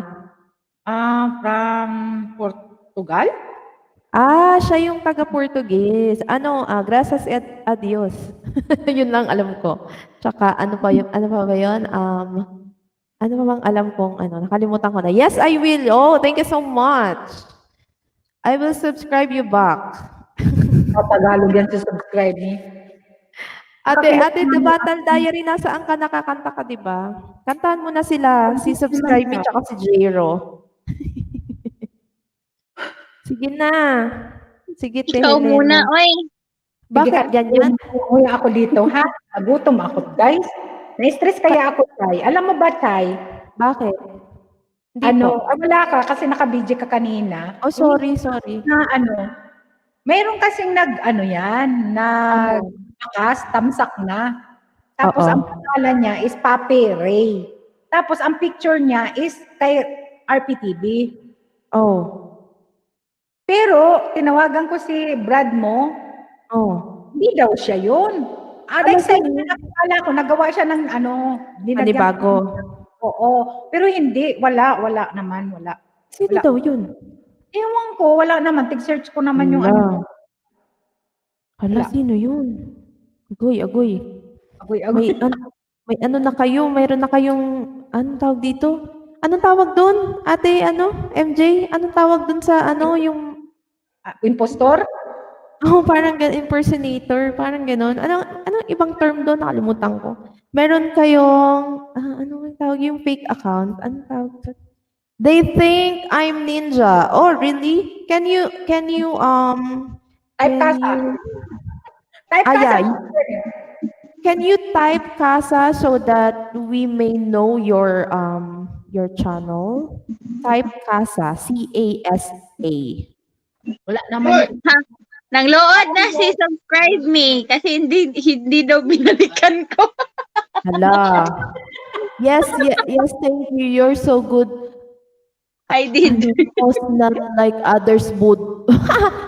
From Portugal? Siya yung taga-Portuguese. Gracias a Dios. Yun lang alam ko. Tsaka, ano pa ba yun? Ano pa bang alam kong, nakalimutan ko na. Yes, I will. Oh, thank you so much. I will subscribe you back. Tagalog yan sa subscribe ni. Ate, The Battle Diary, nasaan ka nakakanta ka, di ba? Kantahan mo na sila, si Subscribe Me, tsaka si Jairo. Sige na. Sige, Ikaw Helena. muna, oy. Bakit ganyan? Uy, ako dito, ha? Nagutom ako, guys. Na-stress kaya ako, Chay. Alam mo ba, Chay? Bakit? Hindi po. Wala ka kasi naka-video ka kanina. Oh, sorry. Mayroon kasing nagbakas, tamsak na. Tapos ang pangalan niya is Papi Ray. Tapos ang picture niya is kay RPTV. Oh. Pero tinawagan ko si Brad mo. Oh. Hindi daw siya yun. Akala ko, nagawa siya ng Panibago. Oo. Pero hindi, wala naman. Sino daw yun? Ewan ko, wala naman. Tig-search ko naman yung Hala, sino yun? Agoy. Agoy. May na kayo, mayroon na kayong, anong tawag dito? Anong tawag doon? Ate, MJ? Anong tawag doon sa, yung... Impostor? Parang impersonator, parang gano'n. Anong ibang term doon? Nakalimutan ko. Meron kayong, anong tawag yung fake account? Anong tawag doon? They think I'm ninja. Oh, really? Can you Type Casa. Type Casa. Can you type Casa so that we may know your channel? Type Casa, C-A-S-A. Wala naman. Nang load na si subscribe me kasi hindi daw binalikan ko. Hala. Yes, thank you. You're so good. I did. Because not like others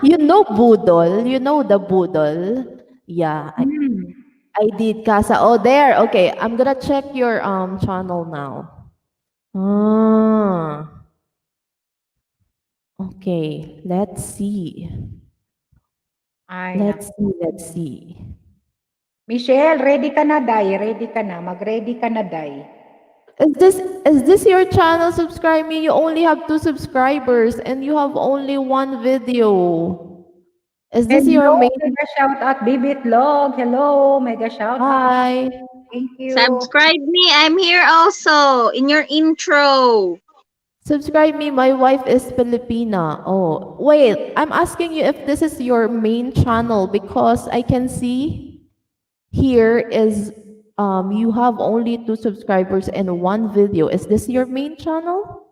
You know Boodle? You know the Boodle? Yeah. I did, Casa. Oh, there. Okay, I'm gonna check your channel now. Okay, let's see. Let's see. Michelle, ready ka na, Day? Ready ka na? Mag-ready ka na, Day? Is this your channel? Subscribe me. You only have 2 subscribers and you have only 1 video. Is this your Hello, main? mega shout out, Bibitlog. Hello, mega shout out. Hi. Thank you. Subscribe me. I'm here also in your intro. Subscribe me. My wife is Filipina. Oh, wait. I'm asking you if this is your main channel because I can see here is you have only 2 subscribers and 1 video. Is this your main channel?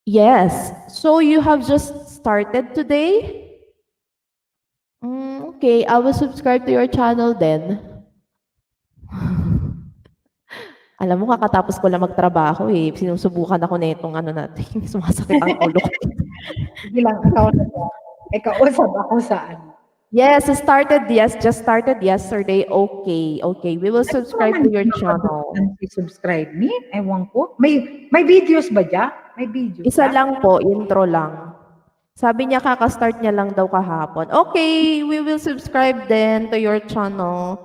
Yes. So you have just started today? Okay, I will subscribe to your channel then. Alam mo, kakatapos ko lang magtrabaho eh. Sinusubukan ako na itong ano natin. Sumasakit ang ulo ko. Sige lang, ikausap ako saan. Yes, it started. Yes, just started yesterday. Okay, okay. We will subscribe to your channel. Subscribe me? Ewan ko. May videos ba dyan? May videos Isa ba? lang po, intro lang. Sabi niya kaka-start niya lang daw kahapon. Okay, we will subscribe then to your channel.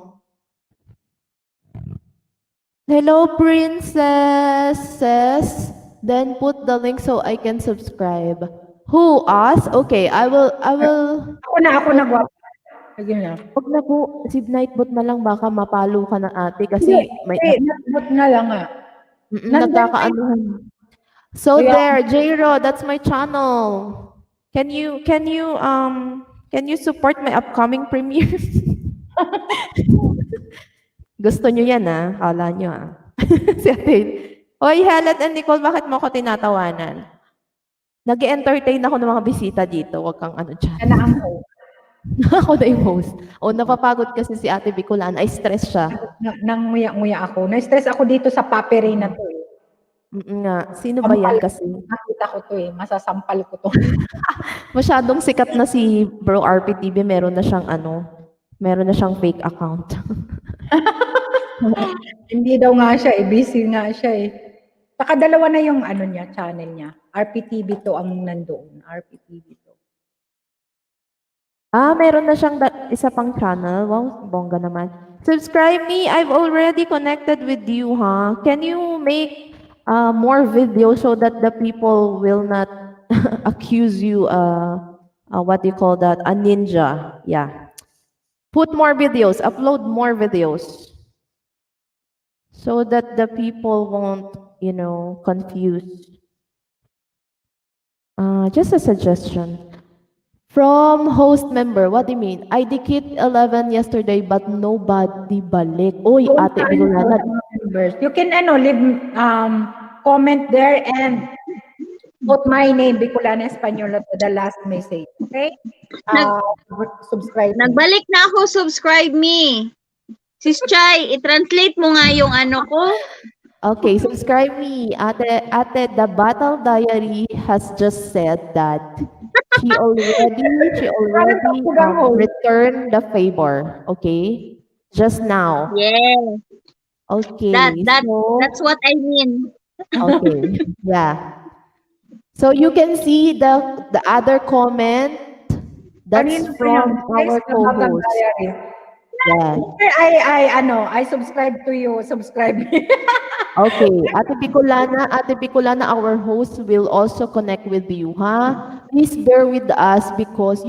Hello, princesses. Then put the link so I can subscribe. Who? Us? Okay, I will. Ako na, gwapa. Sige na. Huwag na po, si Nightbot na lang baka mapalo ka ng ate kasi may Not na lang nga. nagkakaanuhan. So there, J-Ro, that's my channel. Can you support my upcoming premiere? Gusto nyo yan Kala nyo Si Ate. Oy, Helen and Nicole, bakit mo ako tinatawanan? Nag-entertain ako ng mga bisita dito. Huwag kang ano dyan. Sana ang host. Ako na yung host. O, napapagod kasi si Ate Bicolan. Ay, stress siya. Nang nguya-nguya ako. Na-stress ako dito sa papery na to eh. Nga. Sino ba yan kasi? Nakita ko to eh. Masasampal ko to. Masyadong sikat na si Bro RPTV. Meron na siyang fake account. Hindi daw nga siya eh. Busy nga siya eh. Saka dalawa na yung channel niya. RPTV to ang nandoon. RPTV to. Meron na siyang isa pang channel. Wow, bongga naman. Subscribe me. I've already connected with you, Can you make more videos so that the people will not accuse you, what do you call that? A ninja. Yeah. Put more videos. Upload more videos. So that the people won't, confuse. Just a suggestion. From host member, what do you mean? I dikit 11 yesterday but nobody balik. Oy, Ate Bicolana. You can leave comment there and put my name, Bicolana Española, to the last message. Okay? Subscribe. Nagbalik na ako, subscribe me. Sis Chay, i-translate mo nga yung ano ko. Okay, subscribe me. Ate, the Battle Diary has just said that she already returned the favor. Okay? Just now. Yeah. Okay. That's what I mean. Okay. Yeah. So you can see the other comment. That's from our co-host. Yeah. I subscribe to you. Subscribe me. Okay. Ate Bicolana, our host will also connect with you, Please bear with us because,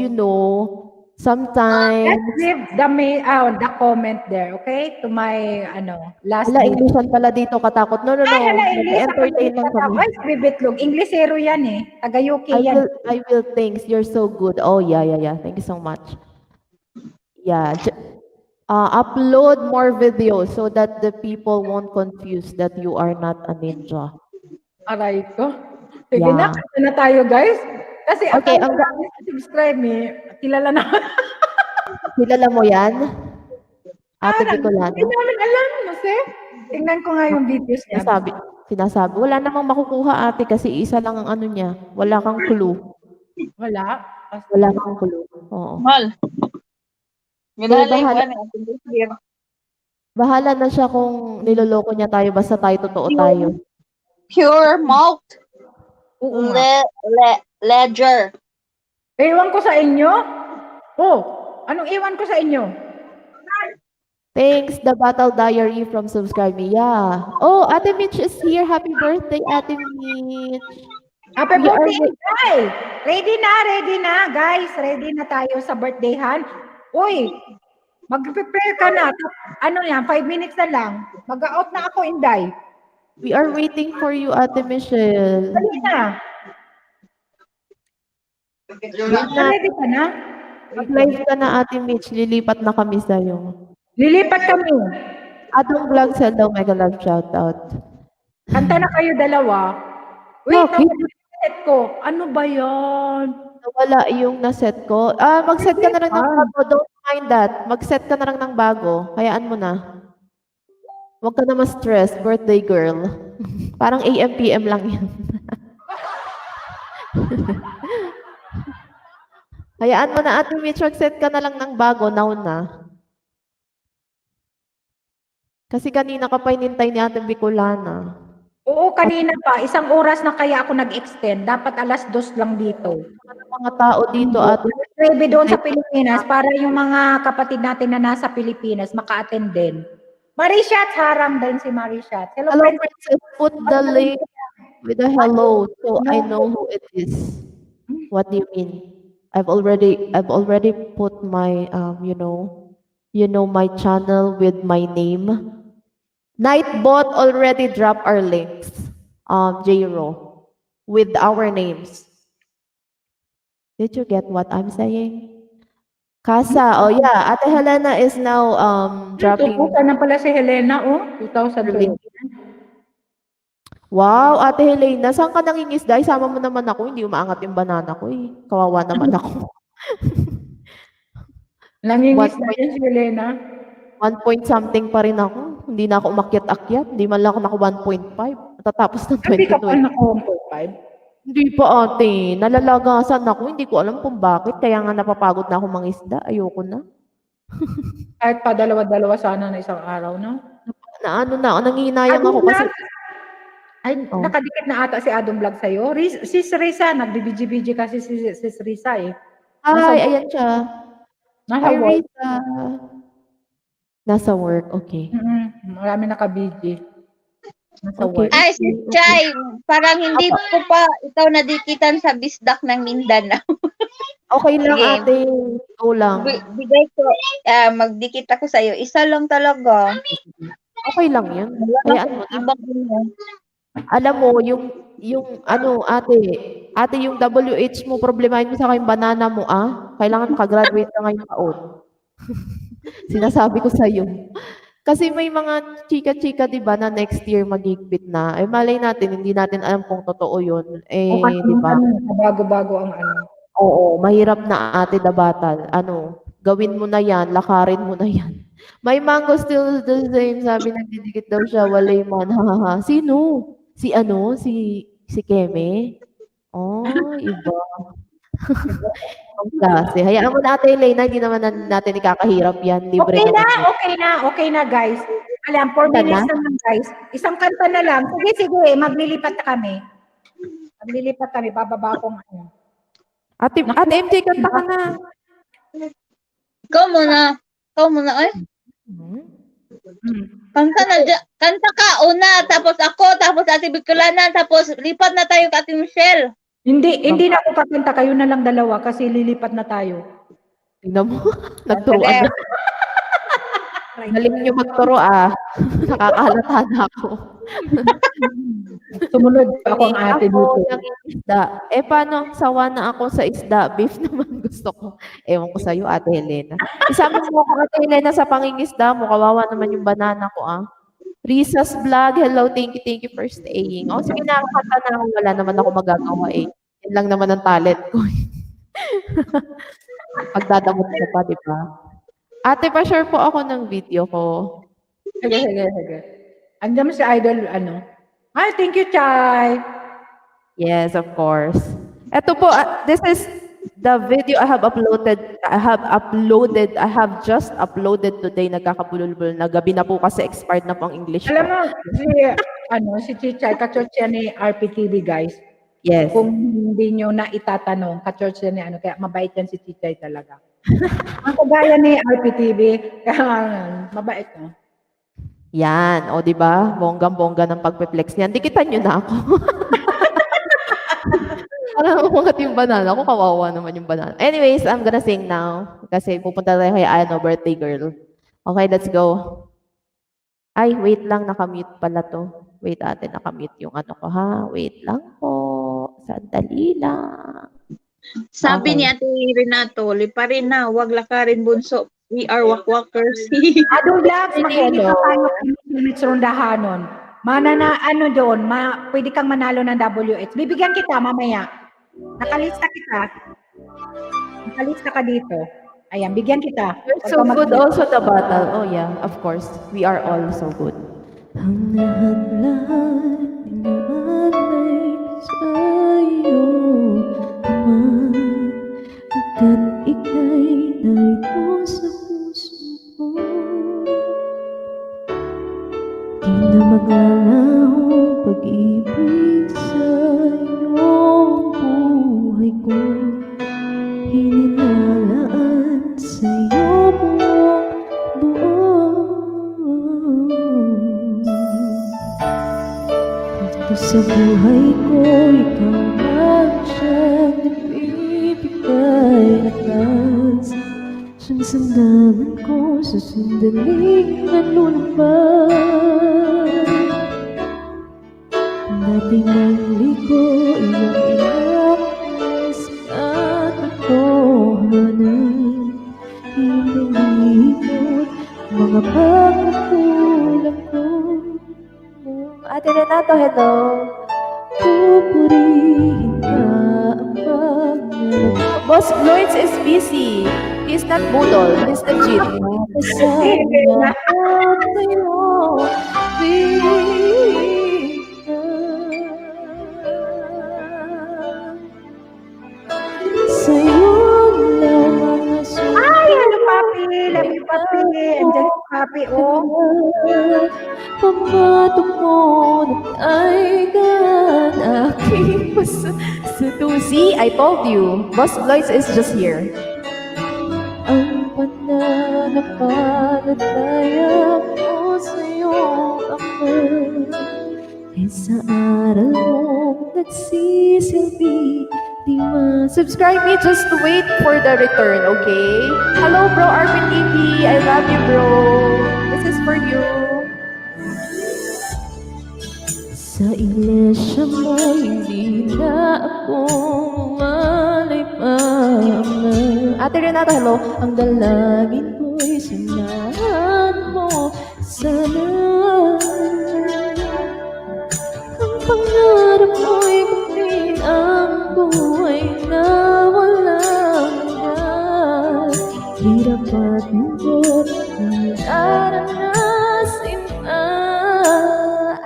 sometimes... Let's leave the comment there, okay? To my, last Wala, Englishan pala dito katakot. No. Entertain lang kami. Ay, Bibitlog. Inglesero yan eh. Taga-UK yan. I will, thanks. You're so good. Oh, yeah. Thank you so much. Yeah. Upload more videos so that the people won't confuse that you are not a ninja. Aray ko. Sige Yeah. na tayo guys. Kasi Okay, ang subscribe me, kilala na. Kilala mo yan? Ate Bicolana. Hindi namin alam, Jose. Tingnan ko nga yung videos niya. Sinasabi. Wala namang makukuha ate kasi isa lang ang ano niya. Wala kang clue. Wala. Wala kang clue. Oo. Mal. Bahala na siya kung niloloko niya tayo basta totoo tayo. Pure malt. Oo nga. Ledger. Iwan ko sa inyo? Oh, anong iwan ko sa inyo? Thanks, The Battle Diary from Subscribe Me. Yeah. Oh, Ate Mitch is here. Happy birthday, Ate Mitch. Happy We are birthday, Inday! Ready na, guys. Ready na tayo sa birthdayhan. Uy, mag-prepare ka na. Ano yan, 5 minutes na lang. Mag-out na ako, Inday. we are waiting for you, Ate Michelle. Dali na. Ready ka na? Mag-live ka na, Ate Mitch. Lilipat na kami sa'yo. Lilipat kami. Adong Vlog, hello, mega love shoutout. Kanta na kayo dalawa. Wait, Bakit? nawala yung set ko. Ano ba yan? Nawala yung naset ko. Mag-set ka na lang ng bago. Don't mind that. Mag-set ka na lang ng bago. Hayaan mo na. Huwag ka na ma-stress. Birthday girl. Parang AM, PM lang yan. Hayaan mo na, Ate Mitch. Mag-set ka na lang ng bago. Now na. Kasi kanina ka pa inintay ni Ate Bicolana. Oo, kanina pa. 1 oras na kaya ako nag-extend. Dapat 2:00 lang dito. Mga tao dito, Ate. Pwede doon sa Pilipinas para yung mga kapatid natin na nasa Pilipinas maka-attend din. Marishat, harang din si Marishat. Hello, Hello, friend. Princess. Put the link with a hello so I know who it is. What do you mean? I've already put my my channel with my name. Nightbot already dropped our links. Jiro, with our names. Did you get what I'm saying? Casa, oh yeah, Ate Helena is now dropping. Tutukan na pala si Helena, 2020. Wow, Ate Helena, saan ka nangingisda? Isama mo naman ako, hindi umaangat yung banana ko eh. Kawawa naman ako. Nangingis What na point? din si Helena. 1 point something pa rin ako. Hindi na ako umakyat-akyat. Hindi man lang ako naka 1.5. Natatapos ng Hindi ka pa 2020. naka 1.5. Hindi pa ate. Nalalagasan ako. Hindi ko alam kung bakit. Kaya nga napapagod na ako mangisda. Ayoko na. Kahit pa dalawa-dalawa sana na isang araw, no? Nangihinayang ako kasi. Ay, Oh. nakadikit na ata si Adong Vlog sa'yo. Sis Risa, nagbibidyo-bidyo kasi si Sis Risa eh. Ay, ayan siya. Nasa Hi, work. Rita. Nasa work, okay. Marami nakabidyo. Nasa Okay. work. Ay, si Chay, parang hindi ko pa ikaw nadikitan sa bisdak ng Mindanao. Okay lang Sige. ate. Go lang. Bigay ko, magdikit ako sa'yo. Isa lang talaga. Okay lang yun. Hayaan mo na. Ibang ano. Alam mo, yung ate, yung WH mo, problemahin mo sa kayong banana mo, Kailangan makagraduate ka ngayong taon. Sinasabi ko sa'yo. Kasi may mga chika-chika, di ba, na next year magigpit na. Eh, malay natin, hindi natin alam kung totoo yun. Eh, di ba? Bago-bago ang ano. Oo, mahirap na ate the battle. Gawin mo na yan, lakarin mo na yan. My mango still the same. Sabi nagdidikit daw siya, walay man. Hahaha. Sino? Si Keme? Oh, iba. Ang klase. Hayaan mo na ate Elena, hindi naman natin ikakahirap yan. Libre Okay na guys. Alam, 4 Kanta minutes na? naman guys. Isang kanta na lang. Sige, maglilipat na kami. Bababa akong ano. Ate MJ, kanta ka na. Ikaw muna, ay. Kanta ka, una, tapos ako, tapos Ate Bicolana, tapos lipat na tayo ka Ate Michelle. Hindi na ako kakanta. Kayo na lang dalawa kasi lilipat na tayo. Tingnan mo, nagturuan na. Galing nyo magturo Nakakahalata na ako. Sumunod pa ako ang ate dito. Isda. Paano? Sawa na ako sa isda. Beef naman gusto ko. Ewan ko sa'yo, Ate Helena. Isama mo ako, Ate Helena, sa pangingisda mo. Kawawa naman yung banana ko, Risa's Vlog, hello, thank you for staying. Sige, nakakanta na ako. Wala naman ako magagawa Yan lang naman ang talent ko. Pagdadamot ko pa, di ba? Ate, pa-share po ako ng video ko. Sige. Andiyan mo si Idol, Hi, thank you, Chay. Yes, of course. Ito po, this is the video I have just uploaded today. Nagkakabulol-bulol na gabi na po kasi expired na po ang English ko. Alam mo, si Chichay, ka-church yan ni RPTV, guys. Yes. Kung hindi nyo na itatanong, ka-church yan ni kaya mabait yan si Chichay talaga. Ang kagaya ni RPTV, kaya mabait, no? Yan, di ba? Bonggang-bongga ng pagpe-flex niyan. Dikitan nyo na ako. Parang umangat yung banana ko, kawawa naman yung banana. Anyways, I'm gonna sing now kasi pupunta tayo kay ano, birthday girl. Okay, let's go. Ay, wait lang, nakamute pala 'to. Wait ate, nakamute yung ano ko ha. Wait lang po. Sandali lang. Sabi Okay. ni Ate Renato, liparin na, wag lakarin bunso. We are wakwakers. Adol Labs, Hindi, makinig ano. ka tayo minutes rondahanon. Mana na ano doon, pwede kang manalo ng WH. Bibigyan kita mamaya. Nakalista ka dito. Ayan, bigyan kita. You're Huwag so kang good mag- also the battle. Oh yeah, of course. We are all so good. Ang lahat-lahat naman ay sa'yo, Ama. At ika'y narito sa puso ko. Di na maglalahong pag-ibig sa iyong buhay ko. Hinilalaan sa'yo buong. Dito sa buhay ko, ikaw lang siyang nagbibigay lakas. Siyang sandalan ko sa sandaling nalulumban. Dating ang liko, iyong inakas at katotohanan. Hinilipot mga pagkukulang ko. Ate Renato, hello. Pupurihin ka ang pagmamahal. Boss Lloyds is busy. He's not budol. He's legit. Kasama tayo. Sa'yo lang ang Ay, ano papi? Love you, papi. Andiyan si papi, oh. Pamatok mo ay gan aking sa tusi. I told you, Boss Lloyds is just here. Ang pananampalataya ko sa'yo ako ay sa aral mong nagsisilbi. Subscribe me, just wait for the return, okay? Hello, bro, Arvin TV. I love you, bro. This is for you. Sa iglesia mo, hindi na ako malay pa. Ate Renato, hello. Ang dalangin ko'y samahan mo sana. Ang pangarap mo'y kunin ang buhay na walang hanggan. Hirap at lungkot ang naranasin na.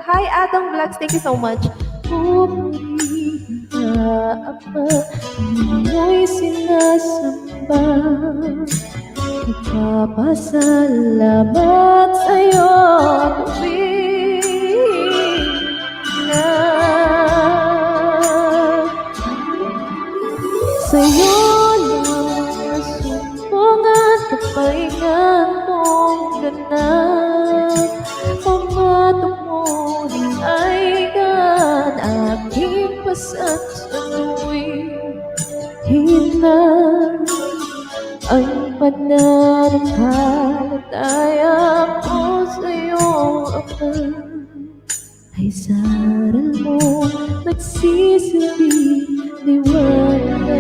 Hi, Adam Vlogs. Thank you so much. Pupurihin ka, Ama, mo'y sinasamba. Nagpapasalamat sa'yo tuwing na. Sa'yo lang nasumbong at kapahingan mong ganap. Pamatok mo din ay gan aking pasan sa tuwing hina. Ang pananampalataya ko sa'yo, Ama, ay sa aral mo nagsisilbi liwanag.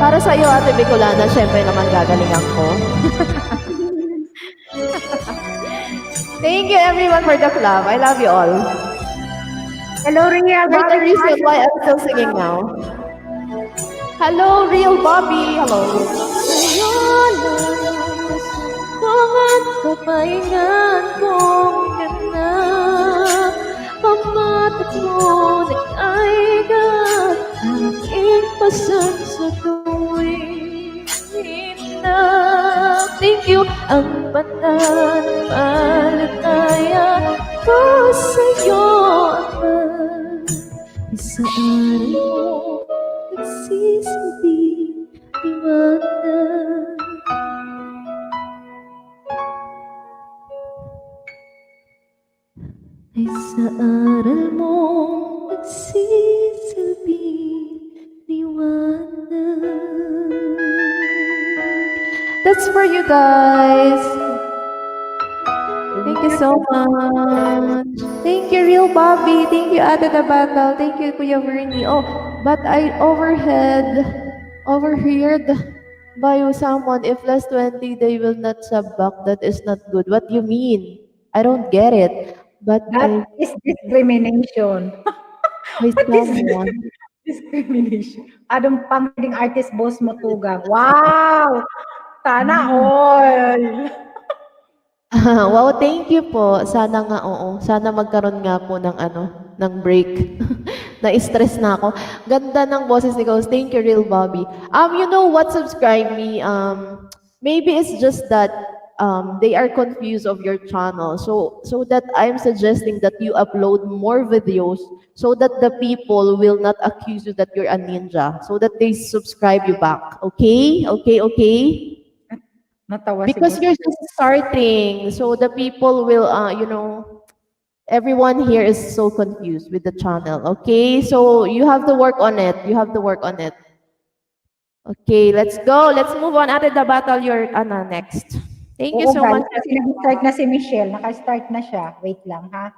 Para sa'yo, Ate Bicolana, syempre naman gagalingan ko. Thank you everyone for the club. I love you all. Hello, Ria. Here's the reason why I'm still singing now. Hello, Real Bobby. Hello. Sa'yo lang nasumbong at kapahingan kong ganap. Pamatok mo nag-aigat aking pasan sa tuwing hina. Thank you. Ang pananampalataya ko sa'yo, Ama, sa aral mo nagsisilbi liwanag. Ay sa aral mo nagsisilbi wonder. That's for you guys. Thank you so much. Thank you, Real Bobby. Thank you, Ate the Battle. Thank you, Kuya Vernie. Oh, but I overheard by someone, if less 20, they will not sub back. That is not good. What do you mean? I don't get it. But That is discrimination. by What is someone. discrimination? Anong pang-leading artist boss mo, Tugang? Wow! Sana all! Wow, thank you po. Sana nga, oo. Sana magkaroon nga po ng ng break. Na-stress na ako. Ganda ng boses ni Ghost. Thank you, Real Bobby. You know what? Subscribe me. Maybe it's just that they are confused of your channel. So that I'm suggesting that you upload more videos so that the people will not accuse you that you're a ninja. So that they subscribe you back. Okay? Okay, okay? Natawa Because si you're just starting, so the people will, everyone here is so confused with the channel. Okay, so you have to work on it. You have to work on it. Okay, let's go. Let's move on. Ate the battle, you're next. Thank you Oo, so guys, much. kasi nag-start na si Michelle. Naka-start na siya. Wait lang, ha?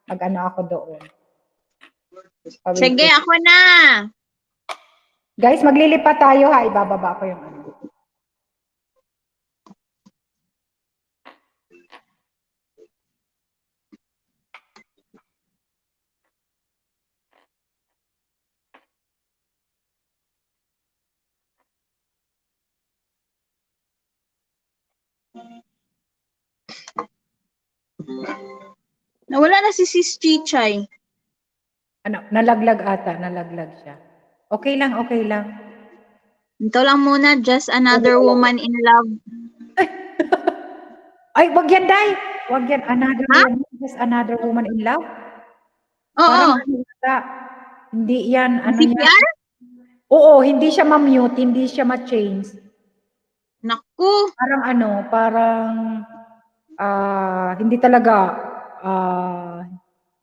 Mag-ano ako doon. Pawait Sige, ko. ako na. Guys, maglilipat tayo, ha? Ibababa ko yung ano. Nawala na si Sis Chichay. Ano, nalaglag ata. Nalaglag siya. Okay lang, okay lang. Ito lang muna, just another woman in love. Ay, wag yan, Day! Wag yan. Another Ha? woman. Just another woman in love? Oo. Parang ano yata. Hindi yan. Ano yan? CPR? Oo, hindi siya ma-mute. Hindi siya ma-change. Naku. Parang hindi talaga,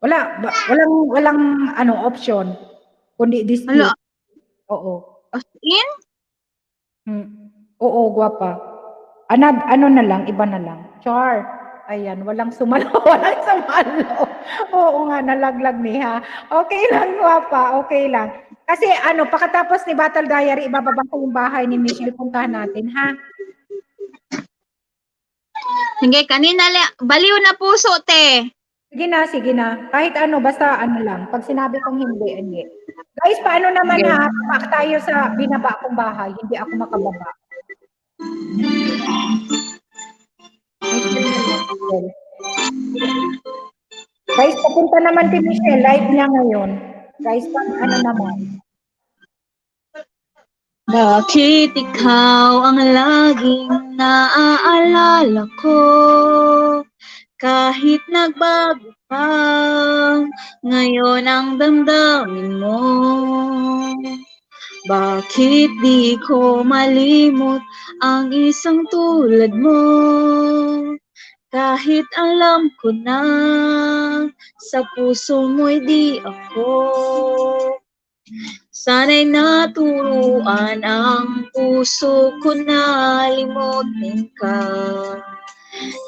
walang option, kundi dispute. Hala, Oo. as in? Oo, gwapa. Ano na lang, iba na lang. Char. Ayan, walang sumalo, walang sumalo. Oo nga, nalaglag niya. Okay lang, gwapa, okay lang. Kasi pagkatapos ni Battle Diary, ibababa ko yung bahay ni Michelle, puntahan natin, ha? Sige, kanina baliw na puso, te. Sige na. Kahit basta lang. Pag sinabi kong hindi, hindi. Guys, paano naman Sige. ha? Papak tayo sa binaba kong bahay. Hindi ako makababa. Guys, papunta naman kay Michelle. Live niya ngayon. Guys, naman? Bakit ikaw ang laging naaalala ko? Kahit nagbago pa, ngayon ang damdamin mo. Bakit di ko malimot ang isang tulad mo? Kahit alam ko na sa puso mo'y di ako. Sana'y naturuan ang puso ko na limutin ka.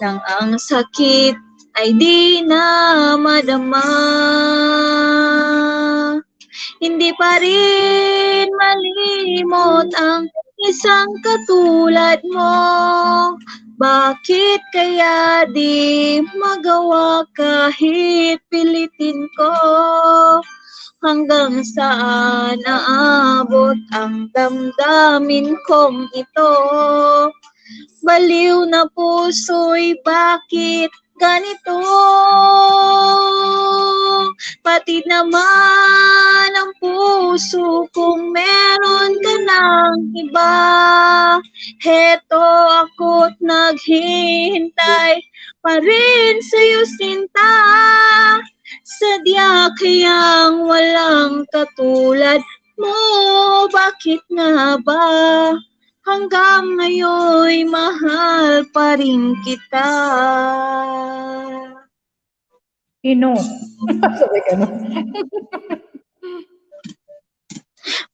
Nang ang sakit ay di na madama. Hindi pa rin malimot ang isang katulad mo. Bakit kaya di magawa kahit pilitin ko? Hanggang saan aabot ang damdamin kong ito? Baliw na puso'y bakit ganito? Pati naman ang puso kung meron ka ng iba. Heto ako't naghihintay pa rin sa'yo, sinta. Sadya kayang walang katulad mo. Bakit nga ba hanggang ngayon'y mahal pa rin kita? Sino? Sabi ka na.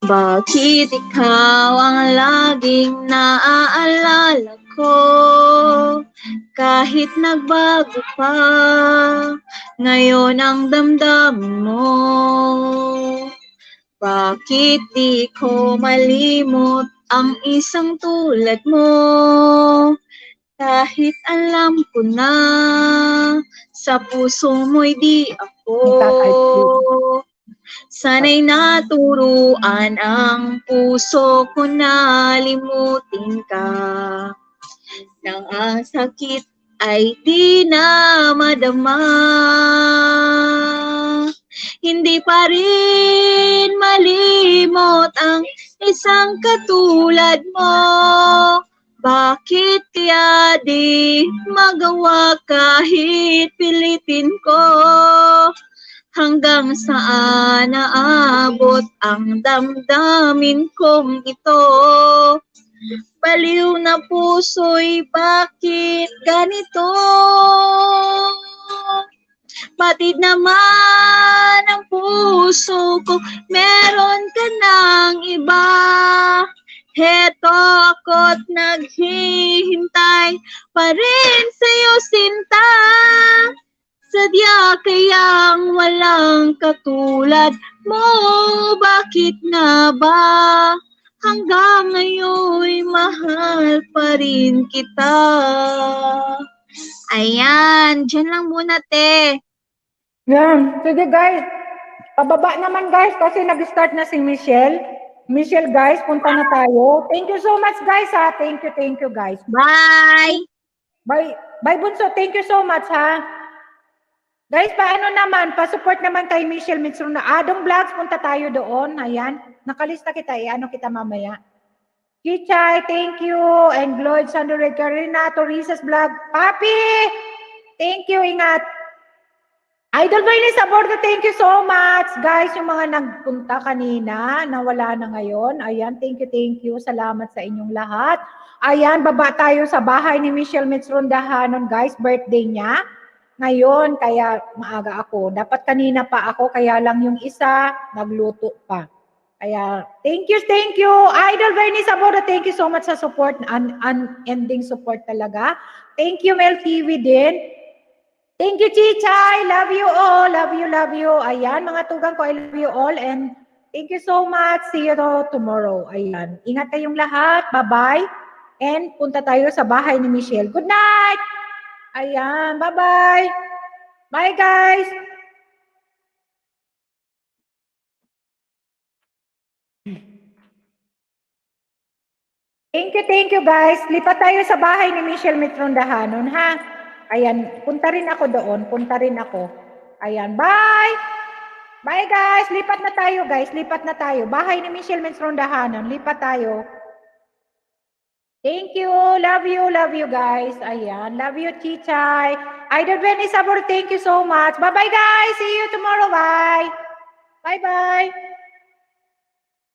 Bakit ikaw ang laging naaalala ko? Kahit nagbago pa, ngayon ang damdamin mo. Bakit di ko malimot ang isang tulad mo? Kahit alam ko na sa puso mo'y di ako. Sana'y naturuan ang puso ko na limutin ka. Nang ang sakit ay di na madama. Hindi pa rin malimot ang isang katulad mo. Bakit kaya di magawa kahit pilitin ko? Hanggang saan naabot ang damdamin kong ito? Baliw na puso'y bakit ganito? Batid naman ang puso ko, meron ka ng iba. Heto ako't naghihintay pa rin sa'yo, sinta. Sadya kayang walang katulad mo, bakit nga ba? Hanggang ngayon'y mahal pa rin kita. Ayan, dyan lang muna, te. Yan. Sige guys. Pababa naman guys kasi nag-start na si Michelle. Michelle guys, punta na tayo. Thank you so much guys ha. Thank you guys. Bye! Bye Bunso. Thank you so much ha. Guys, paano naman? Pa-support naman kay Michelle Mitsuna. Adong Vlogs, punta tayo doon. Ayan. Nakalista kita ano kita mamaya. Kichay, thank you. And Lloyd, Sandored, Karina, Torisa's Vlog. Papi! Thank you, ingat. Idol Venice Abordo, thank you so much. Guys, yung mga nagpunta kanina, nawala na ngayon. Ayan, thank you. Salamat sa inyong lahat. Ayan, baba tayo sa bahay ni Michelle Mitsrondahanon, guys. Birthday niya. Ngayon, kaya maaga ako. Dapat kanina pa ako, kaya lang yung isa, nagluto pa. Kaya, thank you. Idol Venice Abordo, thank you so much sa support. Unending support talaga. Thank you, Mel TV din. Thank you, Chichay. Love you all. Love you. Ayan, mga tugang ko, I love you all. And thank you so much. See you tomorrow. Ayan. Ingat kayong lahat. Bye-bye. And punta tayo sa bahay ni Michelle. Good night. Ayan. Bye-bye. Bye, guys. Thank you, guys. Lipat tayo sa bahay ni Michelle Mitsrondahanon, ha? Ayan, punta rin ako doon. Ayan, bye! Bye, guys! Lipat na tayo, Bahay ni Michelle Mitsrondahanon. Lipat tayo. Thank you. Love you, guys. Ayan, love you, Chichay. Idol Venice Sabor, thank you so much. Bye-bye, guys. See you tomorrow. Bye. Bye-bye.